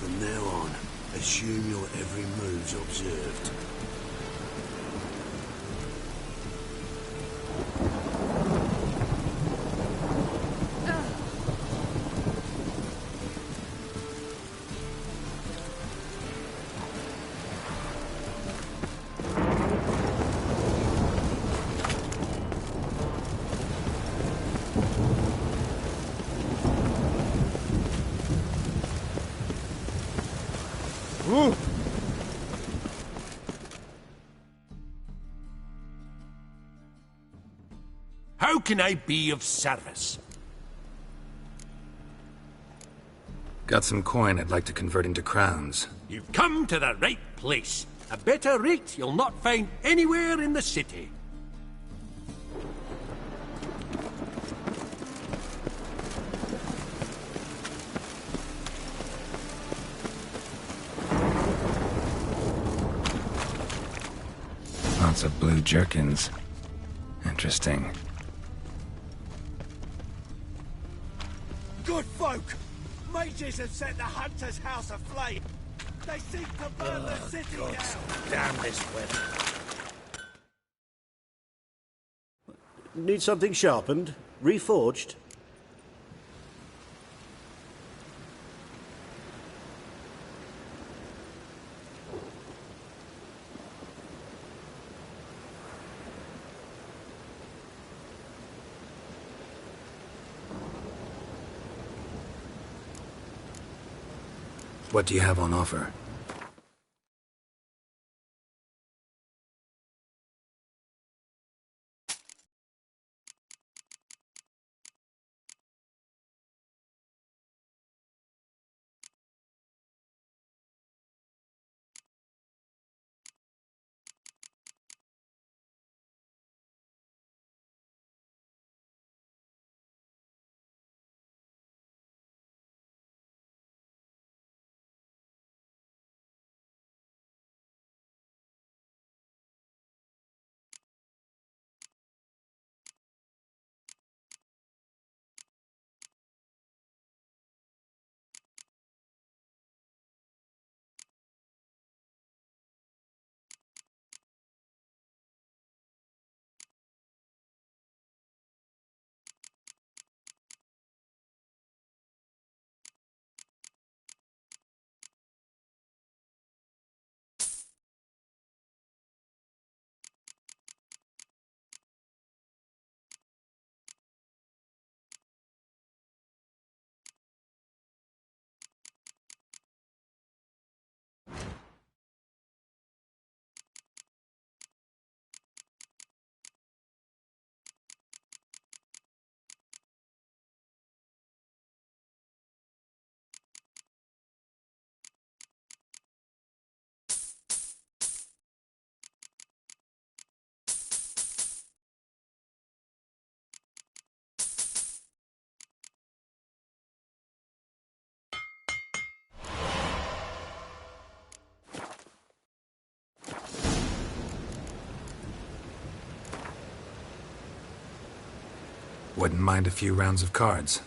From now on, assume your every move's observed. How can I be of service? Got some coin I'd like to convert into crowns. You've come to the right place. A better rate you'll not find anywhere in the city. Lots of blue jerkins. Interesting. Good folk! Mages have set the hunter's house aflame! They seek to burn the city down! Damn this weather. Need something sharpened? Reforged? What do you have on offer? Wouldn't mind a few rounds of cards.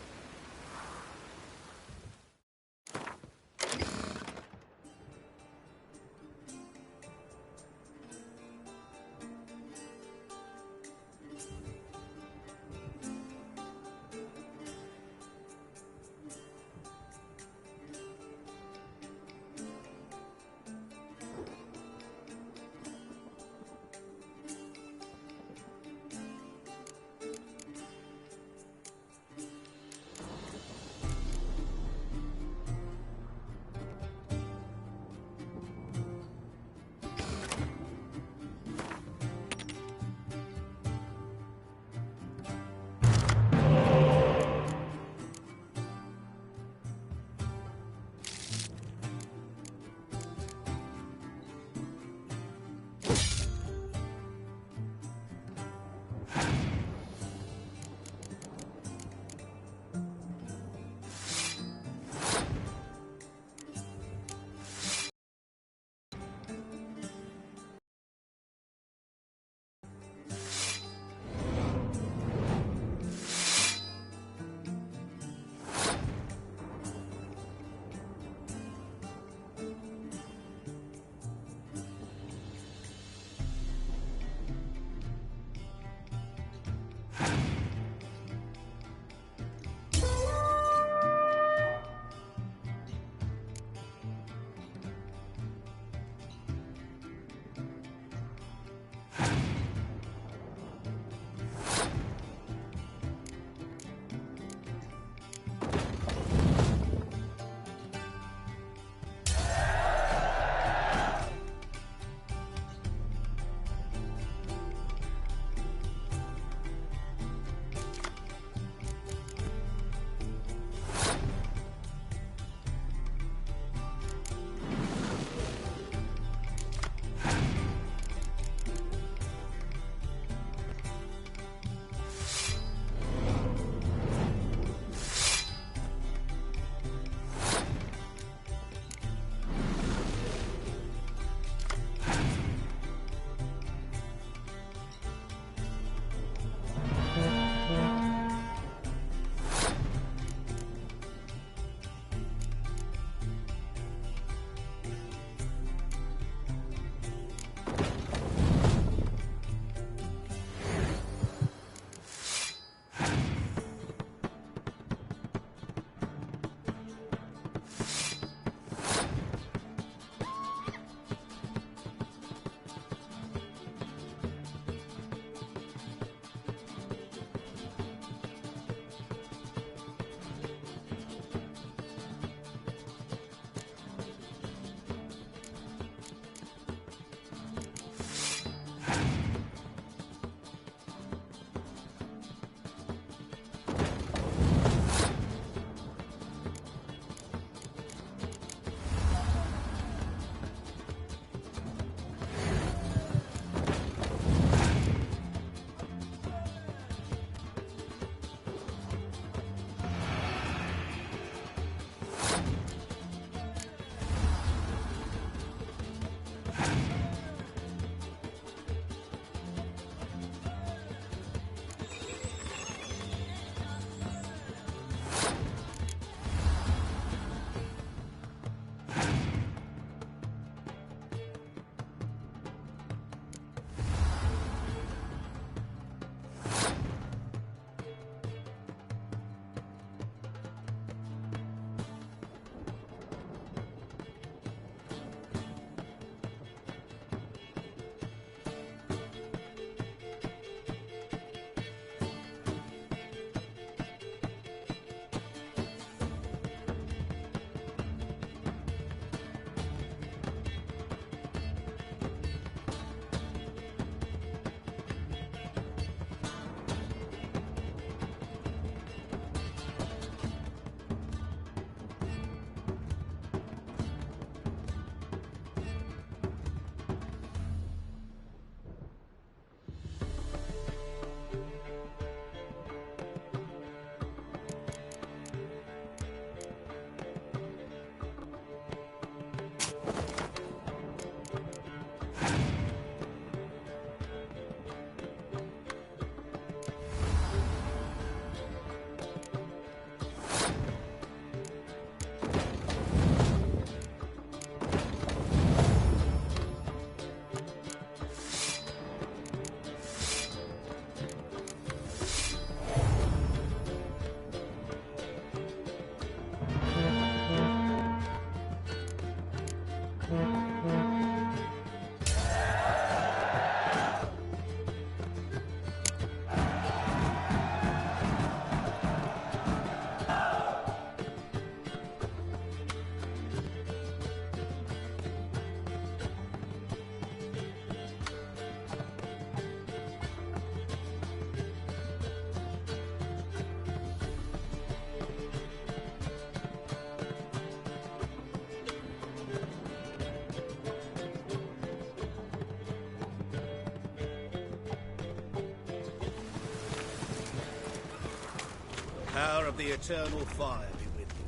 power of the eternal fire be with you.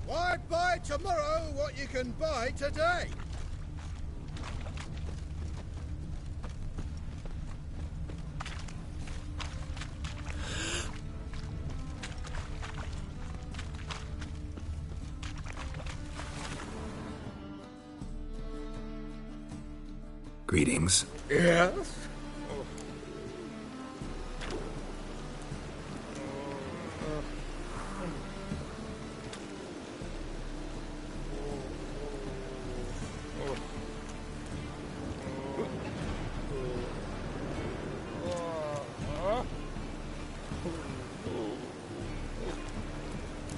Why buy tomorrow what you can buy today? Greetings. Yes?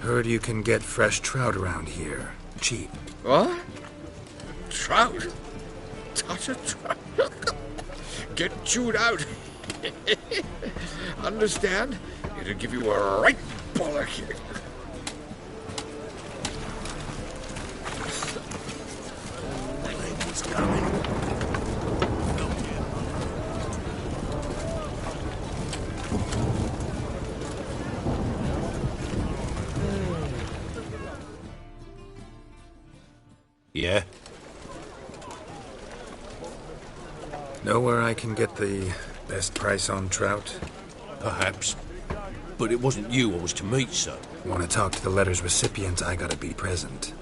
Heard you can get fresh trout around here. Cheap. What? Trout? Touch a trout? Get chewed out. Understand? It'll give you a right bollock. He's coming. Yeah? Know where I can get the best price on trout? Perhaps. But it wasn't you I was to meet, sir. Want to talk to the letter's recipient, I gotta be present.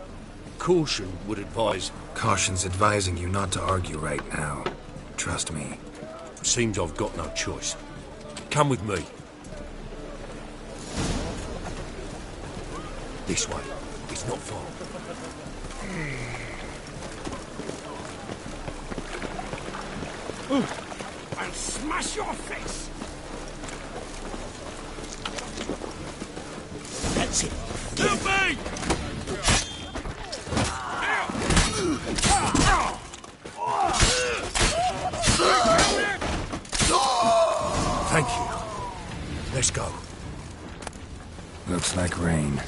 Caution would advise... Caution's advising you not to argue right now. Trust me. Seems I've got no choice. Come with me. This way. It's not far. I'll smash your face! That's it. Help me! Thank you. Let's go. Looks like rain.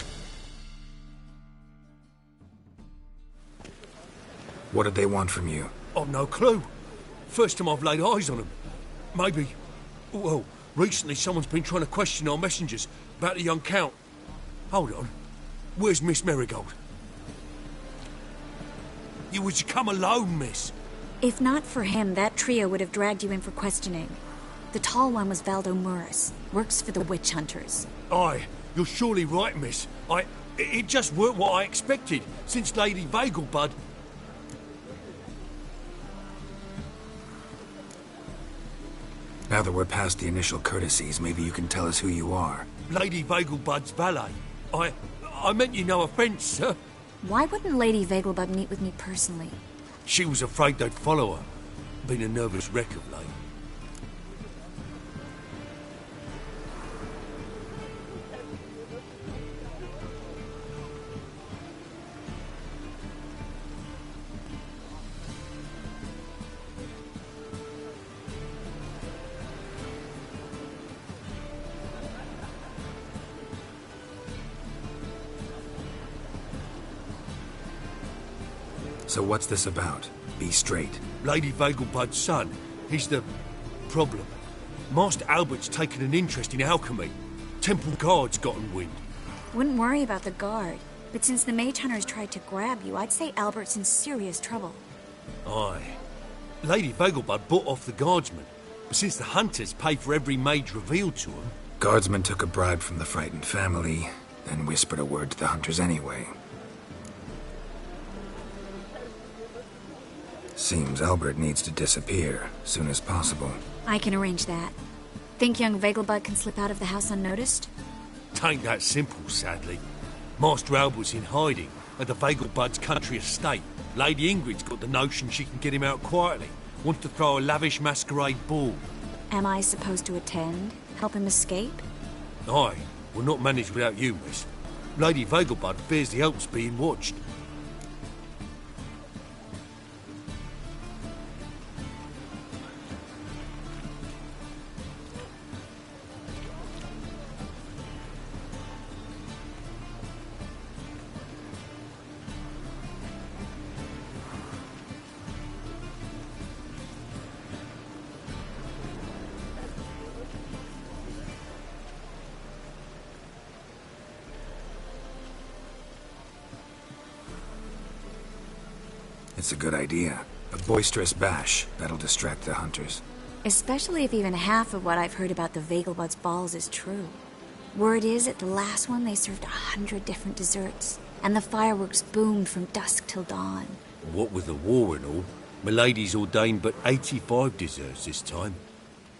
What did they want from you? I've no clue. First time I've laid eyes on them. Maybe... Well, recently someone's been trying to question our messengers about the young Count. Hold on. Where's Miss Marigold? You was to come alone, miss. If not for him, that trio would have dragged you in for questioning. The tall one was Valdo Muris. Works for the witch hunters. Aye, you're surely right, miss. It just weren't what I expected, since Lady Vagelbud... Now that we're past the initial courtesies, maybe you can tell us who you are. Lady Vagelbud's valet. I meant you no offence, sir. Why wouldn't Lady Vagelbud meet with me personally? She was afraid they'd follow her. Been a nervous wreck of late. So what's this about? Be straight. Lady Vagelbud's son. He's the... problem. Master Albert's taken an interest in alchemy. Temple guards gotten wind. Wouldn't worry about the guard. But since the mage hunters tried to grab you, I'd say Albert's in serious trouble. Aye. Lady Vagelbud bought off the guardsmen. But since the hunters pay for every mage revealed to them... Guardsmen took a bribe from the frightened family, then whispered a word to the hunters anyway. Seems Albert needs to disappear, soon as possible. I can arrange that. Think young Vagelbud can slip out of the house unnoticed? Tain't that simple, sadly. Master Albert's in hiding at the Vagelbud's country estate. Lady Ingrid's got the notion she can get him out quietly. Wants to throw a lavish masquerade ball. Am I supposed to attend? Help him escape? Aye, we'll not manage without you, miss. Lady Vagelbud fears the help's being watched. That's a good idea. A boisterous bash. That'll distract the hunters. Especially if even half of what I've heard about the Vegelbud's balls is true. Word is, at the last one they served 100 different desserts, and the fireworks boomed from dusk till dawn. What with the war and all, Milady's ordained but 85 desserts this time.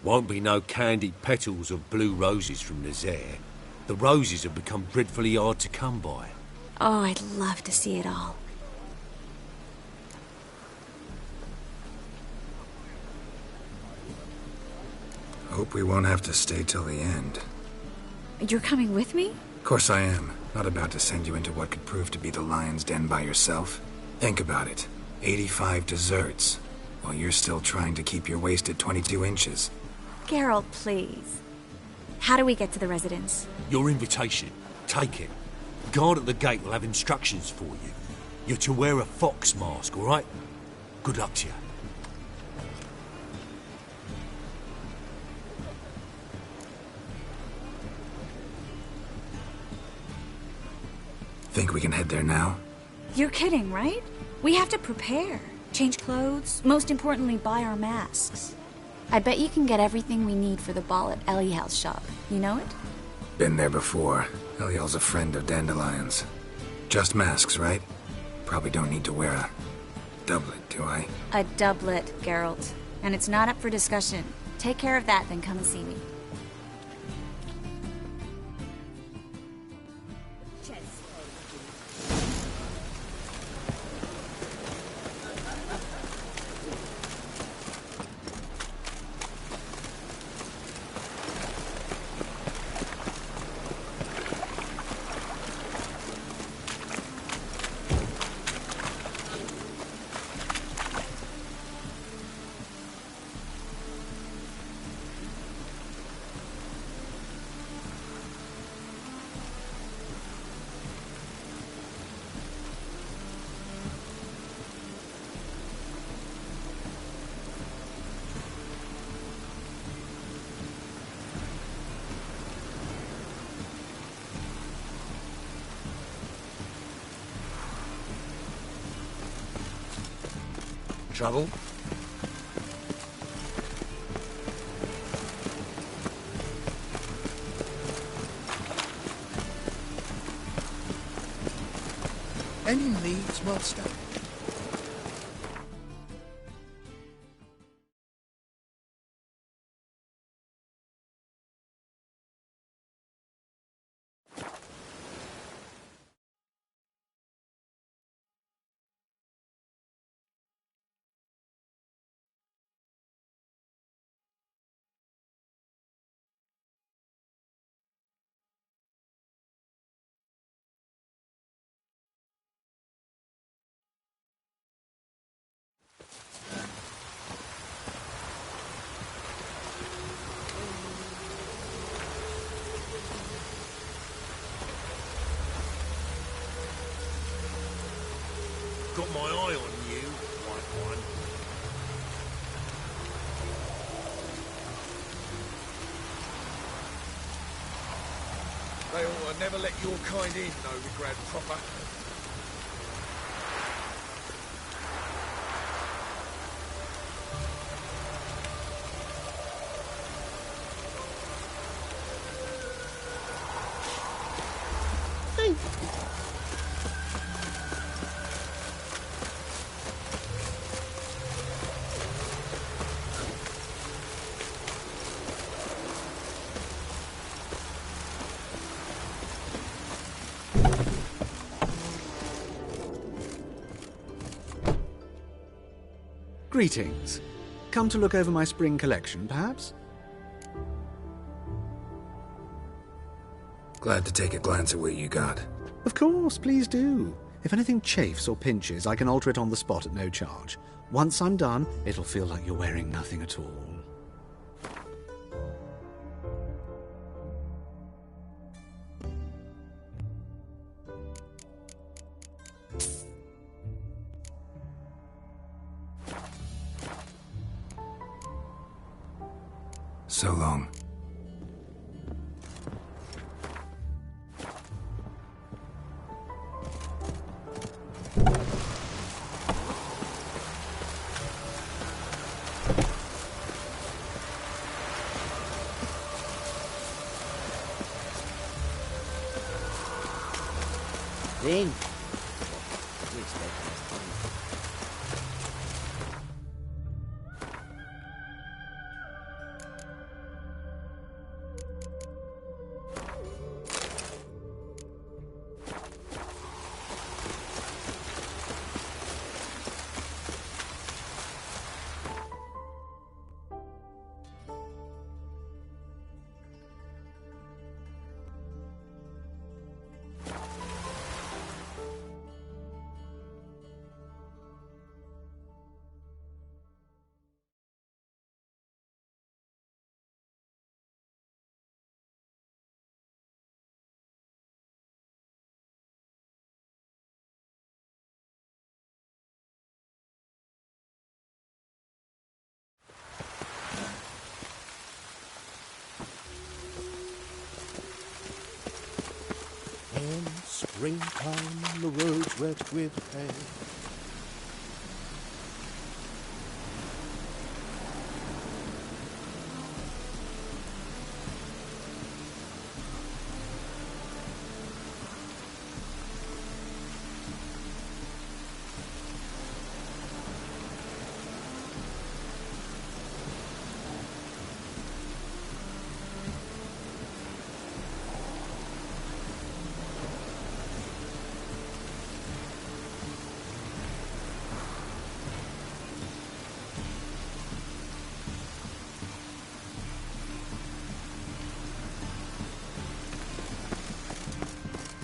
Won't be no candied petals of blue roses from Nazaire. The roses have become dreadfully hard to come by. Oh, I'd love to see it all. Hope we won't have to stay till the end. You're coming with me? Of course I am. Not about to send you into what could prove to be the lion's den by yourself. Think about it. 85 desserts, while you're still trying to keep your waist at 22 inches. Geralt, please. How do we get to the residence? Your invitation. Take it. Guard at the gate will have instructions for you. You're to wear a fox mask, all right? Good luck to you. Think we can head there now? You're kidding, right? We have to prepare. Change clothes. Most importantly, buy our masks. I bet you can get everything we need for the ball at Eliel's shop. You know it? Been there before. Eliel's a friend of Dandelion's. Just masks, right? Probably don't need to wear a doublet, do I? A doublet, Geralt. And it's not up for discussion. Take care of that, then come and see me. Trouble? Any needs, master? Got my eye on you, white one. They ought to never let your kind in, Novigrad proper. Greetings. Come to look over my spring collection, perhaps? Glad to take a glance at what you got. Of course, please do. If anything chafes or pinches, I can alter it on the spot at no charge. Once I'm done, it'll feel like you're wearing nothing at all. So long. then. What do you expect next time? In springtime, the roads wet with hay.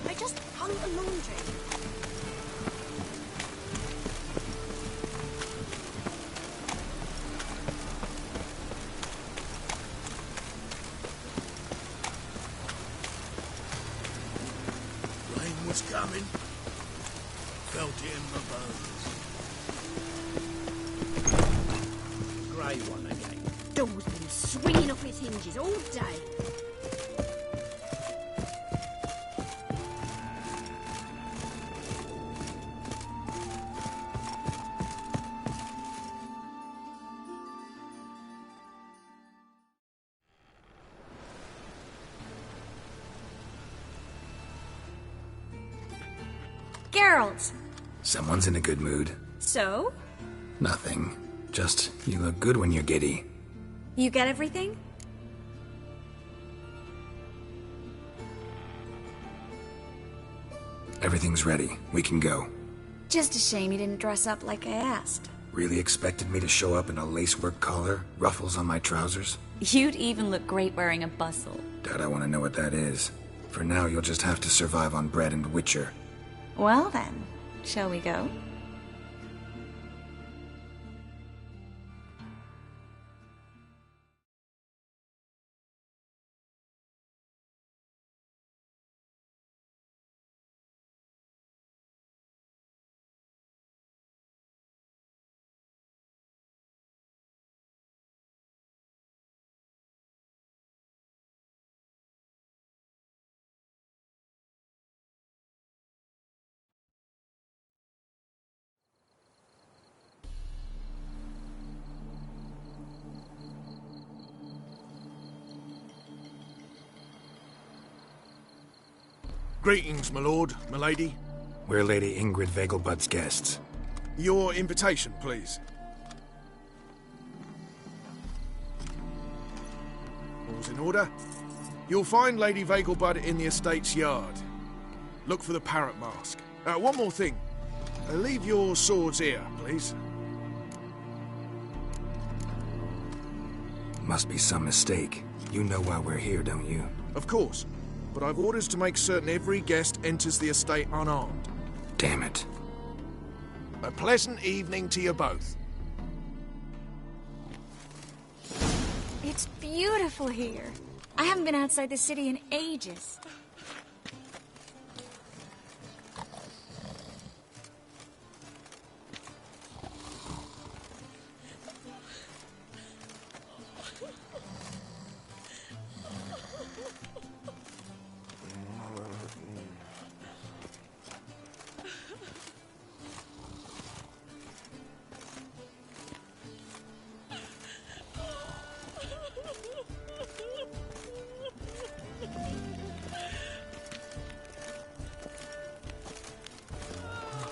I just hung the laundry. Rain was coming. Felt it in my bones. Grey one again. Door's been swinging off its hinges all day. Geralt! Someone's in a good mood. So? Nothing. Just, you look good when you're giddy. You get everything? Everything's ready. We can go. Just a shame you didn't dress up like I asked. Really expected me to show up in a lacework collar, ruffles on my trousers? You'd even look great wearing a bustle. Doubt I want to know what that is. For now, you'll just have to survive on bread and Witcher. Well then, shall we go? Greetings, my lord, my lady. We're Lady Ingrid Vegelbud's guests. Your invitation, please. All's in order. You'll find Lady Vegelbud in the estate's yard. Look for the parrot mask. One more thing. Leave your swords here, please. Must be some mistake. You know why we're here, don't you? Of course. But I've orders to make certain every guest enters the estate unarmed. Damn it. A pleasant evening to you both. It's beautiful here. I haven't been outside the city in ages.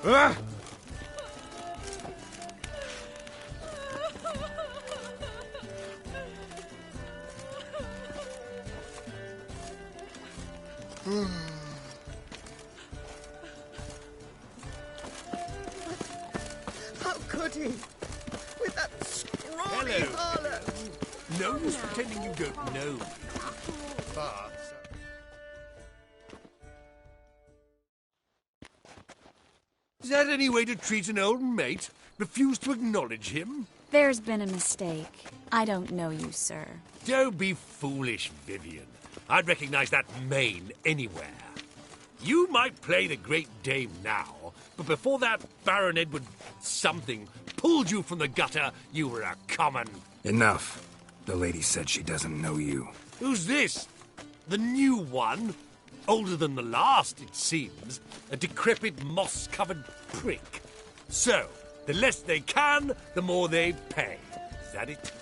Ah! How could he? With that scrawny Hello. harlot! No use pretending you don't know. But... Is that any way to treat an old mate? Refuse to acknowledge him? There's been a mistake. I don't know you, sir. Don't be foolish, Vivian. I'd recognize that mane anywhere. You might play the Great Dame now, but before that Baron Edward something pulled you from the gutter, you were a common... Enough. The lady said she doesn't know you. Who's this? The new one? Older than the last, it seems. A decrepit, moss-covered prick. So, the less they can, the more they pay. Is that it?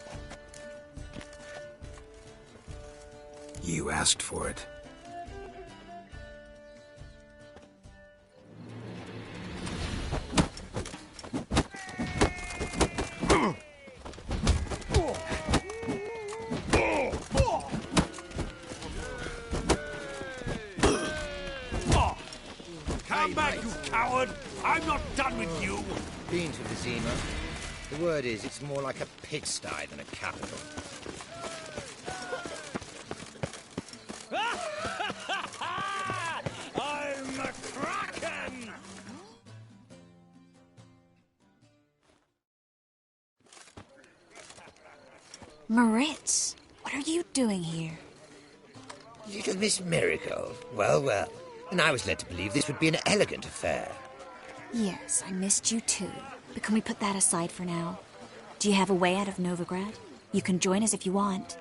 You asked for it. Come back, you coward! I'm not done with you! Been to Vizima. The word is, it's more like a pigsty than a capital. I'm a kraken! Moritz, what are you doing here? Little Miss Marigold. Well, well. And I was led to believe this would be an elegant affair. Yes, I missed you too. But can we put that aside for now? Do you have a way out of Novigrad? You can join us if you want.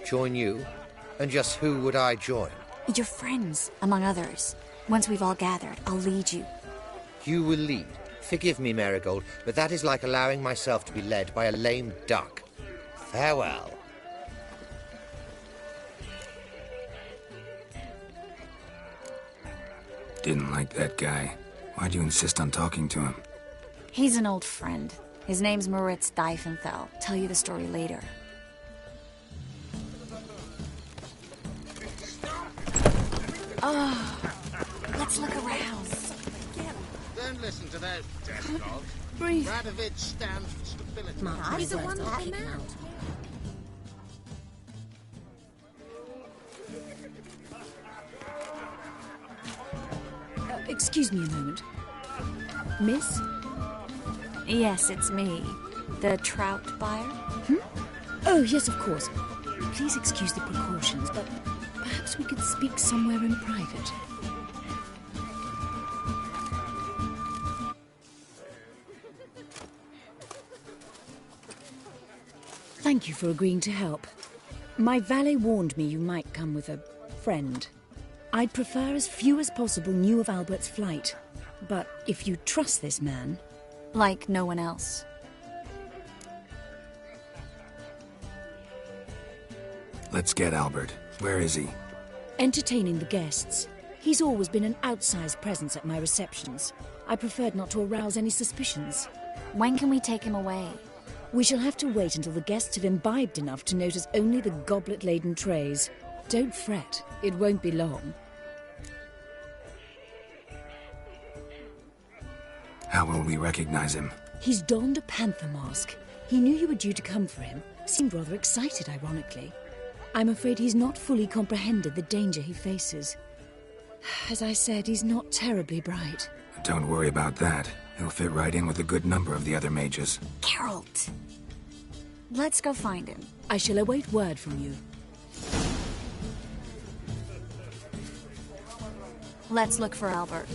Join you? And just who would I join? Your friends, among others. Once we've all gathered, I'll lead you. You will lead. Forgive me, Marigold, but that is like allowing myself to be led by a lame duck. Farewell. Didn't like that guy. Why'd you insist on talking to him? He's an old friend. His name's Moritz Diefenthal. Tell you the story later. Oh, let's look around. Don't listen to those death dogs. Breathe. Radovich stands for stability. He's the one that came out. Excuse me a moment. Miss? Yes, it's me. The trout buyer? Oh, yes, of course. Please excuse the precautions, but perhaps we could speak somewhere in private. Thank you for agreeing to help. My valet warned me you might come with a friend. I'd prefer as few as possible knew of Albert's flight. But if you trust this man... Like no one else. Let's get Albert. Where is he? Entertaining the guests. He's always been an outsized presence at my receptions. I preferred not to arouse any suspicions. When can we take him away? We shall have to wait until the guests have imbibed enough to notice only the goblet-laden trays. Don't fret, it won't be long. How will we recognize him? He's donned a panther mask. He knew you were due to come for him. Seemed rather excited, ironically. I'm afraid he's not fully comprehended the danger he faces. As I said, he's not terribly bright. Don't worry about that. He'll fit right in with a good number of the other mages. Geralt! Let's go find him. I shall await word from you. Let's look for Albert.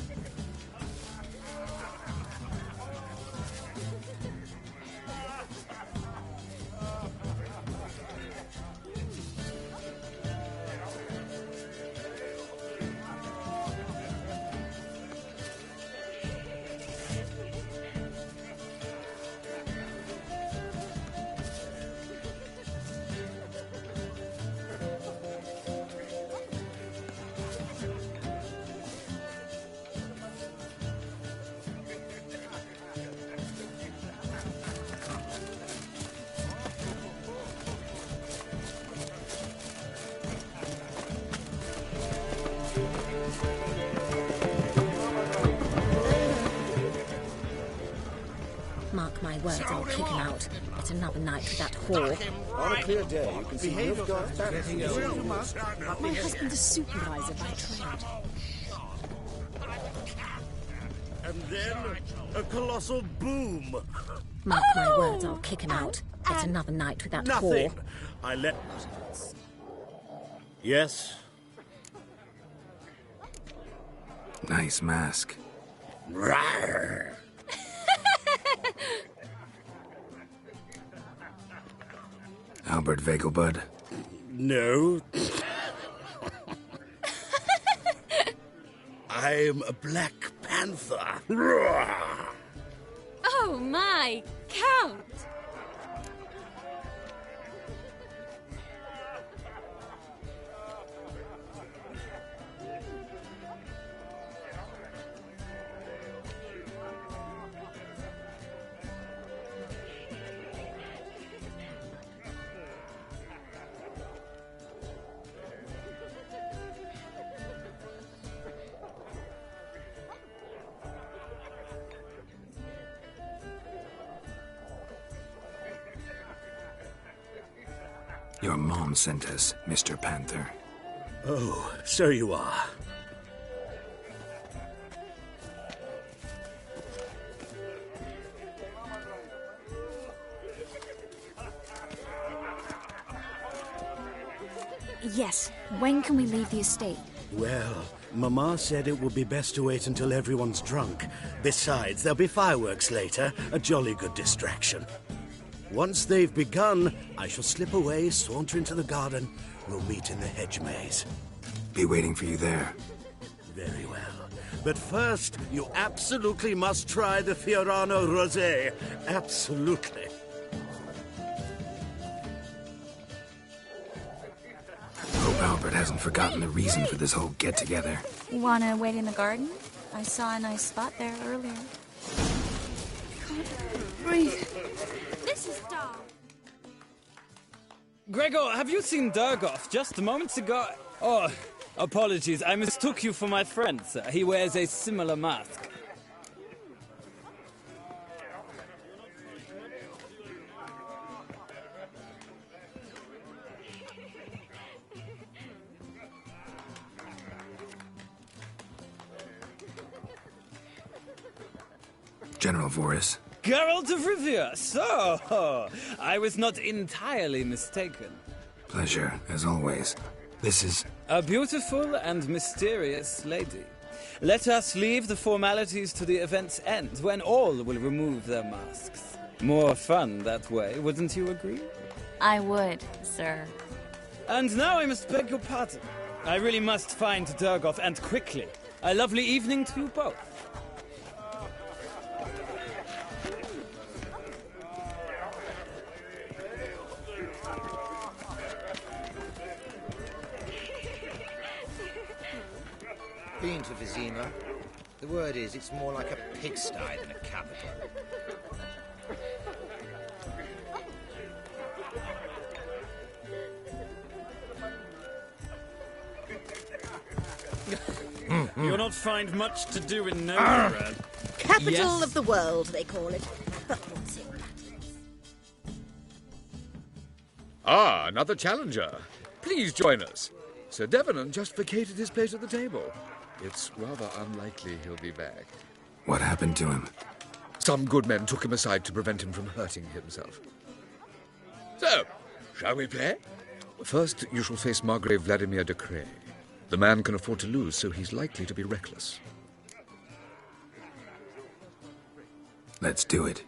Mark my words, I'll kick him out. It's another night with that whore. On a clear day, you can see Nilfgaard's battles. My husband's a supervisor by trade. And then a colossal boom. Mark my words, I'll kick him out. It's another night with that Nothing. whore. I let... Yes? Nice mask. Rawr. Albert Vegelbud? No. I'm a Black Panther. Rawr. Oh my, Count! Your mom sent us, Mr. Panther. Oh, so you are. Yes, when can we leave the estate? Well, Mama said it would be best to wait until everyone's drunk. Besides, there'll be fireworks later, a jolly good distraction. Once they've begun, I shall slip away, saunter into the garden. We'll meet in the hedge maze. Be waiting for you there. Very well. But first, you absolutely must try the Fiorano Rosé. Absolutely. Hope Albert hasn't forgotten the reason for this whole get-together. Wanna wait in the garden? I saw a nice spot there earlier. Breathe. This is Dom. Gregor, have you seen Durgoff just moments ago? Oh, apologies. I mistook you for my friend, sir. He wears a similar mask. General Voris. Geralt of Rivia, so I was not entirely mistaken. Pleasure, as always. This is... A beautiful and mysterious lady. Let us leave the formalities to the event's end, when all will remove their masks. More fun that way, wouldn't you agree? I would, sir. And now I must beg your pardon. I really must find Durgoff, and quickly. A lovely evening to you both. Been to Vizima. The word is, it's more like a pigsty than a capital. You'll not find much to do in Novigrad. Capital Yes. of the world, they call it. But what's it? Ah, another challenger. Please join us. Sir Devenant just vacated his place at the table. It's rather unlikely he'll be back. What happened to him? Some good men took him aside to prevent him from hurting himself. So, shall we play? First, you shall face Margrave Vladimir de Cray. The man can afford to lose, so he's likely to be reckless. Let's do it.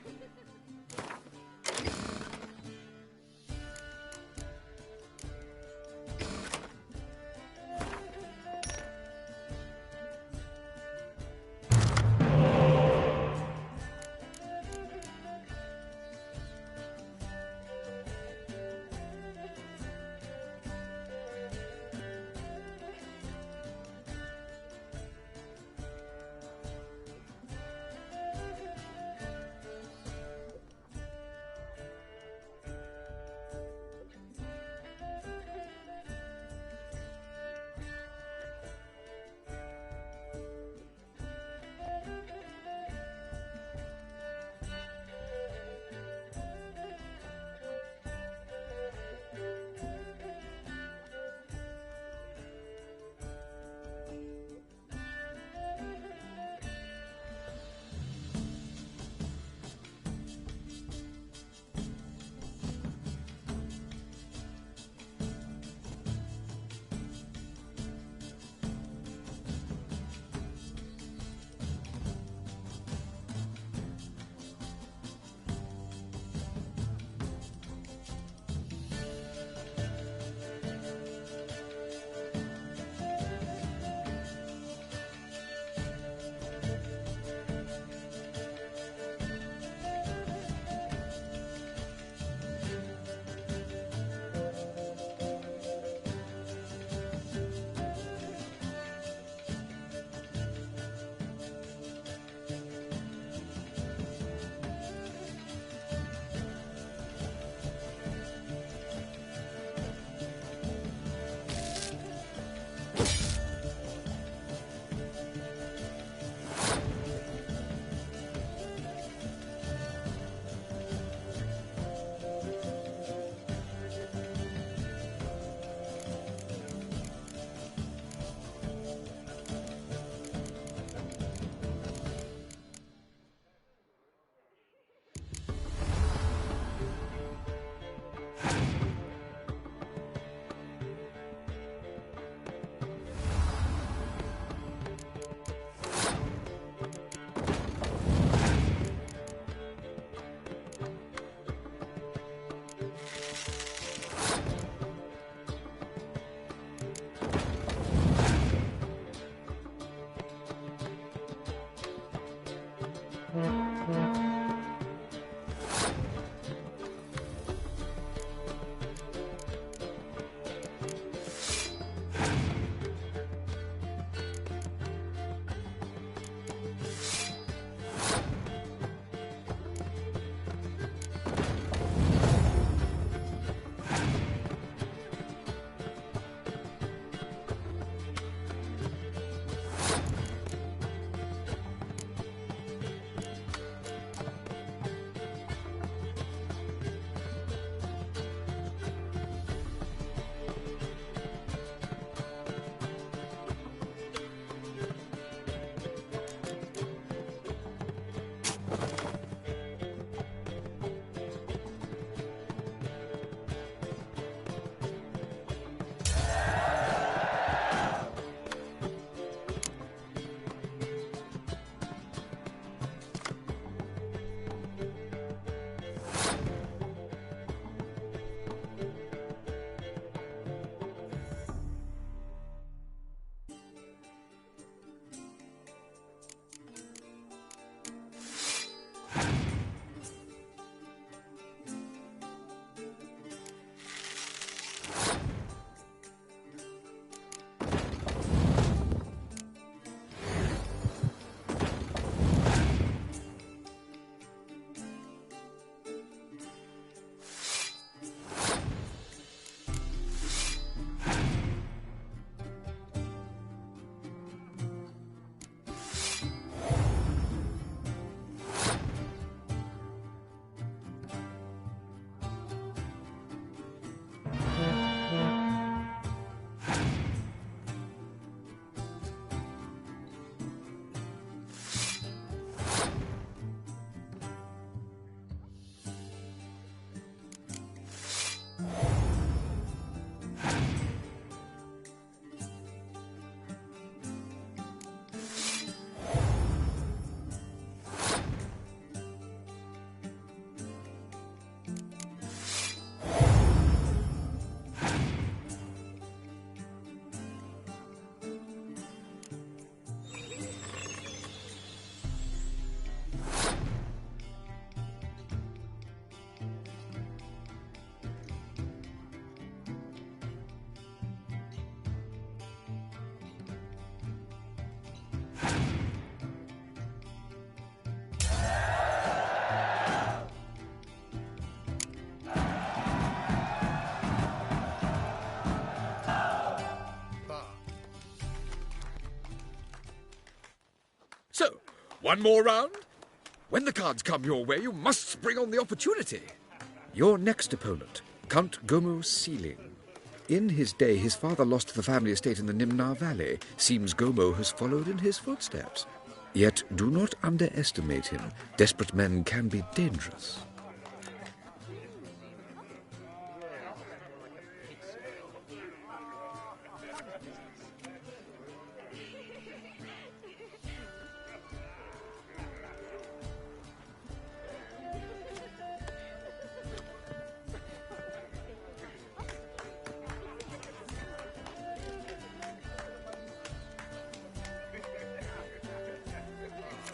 So, one more round? When the cards come your way, you must spring on the opportunity. Your next opponent, Count Gomo Sealing. In his day, his father lost the family estate in the Nimnar Valley. Seems Gomo has followed in his footsteps. Yet do not underestimate him. Desperate men can be dangerous.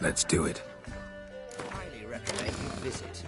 Let's do it. Highly recommend you visit.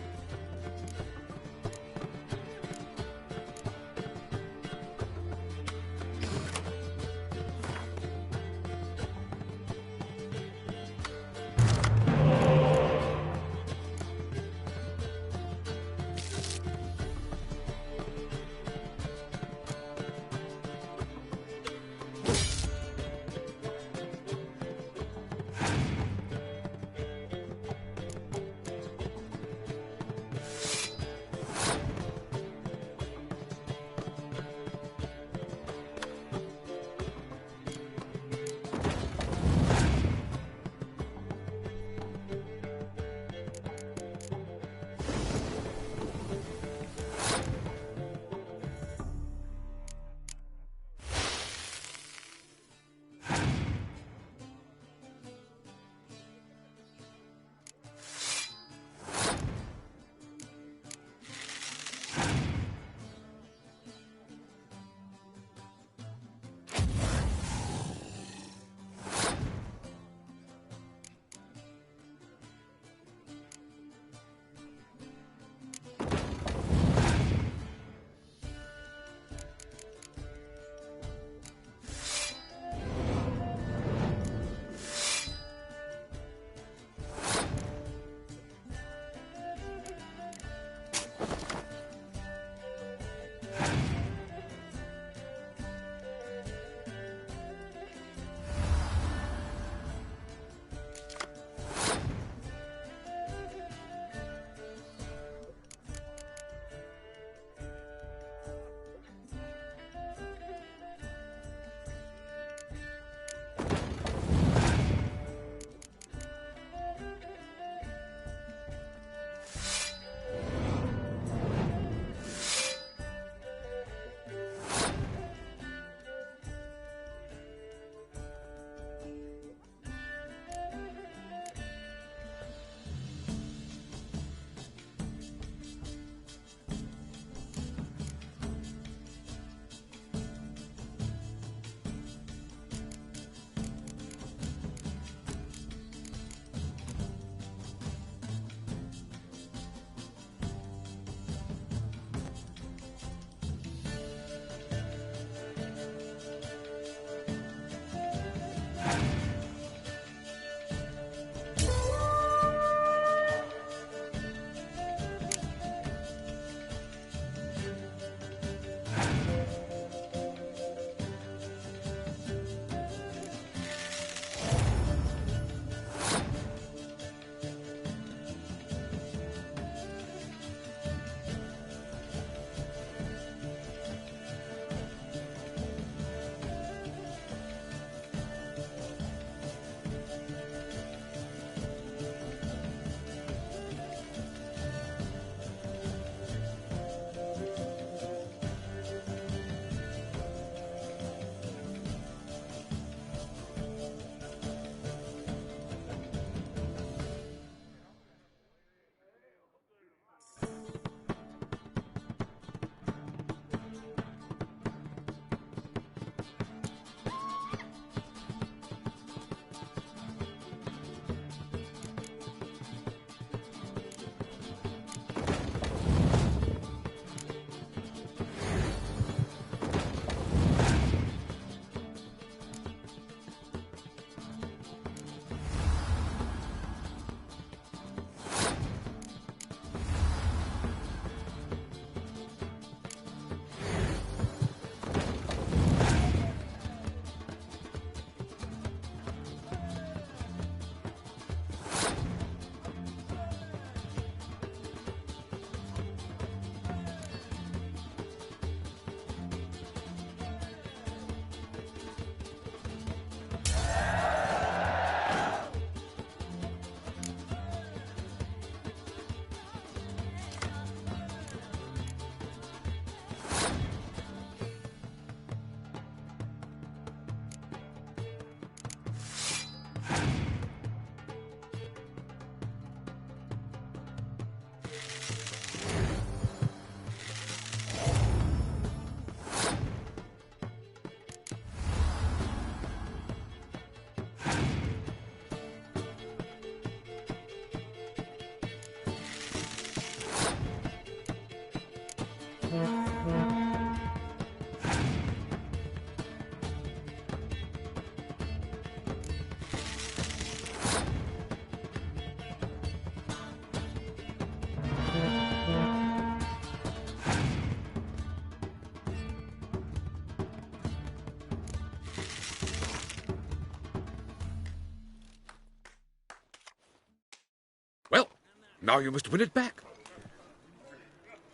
Now you must win it back.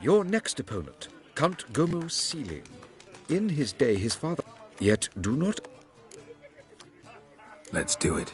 Your next opponent, Count Gomo Sealing. In his day, his father... Yet do not... Let's do it.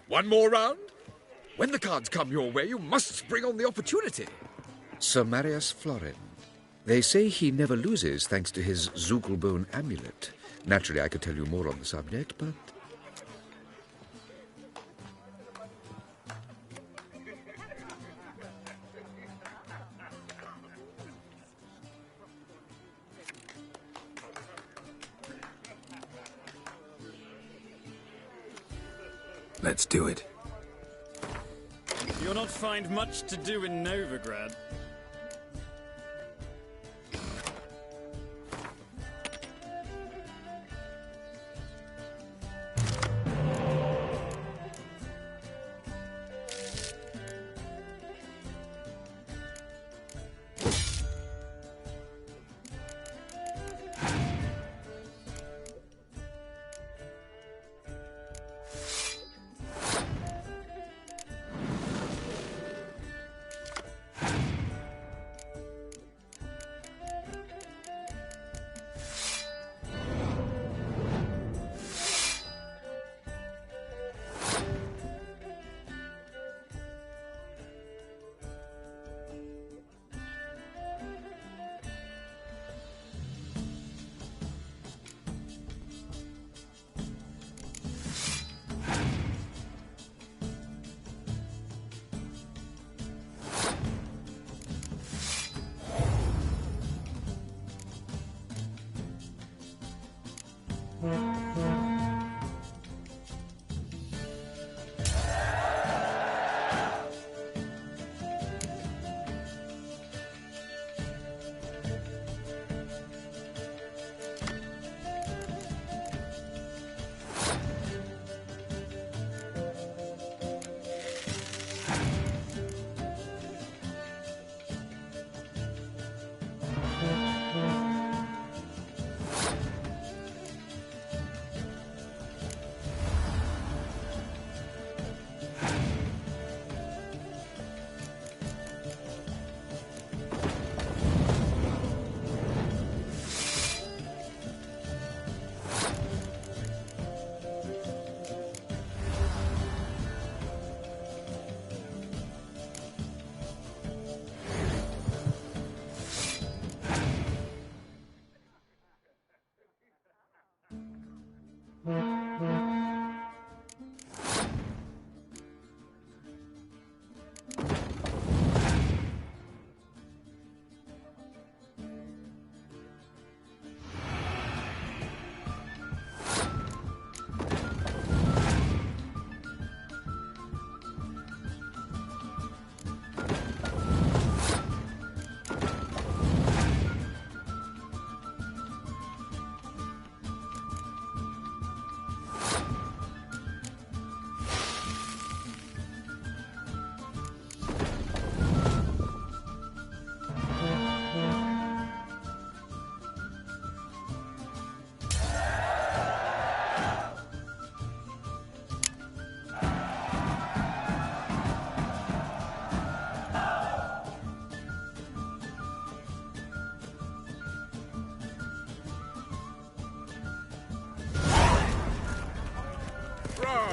One more round? When the cards come your way, you must spring on the opportunity. Sir Marius Florin. They say he never loses thanks to his Zugelbone amulet. Naturally, I could tell you more on the subject, but... Let's do it. You'll not find much to do in Novigrad.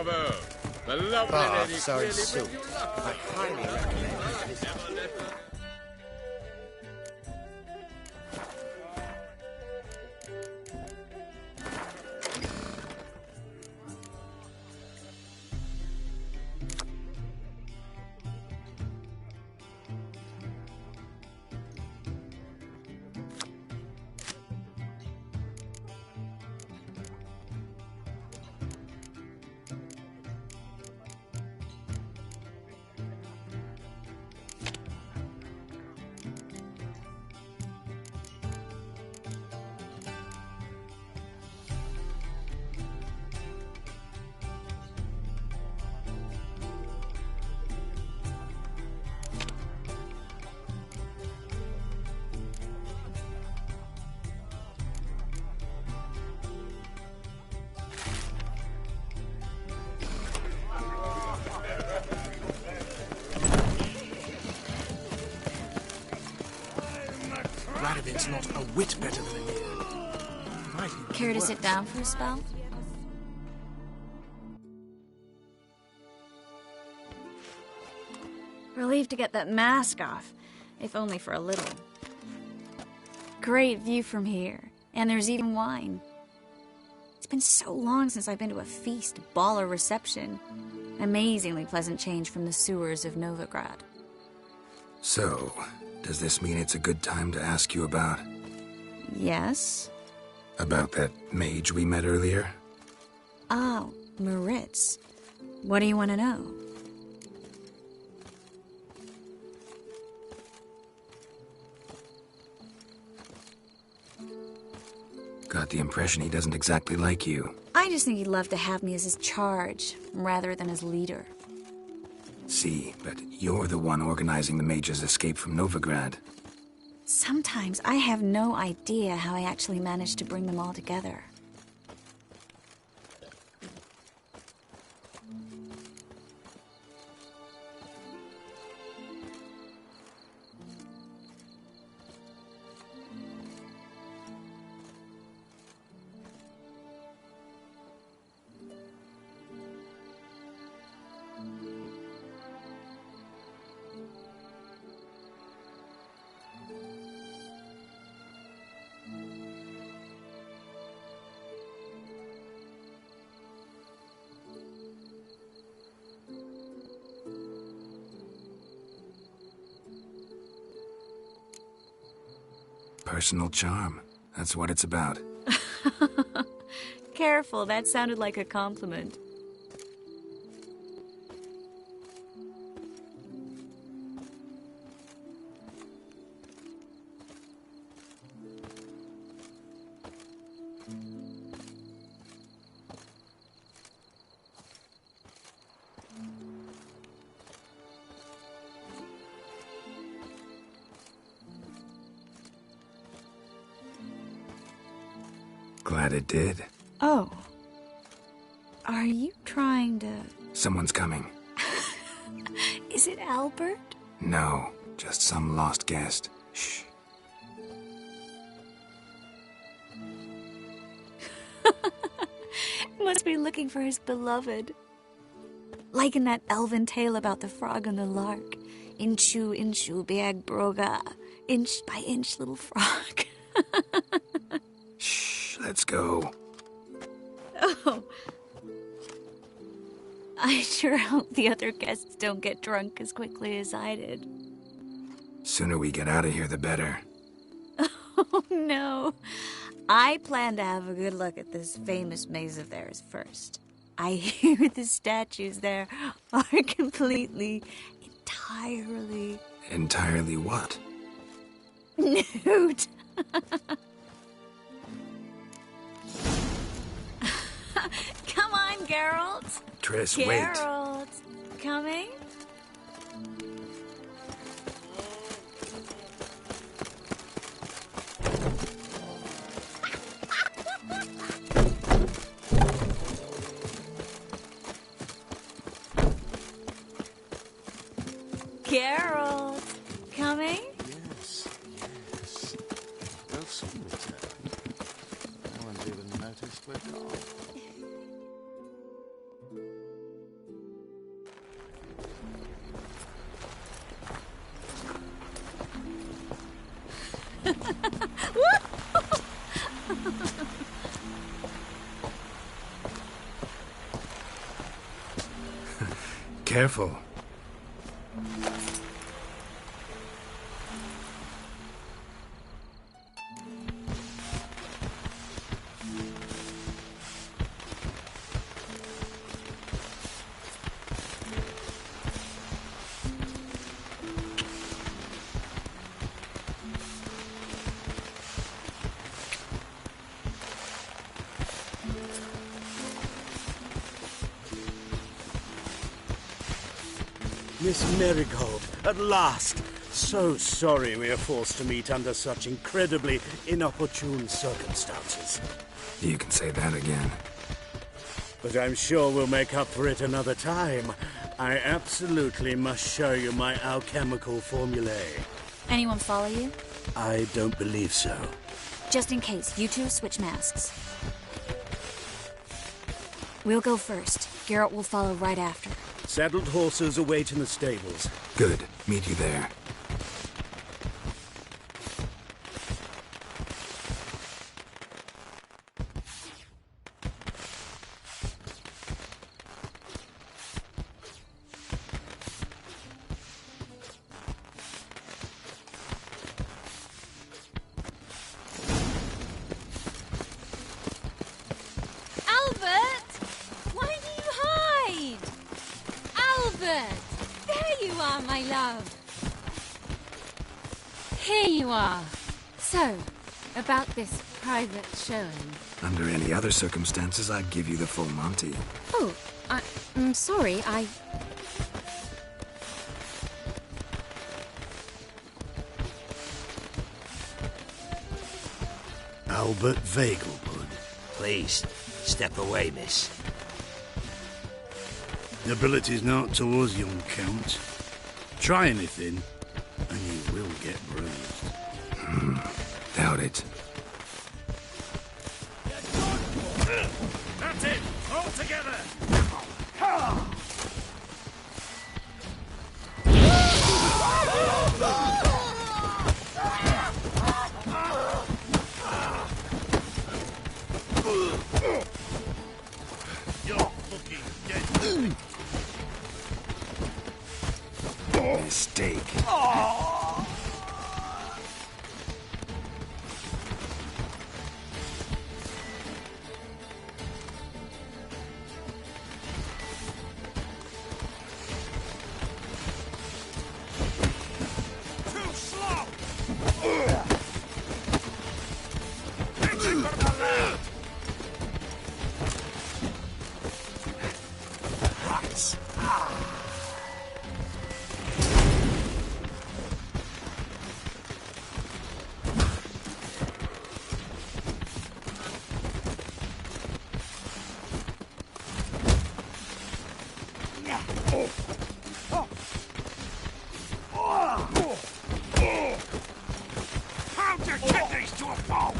Bravo! The lovely lady sorry, clearly soup. brings you luck. I highly recommend this. Radovid's not a whit better than Emir. Care to sit down for a spell? Relieved to get that mask off, if only for a little. Great view from here, and there's even wine. It's been so long since I've been to a feast, ball, or reception. Amazingly pleasant change from the sewers of Novigrad. So, does this mean it's a good time to ask you about... Yes? About that mage we met earlier? Oh, Maritz. What do you want to know? Got the impression he doesn't exactly like you. I just think he'd love to have me as his charge, rather than his leader. See, but you're the one organizing the mage's escape from Novigrad. Sometimes I have no idea how I actually managed to bring them all together. Personal charm. That's what it's about. Careful, that sounded like a compliment. Glad it did. Oh. Are you trying to... Someone's coming. Is it Albert? No, just some lost guest. Shh. Must be looking for his beloved. Like in that elven tale about the frog and the lark. Inchu, inchu, biag broga. Inch by inch, little frog. Shh, let's go. Oh. I sure hope the other guests don't get drunk as quickly as I did. Sooner we get out of here, the better. Oh, no. I plan to have a good look at this famous maze of theirs first. I hear the statues there are entirely... Entirely what? Nude. Come on, Geralt. Triss, wait. Geralt, coming? Geralt, coming? Yes. Well, soon return. No one's even noticed we're gone. Careful. Miss Marigold, at last! So sorry we are forced to meet under such incredibly inopportune circumstances. You can say that again. But I'm sure we'll make up for it another time. I absolutely must show you my alchemical formulae. Anyone follow you? I don't believe so. Just in case, you two switch masks. We'll go first. Geralt will follow right after. Saddled horses await in the stables. Good. Meet you there. About this private showing. Under any other circumstances, I'd give you the full Monty. Oh, I'm sorry, Albert Vegelbud. Please, step away, miss. Nobility's not towards young Count. Try anything, and you will get bruised. Doubt it. That's it! All together! You're fucking dead. Mistake. Pound your kidneys to a pulp!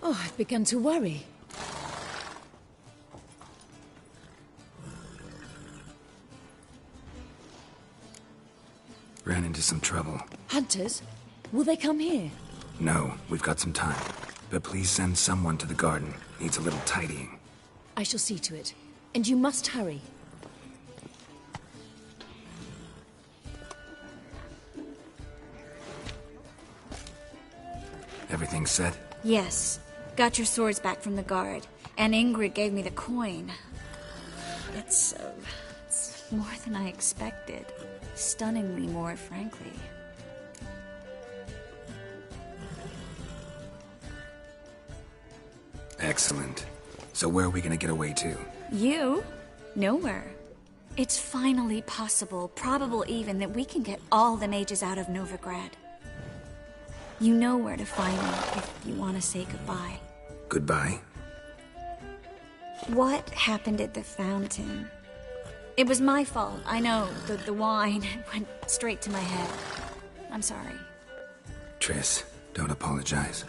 Oh, I've begun to worry. Ran into some trouble. Hunters? Will they come here? No, we've got some time. But please send someone to the garden. Needs a little tidying. I shall see to it. And you must hurry. Everything set? Yes. Got your swords back from the guard. And Ingrid gave me the coin. It's more than I expected. Stunningly more, frankly. Excellent. So where are we gonna get away to? You? Nowhere. It's finally possible, probable even, that we can get all the mages out of Novigrad. You know where to find me if you want to say goodbye. Goodbye? What happened at the fountain? It was my fault, I know. The wine went straight to my head. I'm sorry. Triss, don't apologize.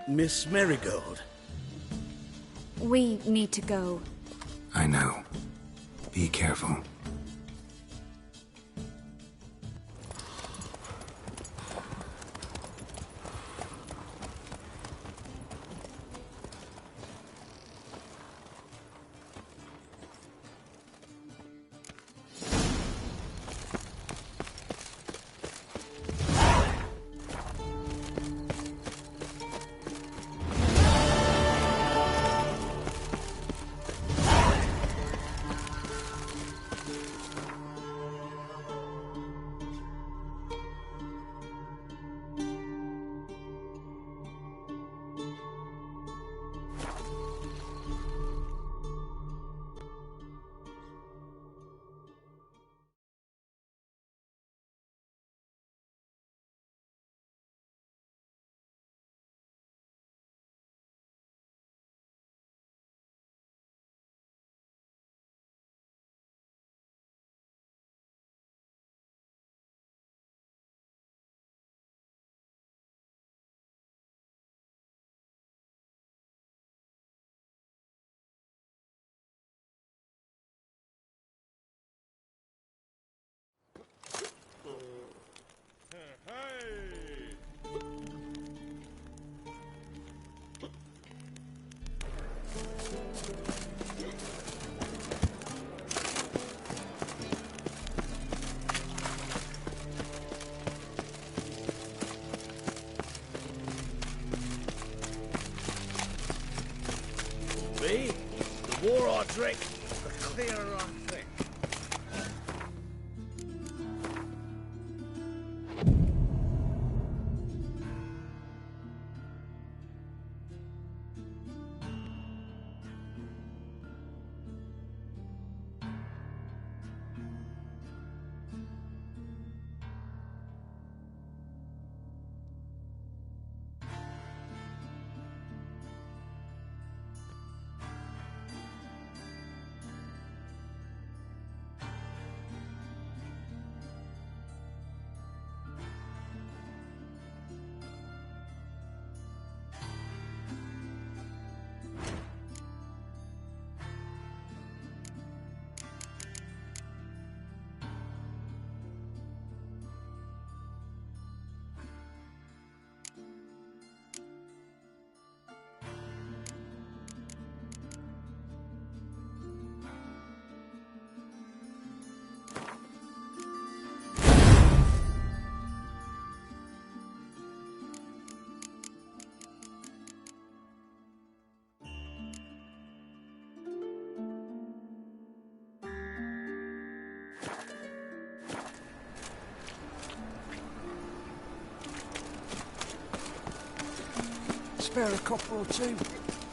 Miss Marigold. We need to go. I know. Be careful. Hey! See? The more I drink, the clearer I think. Spare a copper or two.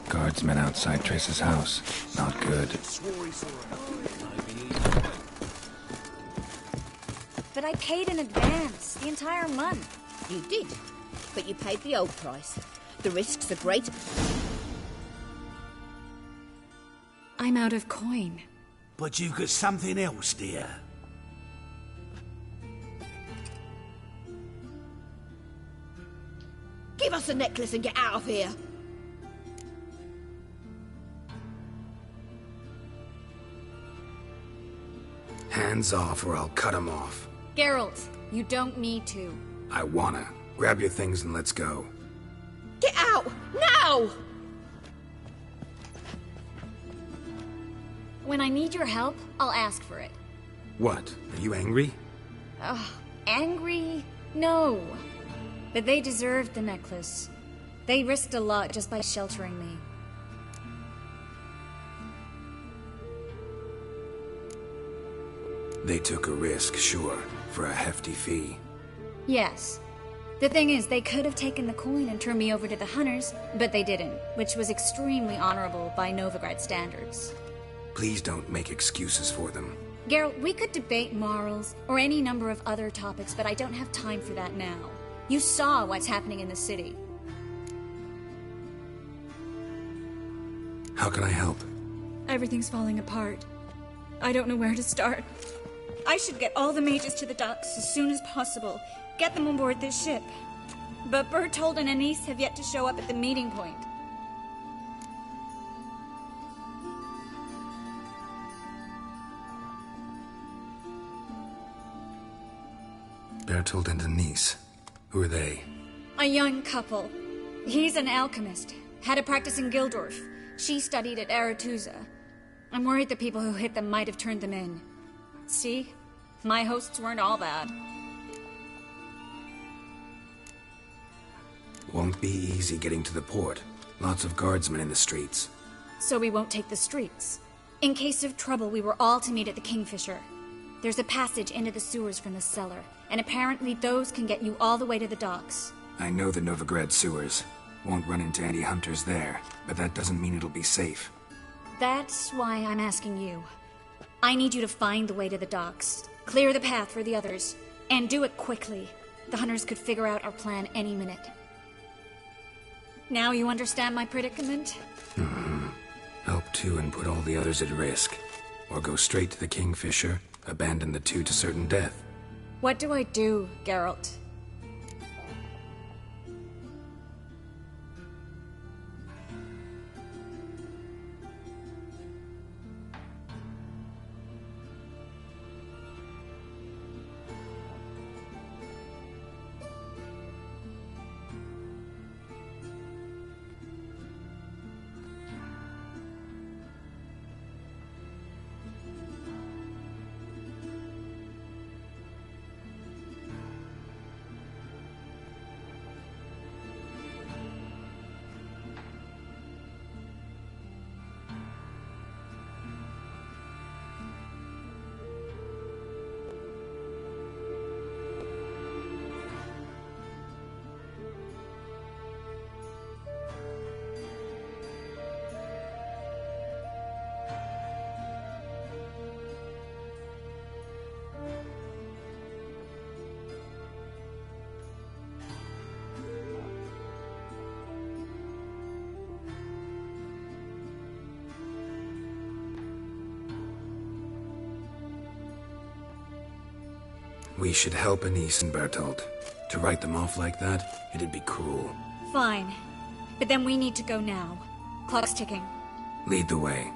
Guardsmen outside Trace's house. Not good. But I paid in advance, the entire month. You did, but you paid the old price. The risks are great. I'm out of coin. But you've got something else, dear. Give us the necklace and get out of here. Hands off or I'll cut them off. Geralt, you don't need to. I wanna. Grab your things and let's go. Get out! Now! When I need your help, I'll ask for it. What? Are you angry? Ugh, angry? No. But they deserved the necklace. They risked a lot just by sheltering me. They took a risk, sure, for a hefty fee. Yes. The thing is, they could have taken the coin and turned me over to the hunters, but they didn't, which was extremely honorable by Novigrad standards. Please don't make excuses for them. Geralt, we could debate morals, or any number of other topics, but I don't have time for that now. You saw what's happening in the city. How can I help? Everything's falling apart. I don't know where to start. I should get all the mages to the docks as soon as possible. Get them on board this ship. But Bertold and Anise have yet to show up at the meeting point. Bertold and Denise. Who are they? A young couple. He's an alchemist. Had a practice in Gildorf. She studied at Aretuza. I'm worried the people who hit them might have turned them in. See? My hosts weren't all bad. Won't be easy getting to the port. Lots of guardsmen in the streets. So we won't take the streets. In case of trouble, we were all to meet at the Kingfisher. There's a passage into the sewers from the cellar, and apparently those can get you all the way to the docks. I know the Novigrad sewers. Won't run into any hunters there, but that doesn't mean it'll be safe. That's why I'm asking you. I need you to find the way to the docks, clear the path for the others, and do it quickly. The hunters could figure out our plan any minute. Now you understand my predicament? Help two and put all the others at risk. Or go straight to the Kingfisher, abandon the two to certain death. What do I do, Geralt? We should help Anise and Bertolt. To write them off like that, it'd be cruel. Fine. But then we need to go now. Clock's ticking. Lead the way.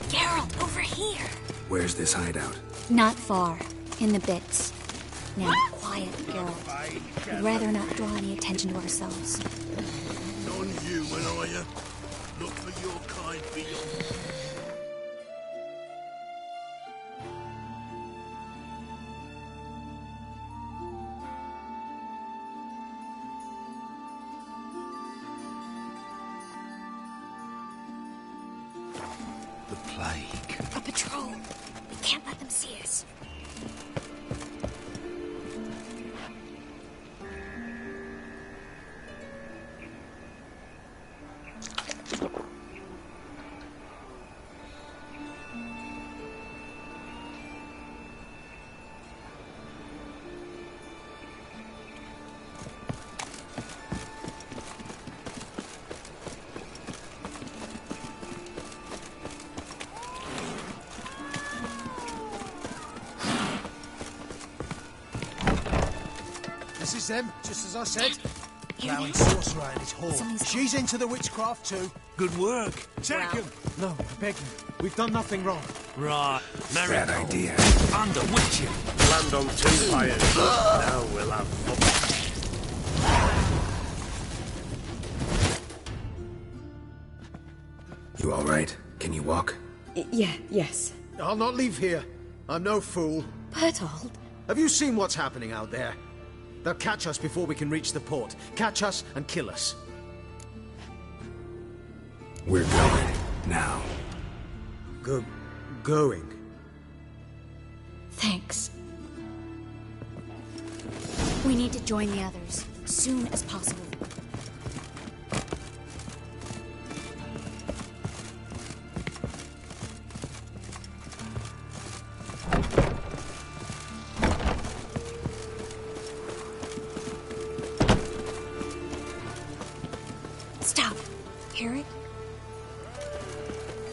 Geralt, over here! Where's this hideout? Not far. In the bits. Now, quiet, Geralt. I'd rather not draw any attention to ourselves. Non-human, are you? Look for your kind beyond. The plague. A patrol. We can't let them see us. This is them, just as I said. Plowing sorcerer and his whore. She's into the witchcraft too. Good work. Take him. No, I beg you. We've done nothing wrong. Right. Bad idea. Under Witcher. Land on 2 fires. Now we'll have fun. You all right? Can you walk? Yes. I'll not leave here. I'm no fool. Bertolt? Have you seen what's happening out there? They'll catch us before we can reach the port. Catch us and kill us. We're going. Now. Going? Thanks. We need to join the others, soon as possible. Stop. Hear it?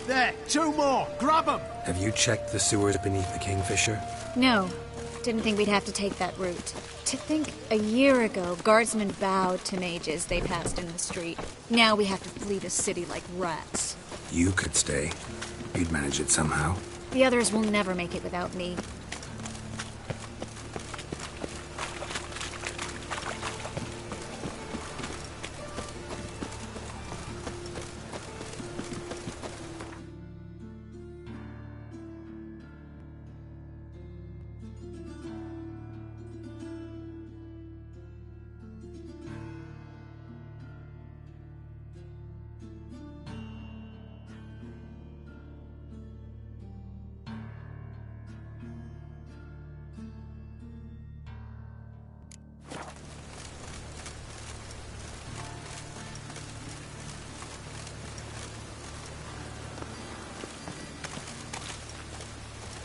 There, 2 more. Grab them. Have you checked the sewers beneath the Kingfisher? No. Didn't think we'd have to take that route. To think a year ago, guardsmen bowed to mages they passed in the street. Now we have to flee the city like rats. You could stay. You'd manage it somehow. The others will never make it without me.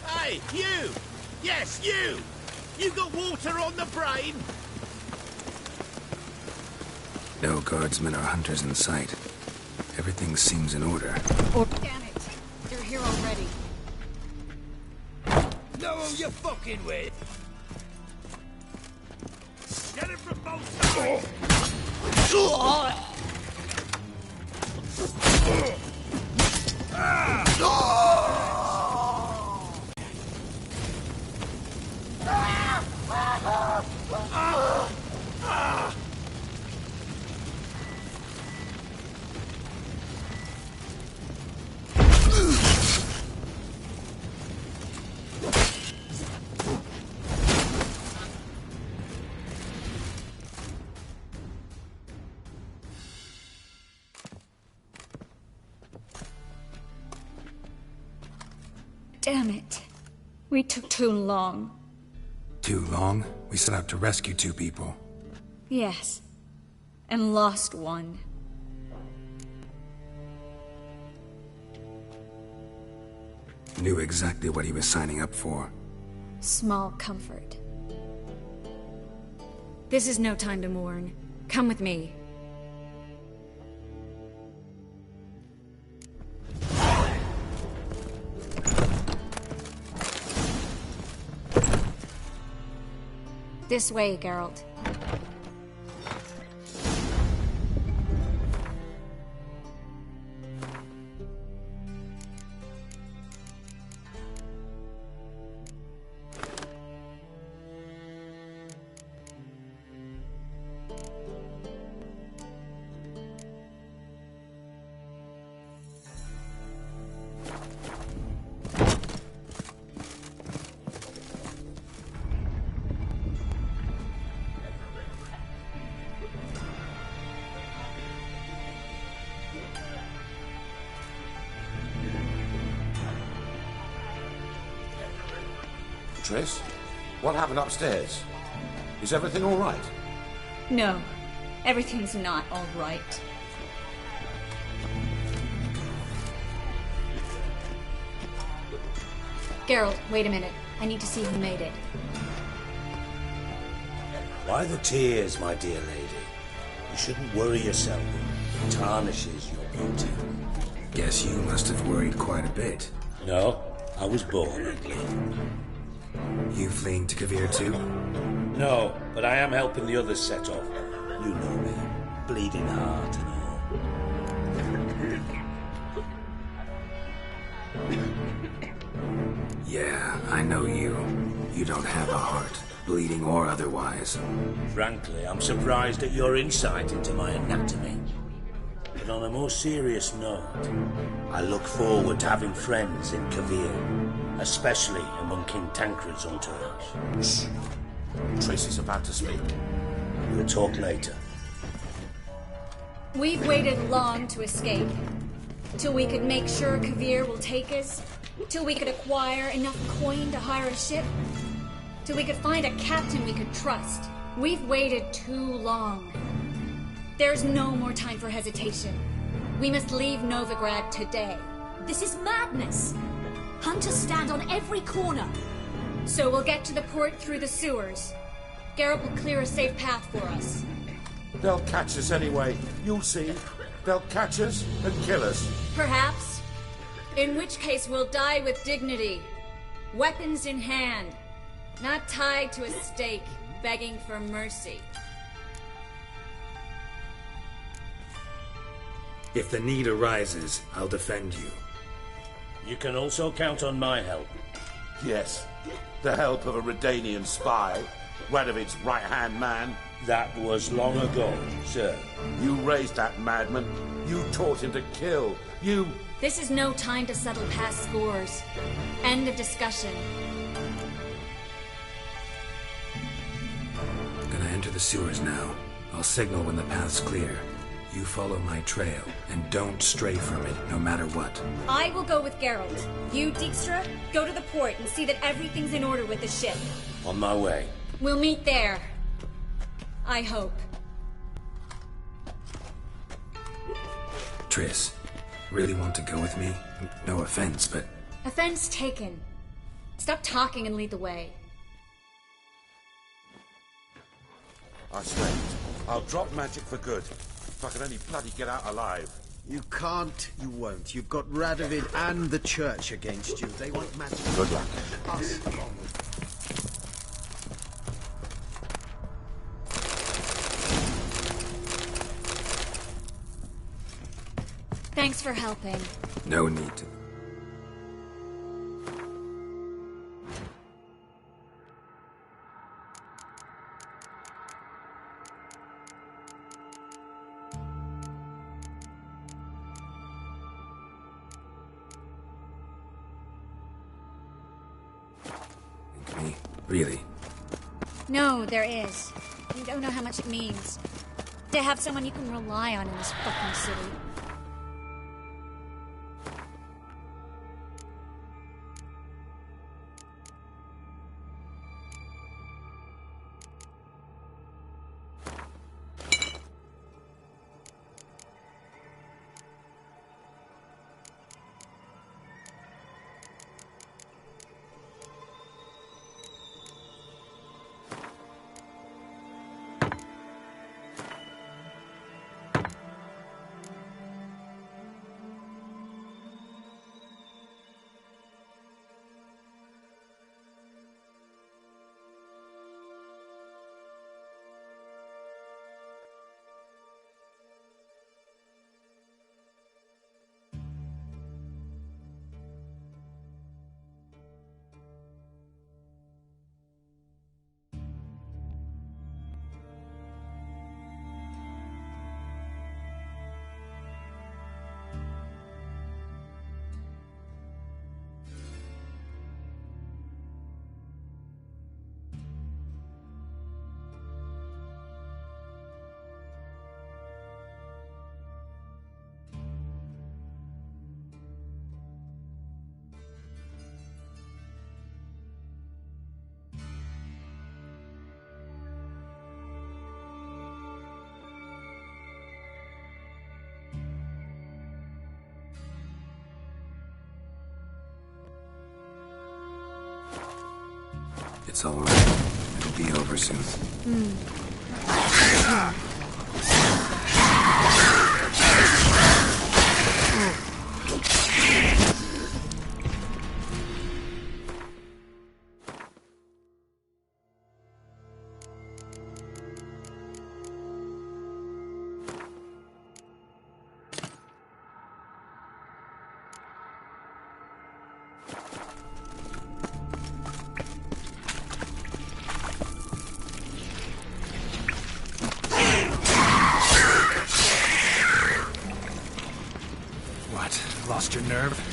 Hey, you! Yes, you! You got water on the brain? No guardsmen or hunters in sight. Everything seems in order. Oh, damn it! They're here already. Know who you're fucking with? Get it from both sides! Damn it. We took too long. Too long? We set out to rescue 2 people. Yes. And lost one. Knew exactly what he was signing up for. Small comfort. This is no time to mourn. Come with me. This way, Geralt. Triss, what happened upstairs? Is everything all right? No, everything's not all right. Geralt, wait a minute. I need to see who made it. Why the tears, my dear lady? You shouldn't worry yourself. It tarnishes your beauty. Guess you must have worried quite a bit. No, I was born ugly. You fleeing to Kavir too? No, but I am helping the others set off. You know me. Bleeding heart and all. Yeah, I know you. You don't have a heart, bleeding or otherwise. Frankly, I'm surprised at your insight into my anatomy. But on a more serious note, I look forward to having friends in Kavir, especially among King Tancred's entourage. Shh. Tracy's about to speak. We'll talk later. We've waited long to escape. Till we could make sure Kavir will take us. Till we could acquire enough coin to hire a ship. Till we could find a captain we could trust. We've waited too long. There's no more time for hesitation. We must leave Novigrad today. This is madness! Hunters stand on every corner. So we'll get to the port through the sewers. Geralt will clear a safe path for us. They'll catch us anyway. You'll see. They'll catch us and kill us. Perhaps. In which case we'll die with dignity. Weapons in hand. Not tied to a stake, begging for mercy. If the need arises, I'll defend you. You can also count on my help. Yes. The help of a Redanian spy. Radovic's right-hand man. That was long ago, sir. You raised that madman. You taught him to kill. You... This is no time to settle past scores. End of discussion. Gonna enter the sewers now. I'll signal when the path's clear. You follow my trail, and don't stray from it, no matter what. I will go with Geralt. You, Dijkstra, go to the port and see that everything's in order with the ship. On my way. We'll meet there. I hope. Triss, really want to go with me? No offense, but... Offense taken. Stop talking and lead the way. I swear, I'll drop magic for good. If I can only bloody get out alive. You can't, you won't. You've got Radovid and the church against you. They want magic. Good luck. Us. Thanks for helping. No need to. Me? Really? No, there is. You don't know how much it means. To have someone you can rely on in this fucking city. It's all right. It'll be over soon. Lost your nerve?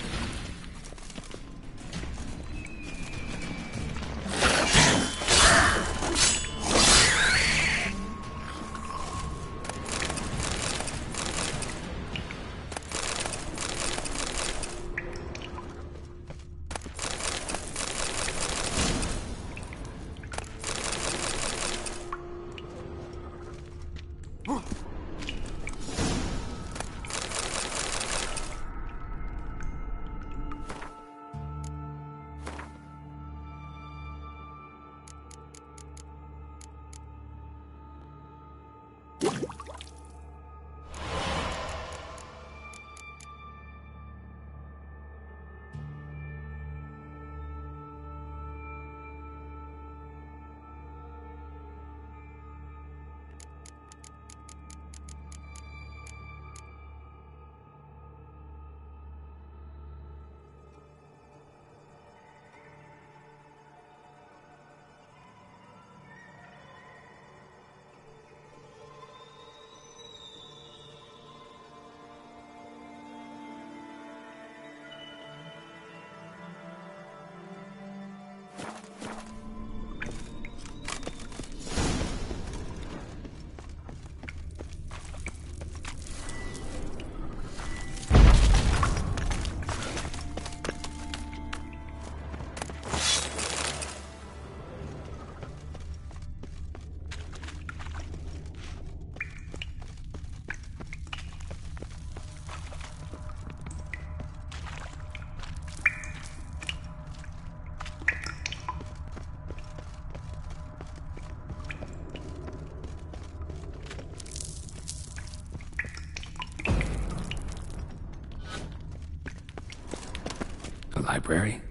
library?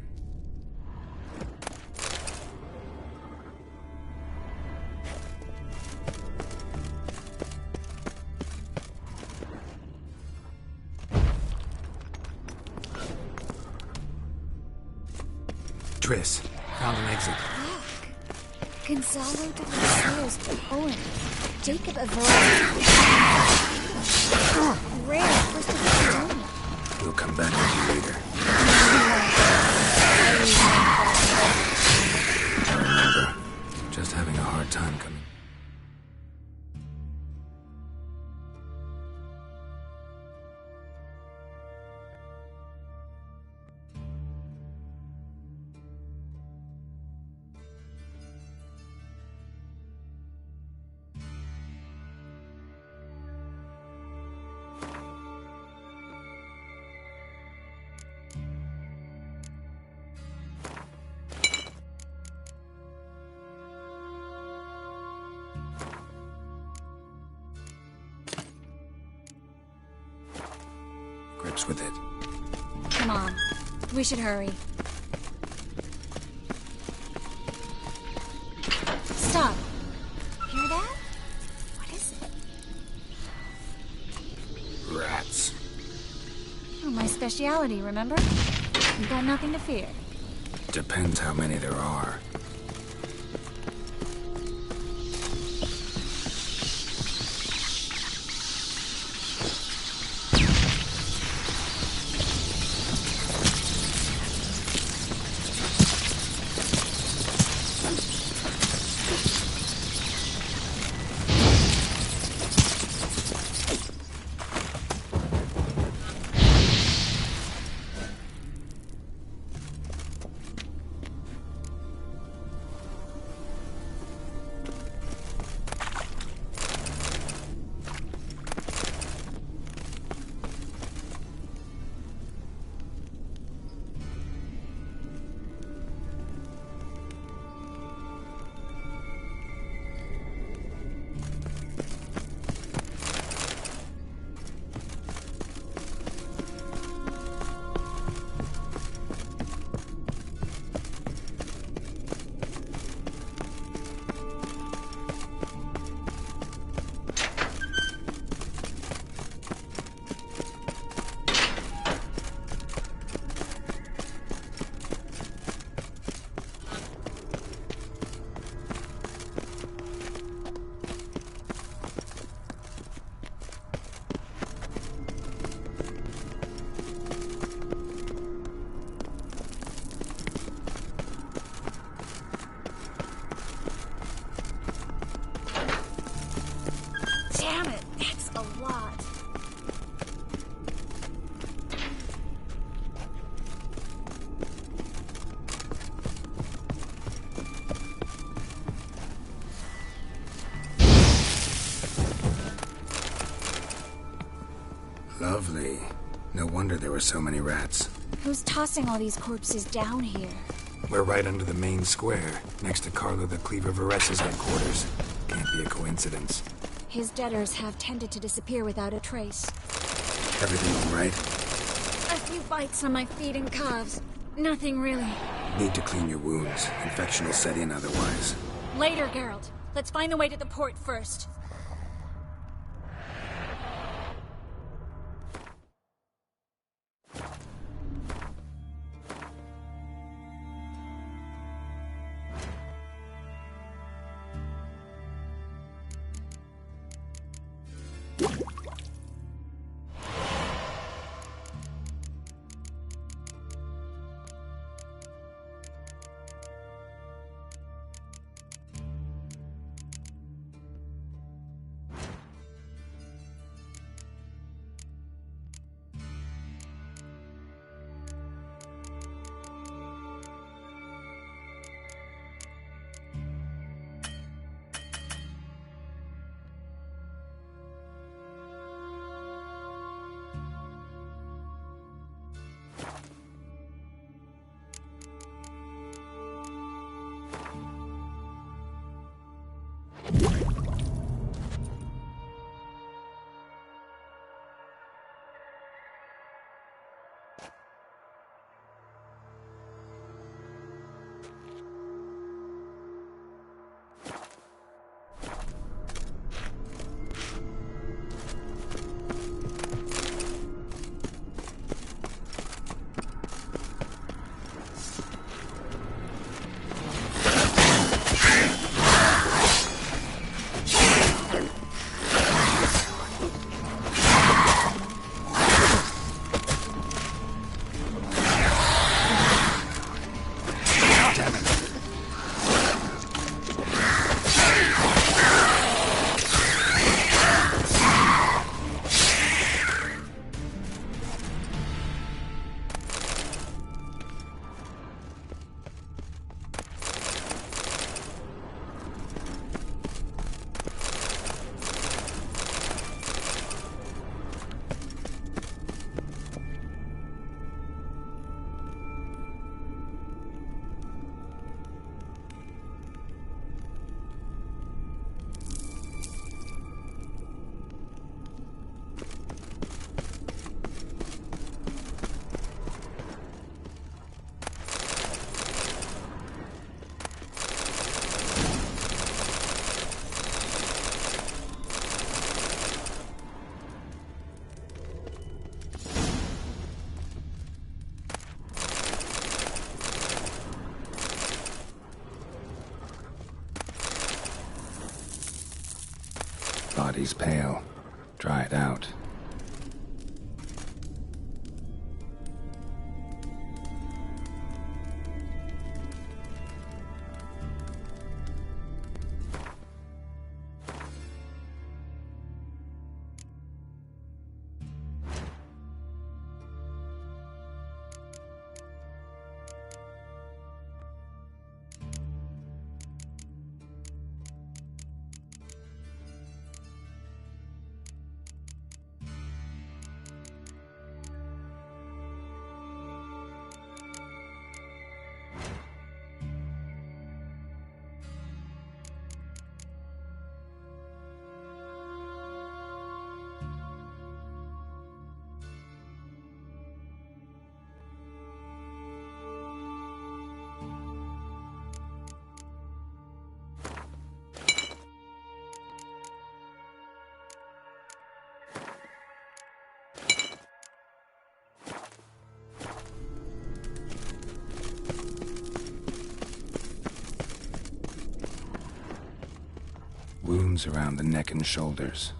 Triss, found an exit. Gonzalo de los Rios, Owen, Jacob Avoid. Rare, first of all. We'll come back with you later. I remember. Just having a hard time coming. Grips with it. Come on. We should hurry. Stop. Hear that? What is it? Rats. Oh, my speciality, remember? You've got nothing to fear. Depends how many there are. Damn it, that's a lot. Lovely. No wonder there were so many rats. Who's tossing all these corpses down here? We're right under the main square, next to Carlo the Cleaver Varessa's headquarters. Can't be a coincidence. His debtors have tended to disappear without a trace. Everything all right? A few bites on my feet and calves. Nothing really. Need to clean your wounds. Infection will set in otherwise. Later, Geralt. Let's find the way to the port first. body's pale. Dried out. Wounds around the neck and shoulders.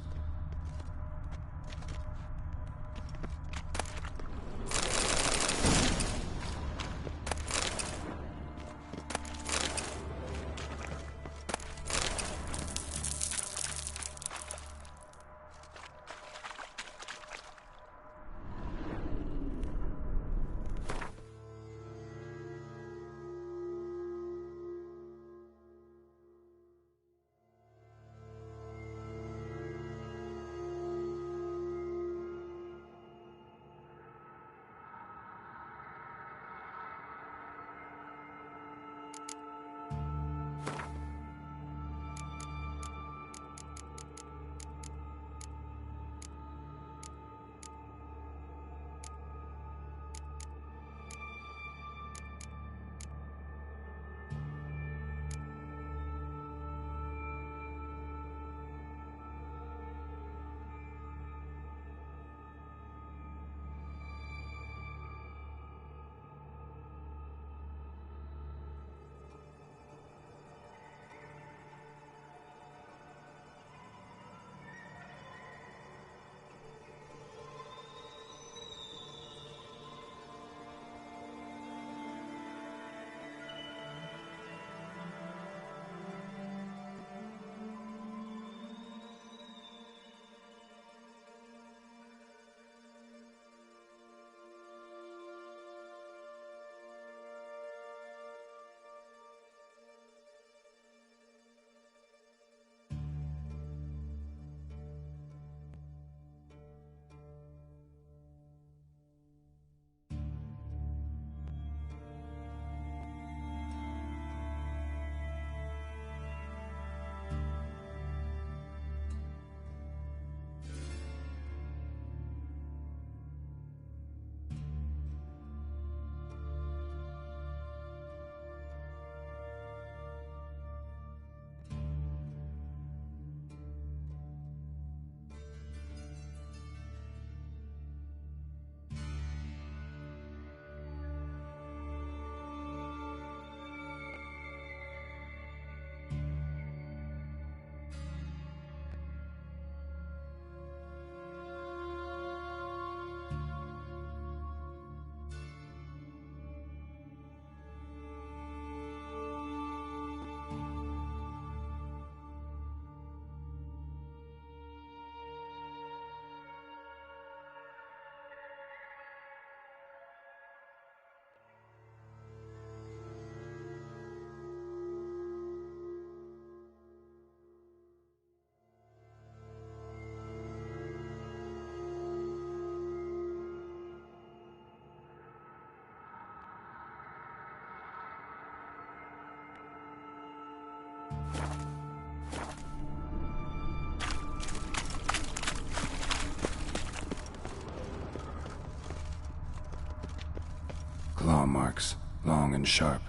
Claw marks, long and sharp.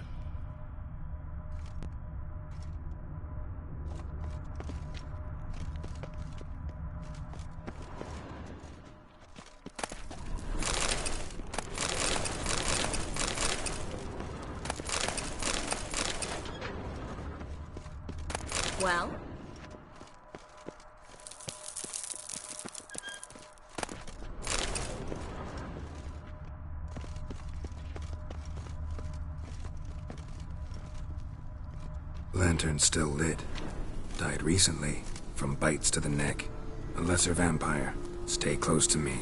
Well? Lantern's still lit. Died recently, from bites to the neck. A lesser vampire. Stay close to me.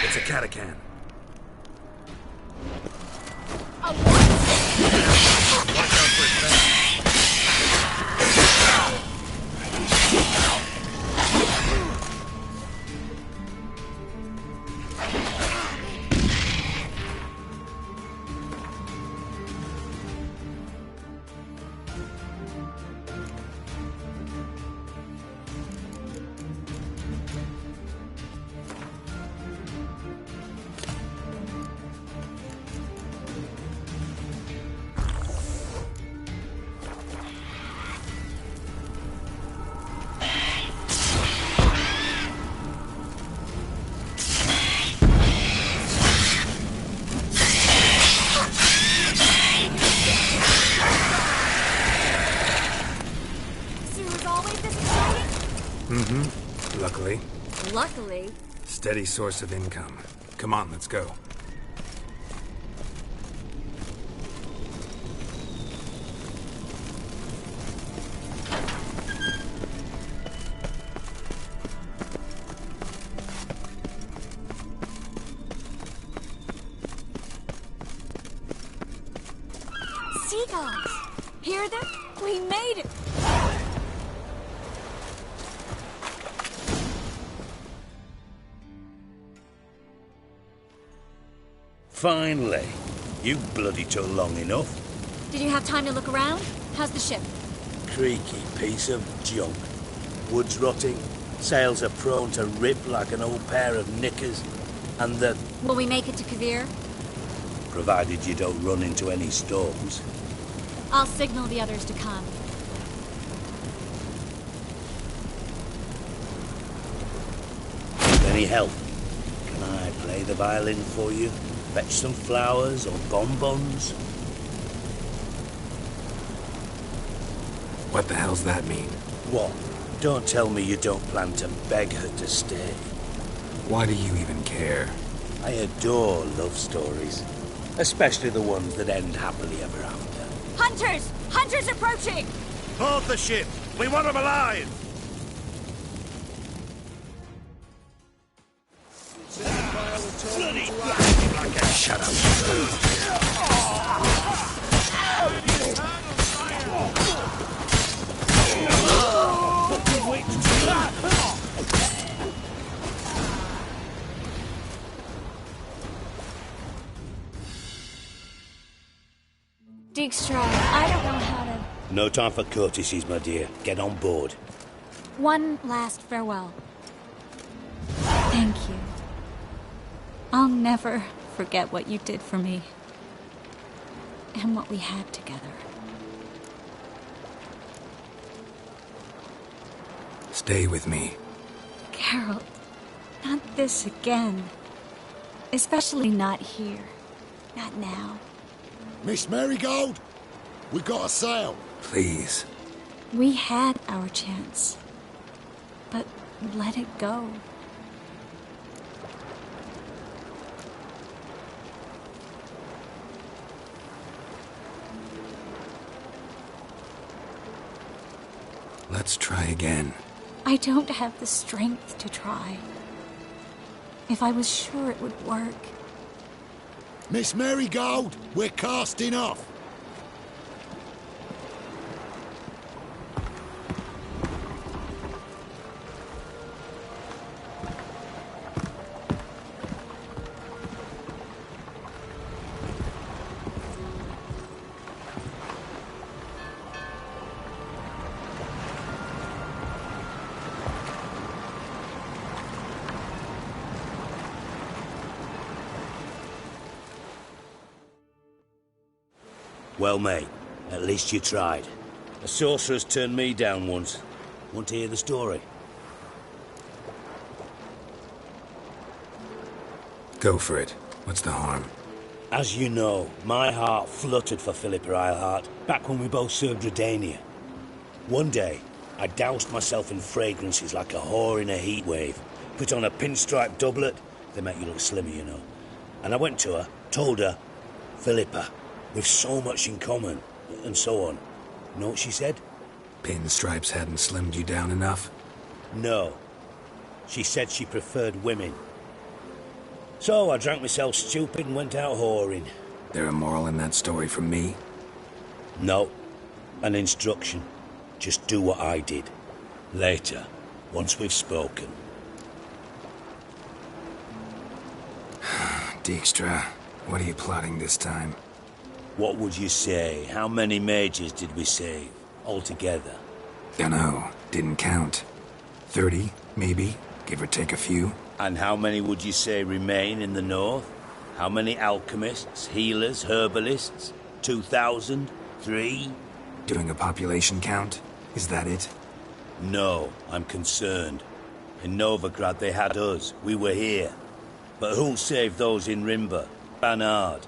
It's a catachan. Watch out for its back. Luckily. Luckily. Steady source of income. Come on, let's go. Seagulls! Hear them? We made it! Finally. You bloody took long enough. Did you have time to look around? How's the ship? Creaky piece of junk. Wood's rotting. Sails are prone to rip like an old pair of knickers. And the... Will we make it to Kavir? Provided you don't run into any storms. I'll signal the others to come. Any help? Can I play the violin for you? Fetch some flowers or bonbons? What the hell's that mean? What? Don't tell me you don't plan to beg her to stay. Why do you even care? I adore love stories. Especially the ones that end happily ever after. Hunters! Hunters approaching! Board the ship! We want them alive! Shut up. Dijkstra, I don't know how to... No time for courtesies, my dear. Get on board. One last farewell. Thank you. I'll never forget what you did for me. And what we had together. Stay with me. Geralt. Not this again. Especially not here. Not now. Miss Marigold, we got a sail. Please. We had our chance. But let it go. Let's try again. I don't have the strength to try. If I was sure it would work. Miss Marigold, we're casting off. Well, mate, at least you tried. A sorcerer's turned me down once. Want to hear the story? Go for it. What's the harm? As you know, my heart fluttered for Philippa Eilhart back when we both served Redania. One day, I doused myself in fragrances like a whore in a heat wave. Put on a pinstripe doublet. They make you look slimmer, you know. And I went to her, told her, Philippa, we've so much in common, and so on. Know what she said? Pinstripes hadn't slimmed you down enough? No. She said she preferred women. So I drank myself stupid and went out whoring. There a moral in that story from me? No. An instruction. Just do what I did. Later, once we've spoken. Dijkstra, what are you plotting this time? What would you say? How many mages did we save, altogether? Dunno. Didn't count. 30, maybe, give or take a few. And how many would you say remain in the north? How many alchemists, healers, herbalists? 2,000? 3? Doing a population count? Is that it? No, I'm concerned. In Novigrad they had us. We were here. But who'll save those in Rimba? Banard?